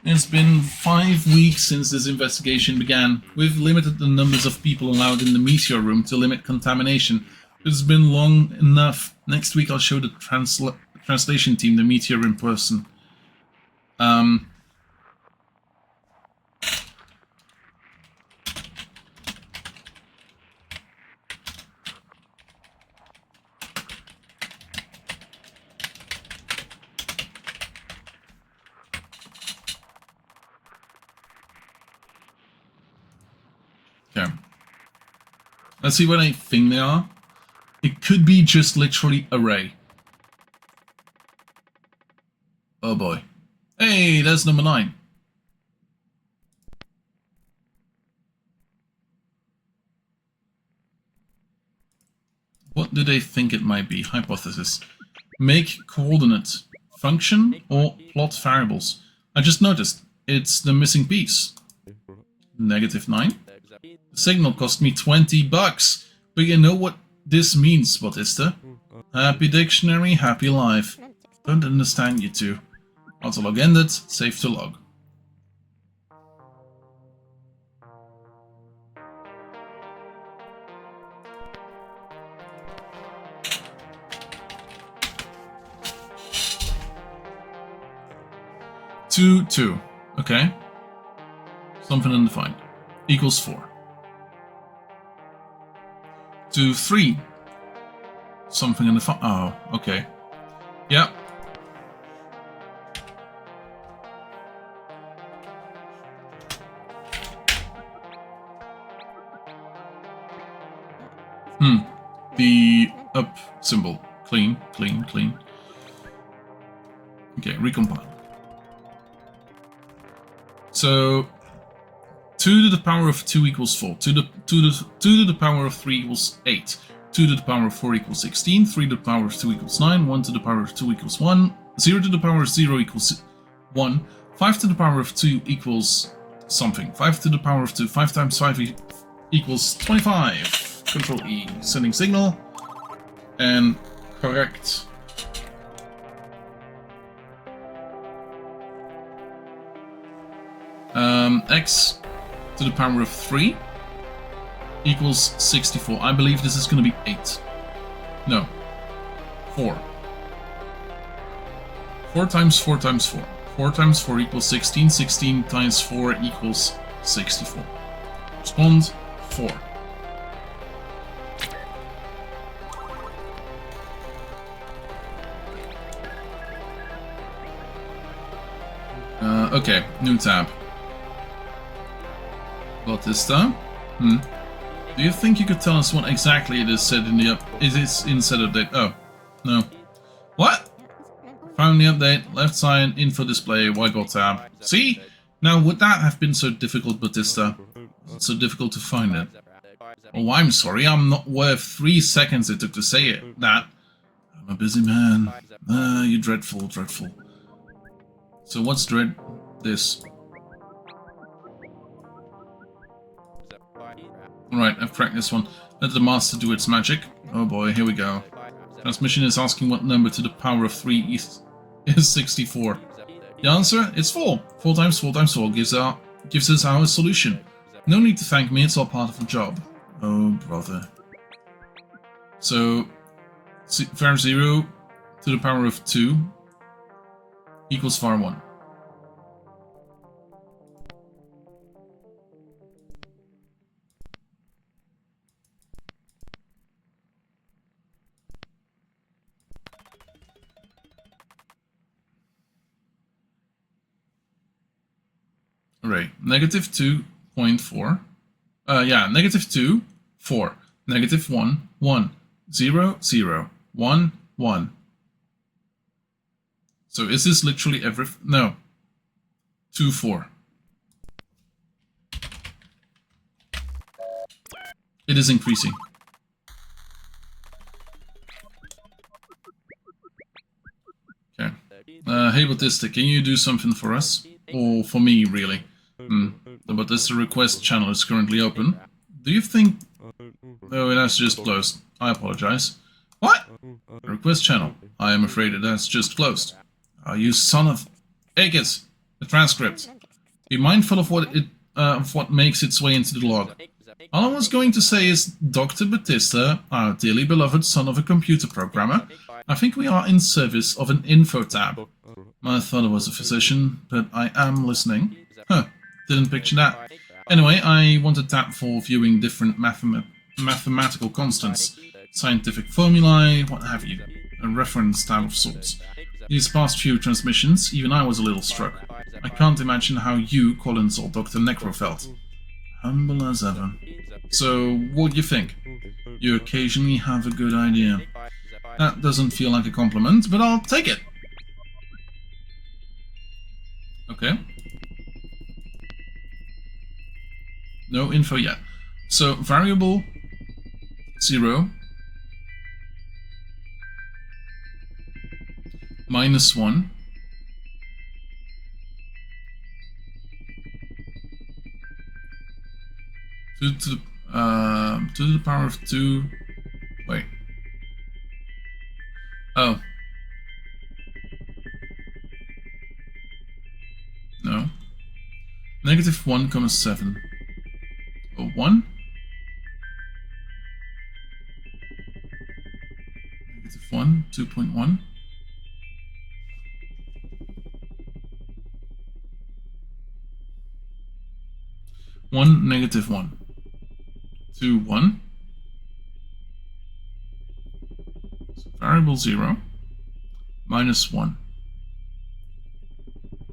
S1: It's been 5 weeks since this investigation began. We've limited the numbers of people allowed in the meteor room to limit contamination. It's been long enough. Next week I'll show the translation team the meteor in person. Okay. Let's see what I think they are. It could be just literally a ray. Oh boy. Hey, that's number 9. What do they think it might be? Hypothesis. Make coordinate function or plot variables. I just noticed it's the missing piece. -9. The signal cost me 20 bucks. But you know what this means, Bautista? Happy dictionary, happy life. Don't understand you two. Autolog ended, save to log. Two. Okay. Something undefined. Equals 4. 2, 3. Something undefined. Oh, okay. Yeah. The up symbol. Clean. Okay, recompile. So 2 to the power of 2 equals 4. 2 to the power of 3 equals 8. 2 to the power of 4 equals 16. 3 to the power of 2 equals 9. 1 to the power of 2 equals 1. 0 to the power of 0 equals 1. 5 to the power of 2 equals something. 5 to the power of 2. 5 times 5 equals 25. Control E. Sending signal. And correct. X to the power of 3 equals 64. I believe this is going to be 8. No. 4. 4 times 4 times 4. 4 times 4 equals 16. 16 times 4 equals 64. Respond 4. Okay, new tab. Bautista? Do you think you could tell us what exactly it is said in the Is it in set update? Oh, no. What? Found the update, left side, info display, whiteboard tab. See? Now, would that have been so difficult, Bautista? It's so difficult to find it. Oh, I'm sorry, I'm not worth 3 seconds it took to say it. That. I'm a busy man. You dreadful. So what's dread? This. Alright, I've cracked this one. Let the master do its magic. Oh boy, here we go. Transmission is asking what number to the power of 3 is 64. The answer? It's 4. 4 times 4 times 4 gives us our solution. No need to thank me, it's all part of the job. Oh, brother. So, var 0 to the power of 2 equals var 1. Right, negative 2.4. Negative 2, 4. Negative 1, 1. 0, 0. 1, 1. So is this literally every... No. 2, 4. It is increasing. Okay. Hey, Bautista, can you do something for us? Or for me, really? The Bautista request channel is currently open. Do you think... Oh, it has just closed. I apologize. What? Request channel. I am afraid it has just closed. You son of... Akis! The transcript. Be mindful of what makes its way into the log. All I was going to say is, Dr. Bautista, our dearly beloved son of a computer programmer, I think we are in service of an info tab. I thought I was a physician, but I am listening. Huh, didn't picture that. Anyway, I want a tab for viewing different mathematical constants, scientific formulae, what have you. A reference tab of sorts. These past few transmissions, even I was a little struck. I can't imagine how you, Collins, or Dr. Necro felt. Humble as ever. So, what do you think? You occasionally have a good idea. That doesn't feel like a compliment, but I'll take it. Okay. No info yet. So variable 0 minus 1 to the power of 2. Wait. Oh. No. Negative 1 comma 7. Oh, 1. Negative 1, 2.1. 1, negative 1. 2, 1. So variable 0 minus 1.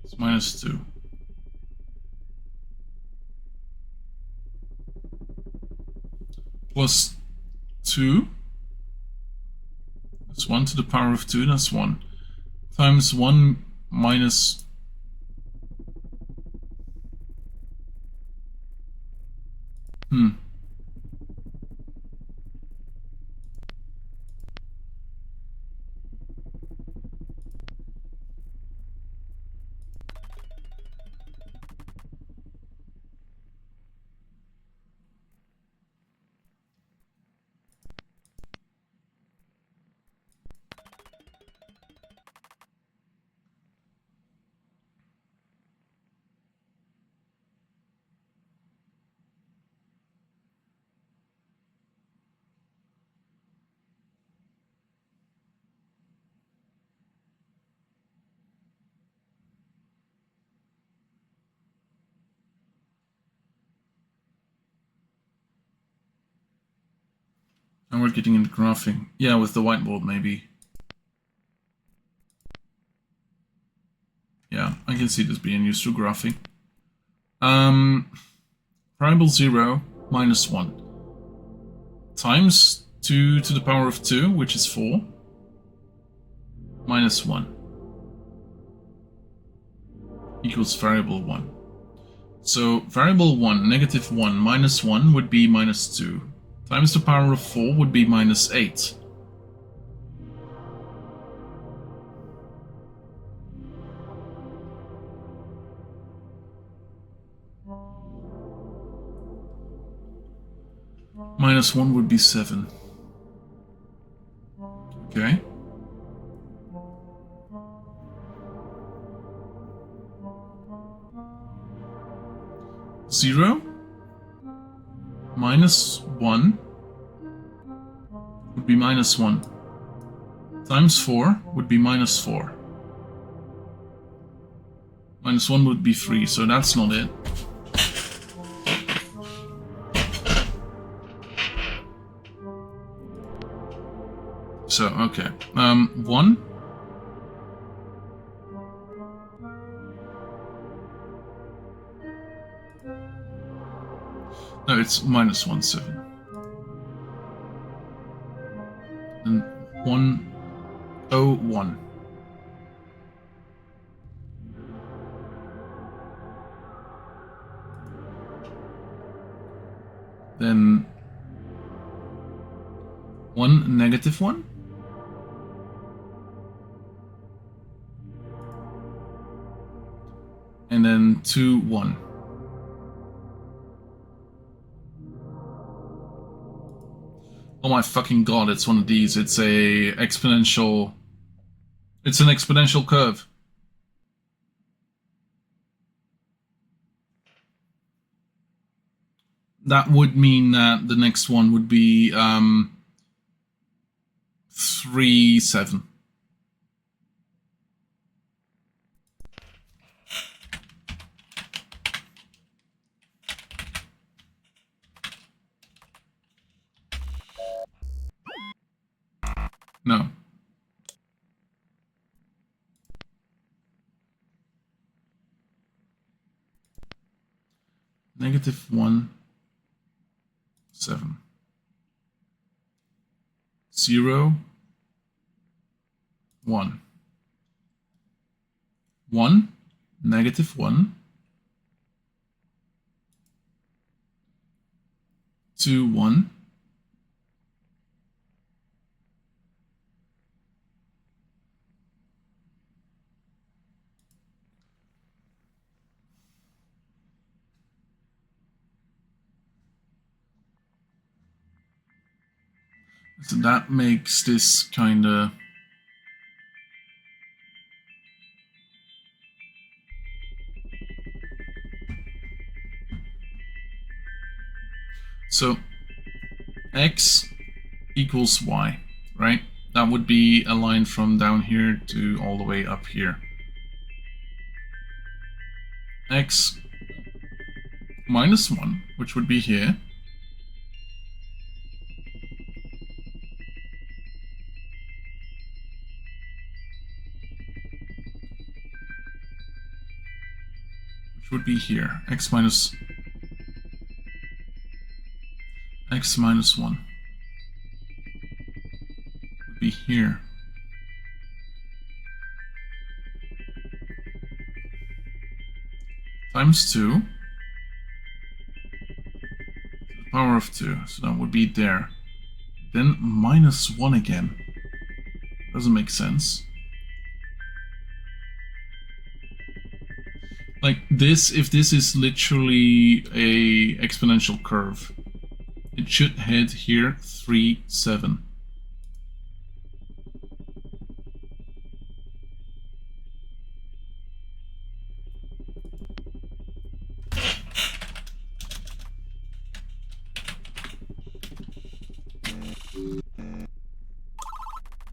S1: It's minus 2. Plus 2. That's 1 to the power of 2, that's 1. Times 1 minus... And we're getting into graphing. Yeah, with the whiteboard maybe. Yeah, I can see this being used for graphing. Variable 0 minus 1 times 2 to the power of 2, which is 4, minus 1 equals variable 1. So variable 1, negative 1 minus 1 would be minus 2. Times the power of 4 would be minus 8. Minus 1 would be 7. Okay. Zero minus 1 would be minus 1. Times 4 would be minus 4. Minus 1 would be 3, so that's not it. So, okay. 1. No, it's minus 1, 7. And 1, 0, 1. Then 1, negative 1. And then 2, 1. Oh my fucking god, it's one of these. It's a exponential... It's an exponential curve. That would mean that the next one would be 3, 7. No. Negative 1, 7. 0, 1. 1, -1 to 1. So that makes this kind of... So x equals y, right? That would be a line from down here to all the way up here. X -1, which would be here. Which would be here. X minus 1 would be here. Times 2 to the power of 2, so that would be there. Then -1 again. Doesn't make sense. Like this, if this is literally a exponential curve, it should head here 3, 7.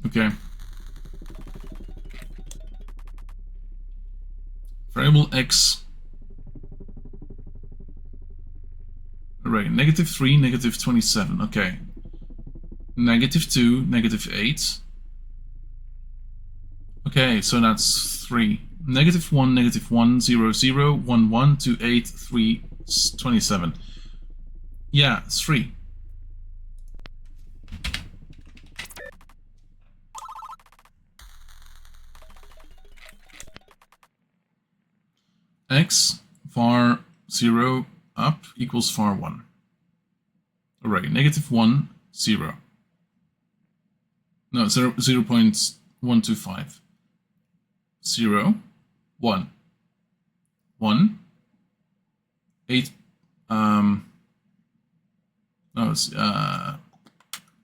S1: Okay. Variable x. Array -3, -27. Okay. -2, -8. Okay, so that's 3. -1, -1, 0, 0, 1, 1, 2, 8, 3, 27. Yeah, it's 3. X var 0 up equals var 1. Array -1, 0. No, 0.125. 0, 1. 1, 8, no, it's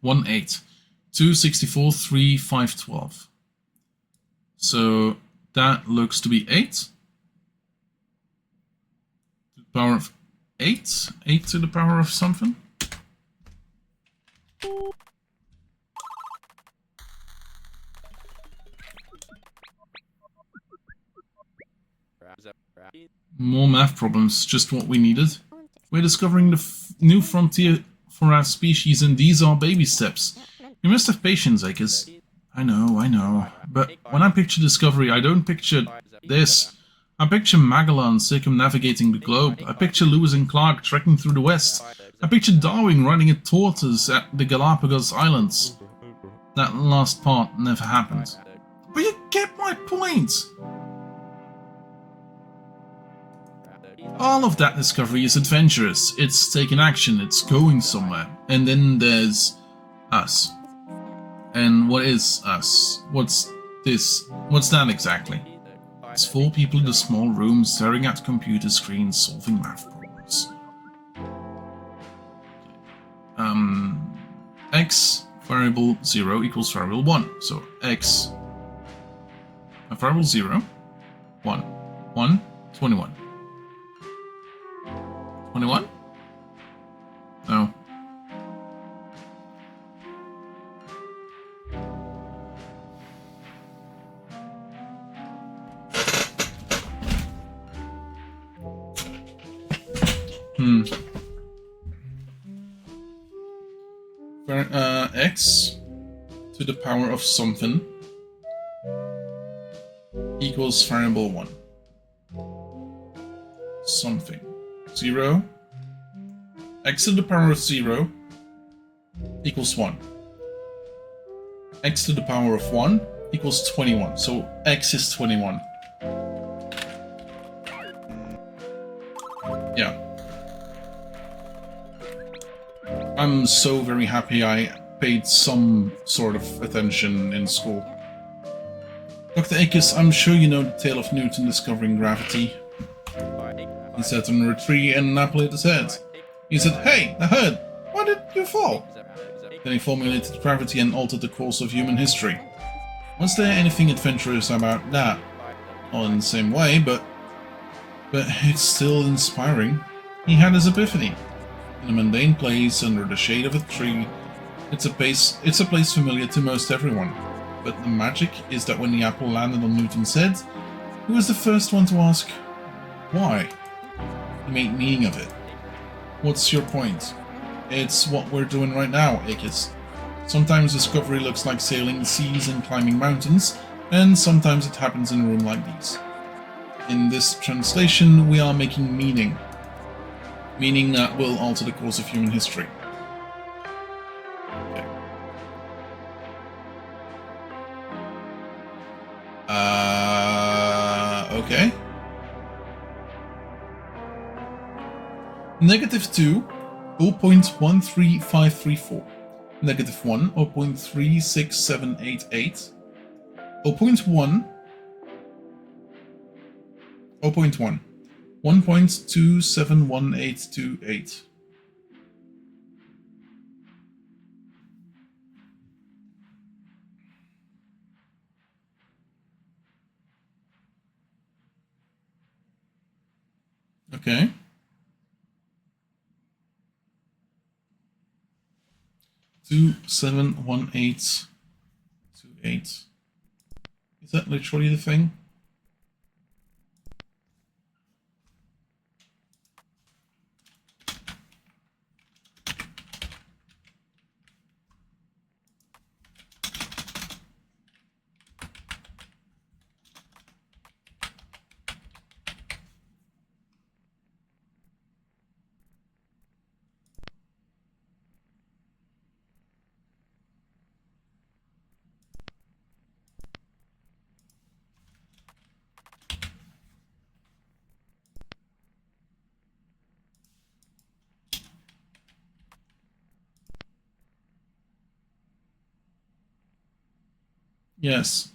S1: 1, 8. 2, 64, 3, 5, 12. So that looks to be 8. To the power of 8? 8 to the power of something? More math problems, just what we needed. We're discovering the new frontier for our species, and these are baby steps. You must have patience, Akers. I know. But when I picture discovery, I don't picture this. I picture Magellan circumnavigating the globe. I picture Lewis and Clark trekking through the west. I picture Darwin riding a tortoise at the Galapagos Islands. That last part never happened. But you get my point! All of that discovery is adventurous, it's taking action, it's going somewhere. And then there's us. And what is us? What's this? What's that exactly? It's 4 people in a small room staring at computer screens solving math problems. X variable 0 equals variable 1. So x variable 0, 1, 1, 21. 21? No. X to the power of something equals variable 1. Something. 0. X to the power of 0 equals 1. X to the power of 1 equals 21. So x is 21. Yeah. I'm so very happy I paid some sort of attention in school. Dr. Akis, I'm sure you know the tale of Newton discovering gravity. He sat on a tree and an apple hit his head. He said, "Hey, I heard, why did you fall?" Then he formulated gravity and altered the course of human history. Was there anything adventurous about that? Not in the same way, but it's still inspiring. He had his epiphany. In a mundane place under the shade of a tree, it's a place familiar to most everyone. But the magic is that when the apple landed on Newton's head, he was the first one to ask, why? He made meaning of it. What's your point? It's what we're doing right now, Akis. Sometimes discovery looks like sailing the seas and climbing mountains, and sometimes it happens in a room like these. In this translation, we are making meaning. Meaning that will alter the course of human history. Okay. Okay. -2, 0.13534. -1, 0.36788. 0.1, 0.1. 1.271828. Okay. 271828. Is that literally the thing? Yes.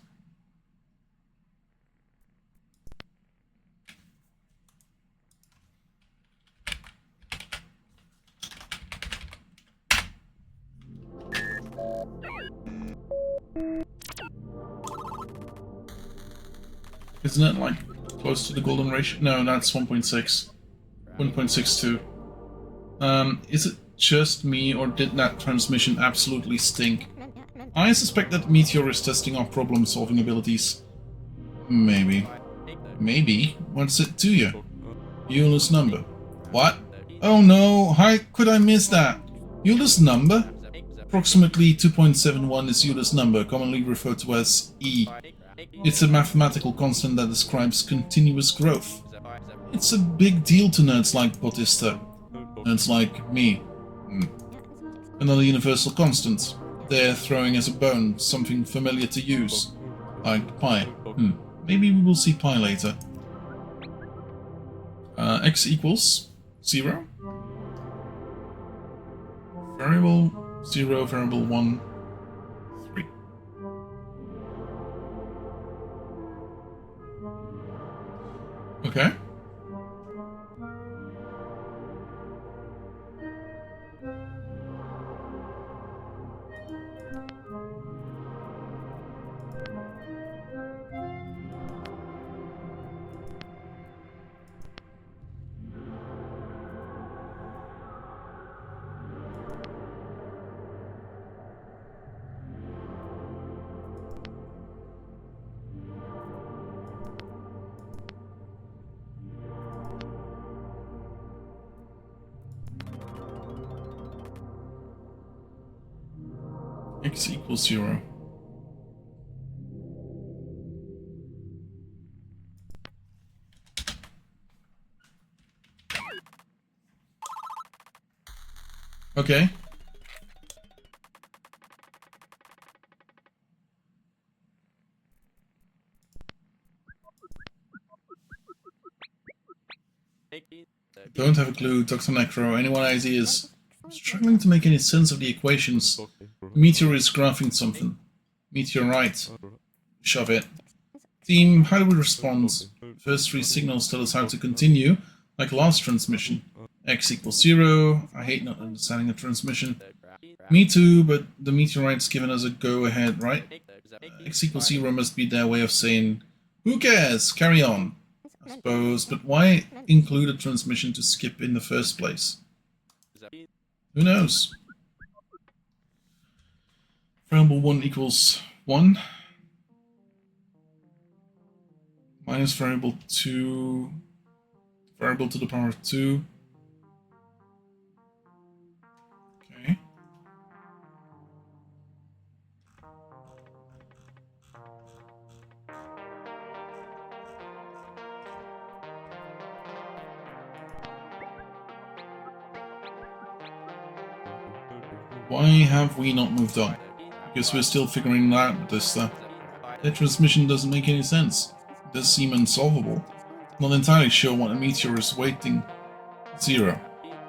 S1: Isn't it like close to the golden ratio? No, that's 1.6. 1.62. Is it just me, or did that transmission absolutely stink? I suspect that Meteor is testing our problem-solving abilities. Maybe. Maybe? What's it to you? Euler's number. What? Oh no, how could I miss that? Euler's number? Approximately 2.71 is Euler's number, commonly referred to as E. It's a mathematical constant that describes continuous growth. It's a big deal to nerds like Bautista. Nerds like me. Another universal constant. They're throwing us a bone, something familiar to use. Like pi. Maybe we will see pi later. X equals 0. Variable 0, variable 1, 3. Okay. X equals 0. Okay. Don't have a clue. Dr. Necro. Any one ideas? I'm struggling to make any sense of the equations. The meteor is graphing something. Meteorite. Shove it. Team, how do we respond? First three signals tell us how to continue, like last transmission. X equals 0. I hate not understanding a transmission. Me too, but the meteorite's given us a go-ahead, right? X equals 0 must be their way of saying, who cares? Carry on. I suppose, but why include a transmission to skip in the first place? Who knows? Variable 1 equals 1. Minus variable 2. Variable to the power of 2. Okay. Why have we not moved on? Because we're still figuring out this stuff. That transmission doesn't make any sense. It does seem unsolvable. Not entirely sure what a meteor is waiting. 0.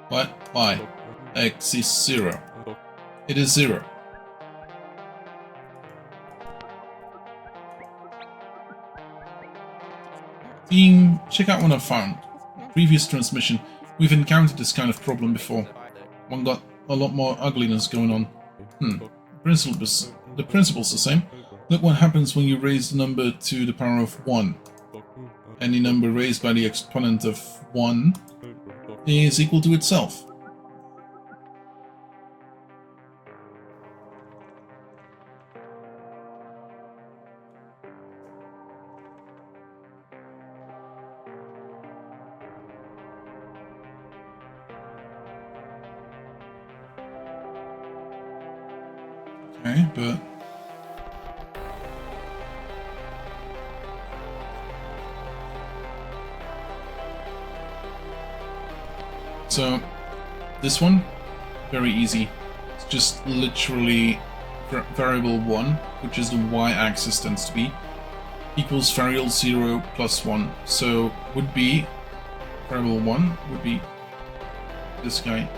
S1: What? Why? X is 0. It is 0. Team, check out what I found. In previous transmission, we've encountered this kind of problem before. One got a lot more ugliness going on. The principle's the same. Look what happens when you raise the number to the power of 1. Any number raised by the exponent of 1 is equal to itself. Okay, but... So, this one, very easy. It's just literally variable 1, which is the y-axis tends to be, equals variable 0 plus 1. So, would be, variable 1 would be this guy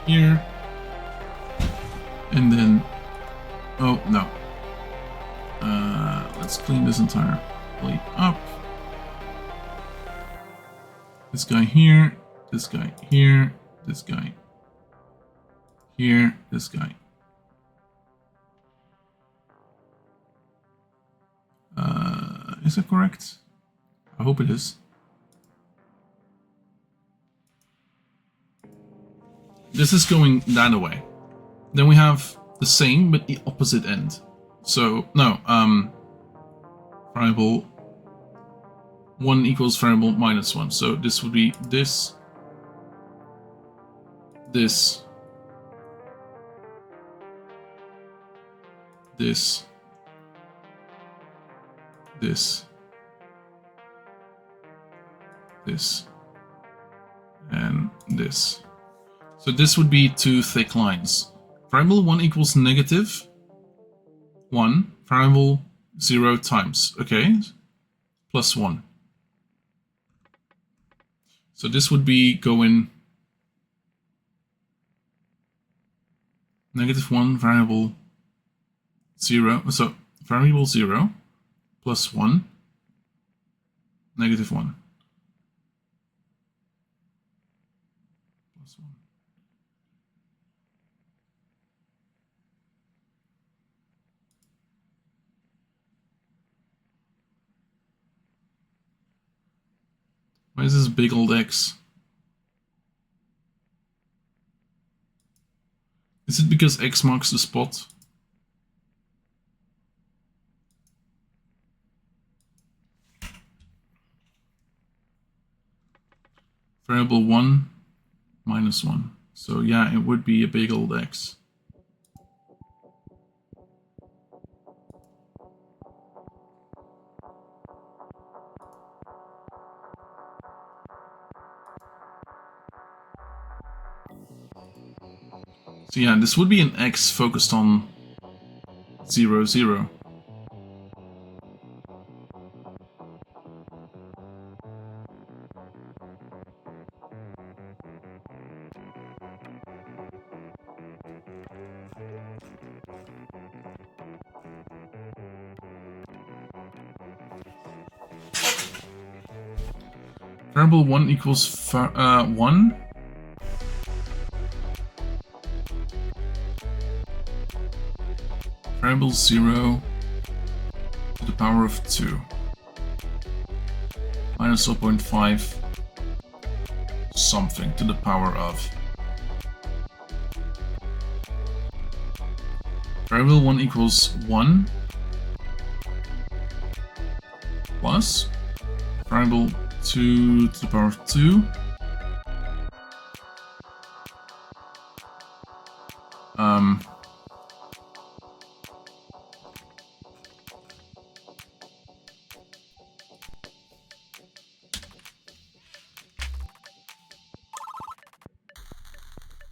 S1: here. And then, oh no, let's clean this entirely up. This guy here, this guy here, this guy here, this guy. Is that correct? I hope it is. This is going that way. Then we have the same, but the opposite end. So, no, variable 1 equals variable minus 1. So this would be this, this, this, this, this, and this. So this would be two thick lines. Variable 1 equals negative 1, variable 0 times, okay, plus 1. So this would be going negative 1, variable 0, so variable 0 plus 1, negative 1. Plus 1. Why is this big old X? Is it because X marks the spot? Variable 1 minus 1. So yeah, it would be a big old X. So yeah, this would be an X focused on 0, 0. Variable 1 equals 1. Variable 0 to the power of 2. Minus 0.5 something to the power of. Variable 1 equals 1 plus variable 2 to the power of 2.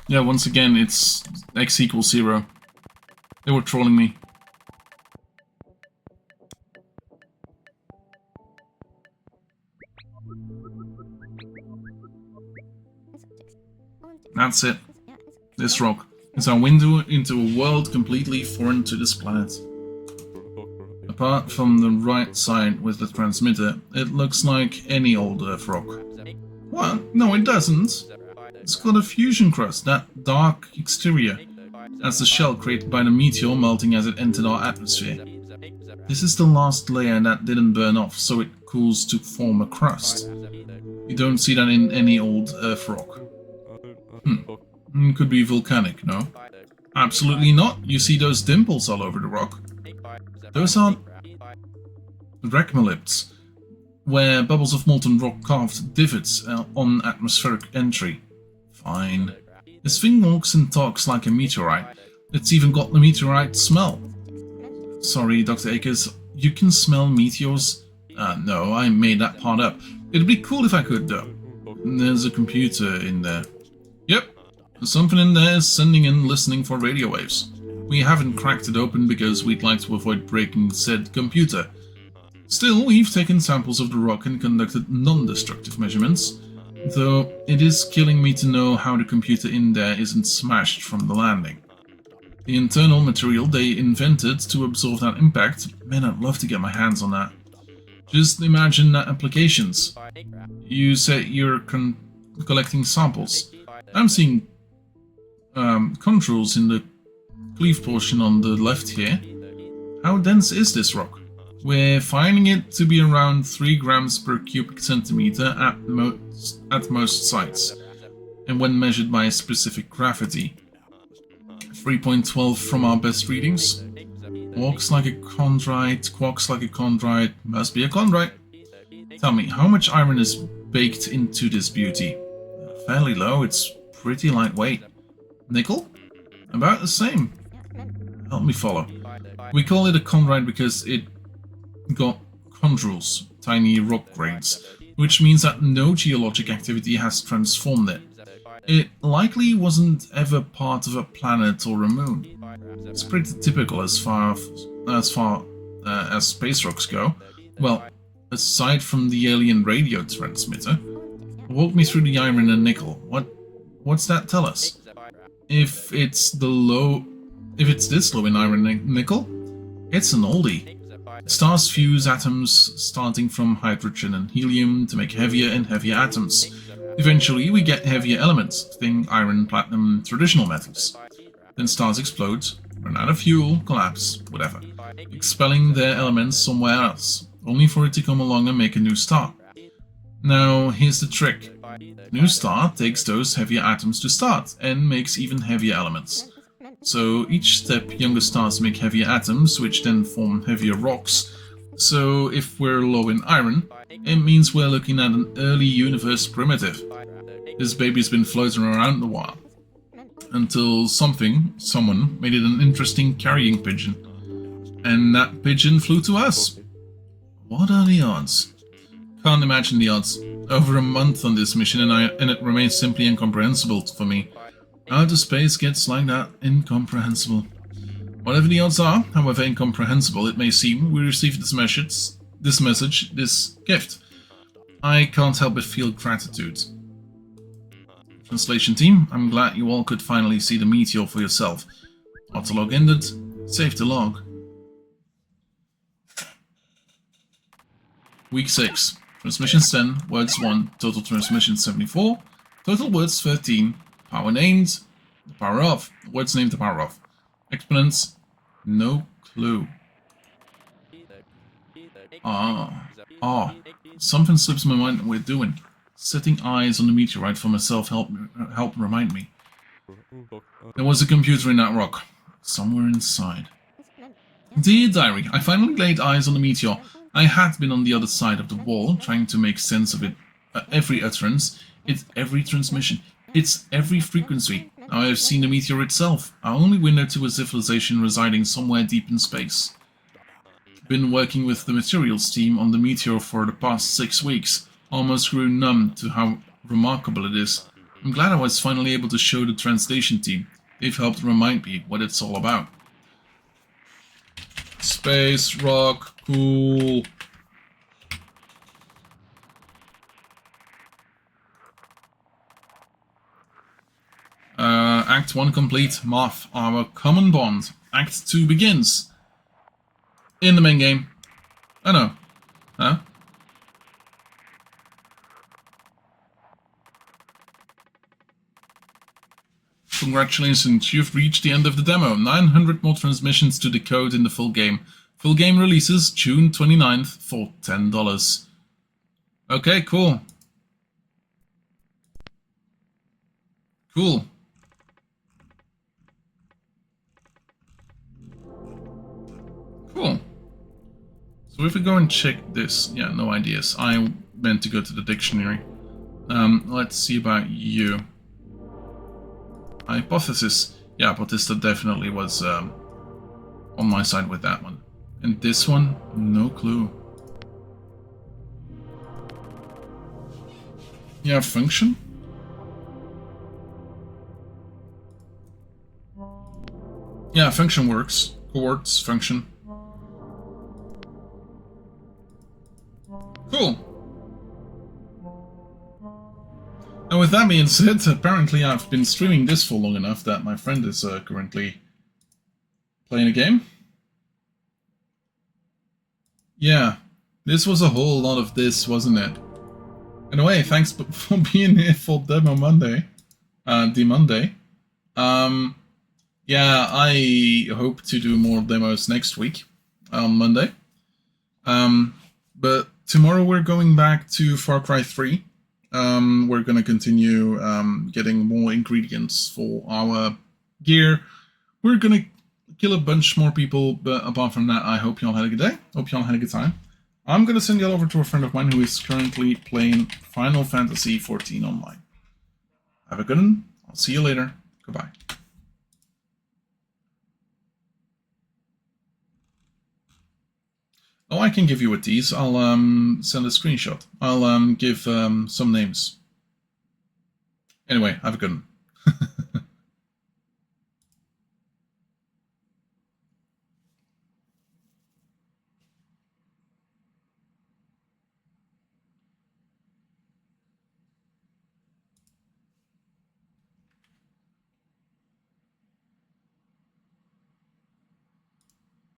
S1: Yeah, once again, it's x equals 0. They were trolling me. That's it. This rock is our window into a world completely foreign to this planet. Apart from the right side with the transmitter, it looks like any old Earth rock. What? No, it doesn't. It's got a fusion crust, that dark exterior. That's the shell created by the meteor melting as it entered our atmosphere. This is the last layer that didn't burn off, so it cools to form a crust. You don't see that in any old Earth rock. Could be volcanic, no? Absolutely not. You see those dimples all over the rock. Those are rachmoliths, where bubbles of molten rock carved divots on atmospheric entry. Fine. This thing walks and talks like a meteorite. It's even got the meteorite smell. Sorry, Dr. Akers, you can smell meteors? No, I made that part up. It'd be cool if I could, though. There's a computer in there. Yep, something in there is sending and listening for radio waves. We haven't cracked it open because we'd like to avoid breaking said computer. Still, we've taken samples of the rock and conducted non-destructive measurements, though it is killing me to know how the computer in there isn't smashed from the landing. The internal material they invented to absorb that impact, man, I'd love to get my hands on that. Just imagine that applications. You say you're collecting samples. I'm seeing controls in the cleave portion on the left here. How dense is this rock? We're finding it to be around 3 grams per cubic centimeter at most sites, and when measured by a specific gravity. 3.12 from our best readings. Walks like a chondrite, quacks like a chondrite, must be a chondrite. Tell me, how much iron is baked into this beauty? Fairly low, it's pretty lightweight. Nickel? About the same. Help me follow. We call it a chondrite because it got chondrules, tiny rock grains, which means that no geologic activity has transformed it. It likely wasn't ever part of a planet or a moon. It's pretty typical as far as space rocks go. Well, aside from the alien radio transmitter. Walk me through the iron and nickel. What's that tell us? If it's this low in iron and nickel, it's an oldie. Stars fuse atoms starting from hydrogen and helium to make heavier and heavier atoms. Eventually we get heavier elements, think iron, platinum, traditional metals. Then stars explode, run out of fuel, collapse, whatever, expelling their elements somewhere else, only for it to come along and make a new star. Now here's the trick. New star takes those heavier atoms to start and makes even heavier elements. So each step younger stars make heavier atoms, which then form heavier rocks. So if we're low in iron, it means we're looking at an early universe primitive. This baby's been floating around a while. Until someone made it an interesting carrying pigeon. And that pigeon flew to us. What are the odds? Can't imagine the odds. Over a month on this mission and it remains simply incomprehensible for me. Outer space gets like that, incomprehensible. Whatever the odds are, however incomprehensible it may seem, we received this message, this gift. I can't help but feel gratitude. Translation team, I'm glad you all could finally see the meteor for yourself. Autolog ended, save the log. Week 6, Transmissions 10, words 1, total transmissions 74, total words 13, power named, the power of, words named, the power of. Exponents, no clue. Something slips my mind what we're doing. Setting eyes on the meteorite for myself help remind me. There was a computer in that rock, somewhere inside. Dear Diary, I finally laid eyes on the meteor. I had been on the other side of the wall, trying to make sense of it. Every utterance, it's every transmission, it's every frequency. Now I have seen the meteor itself, our only window to a civilization residing somewhere deep in space. Been working with the materials team on the meteor for the past 6 weeks. Almost grew numb to how remarkable it is. I'm glad I was finally able to show the translation team. They've helped remind me what it's all about. Space, rock, cool. Act 1 complete. Moth, our common bond. Act 2 begins. In the main game. Oh no. Huh? Congratulations, you've reached the end of the demo. 900 more transmissions to decode in the full game. Full game releases June 29th for $10. Okay, cool. Cool. Cool. So if we go and check this, yeah, no ideas. I meant to go to the dictionary. Let's see about you. Hypothesis. Yeah, Bautista definitely was on my side with that one. And this one, no clue. Yeah, function? Yeah, function works. Cohorts, function. Cool. And with that being said, apparently I've been streaming this for long enough that my friend is currently playing a game. Yeah, this was a whole lot of this, wasn't it? Anyway, thanks for being here for Demo-nday. Demo-nday. Yeah, I hope to do more demos next week, on Monday. But tomorrow we're going back to Far Cry 3. We're gonna continue getting more ingredients for our gear. We're gonna kill a bunch more people, but apart from that, I hope y'all had a good day. Hope y'all had a good time. I'm gonna send y'all over to a friend of mine who is currently playing Final Fantasy XIV online. Have a good one. I'll see you later. Goodbye. Oh, I can give you a tease. I'll send a screenshot. I'll give some names. Anyway, have a good one.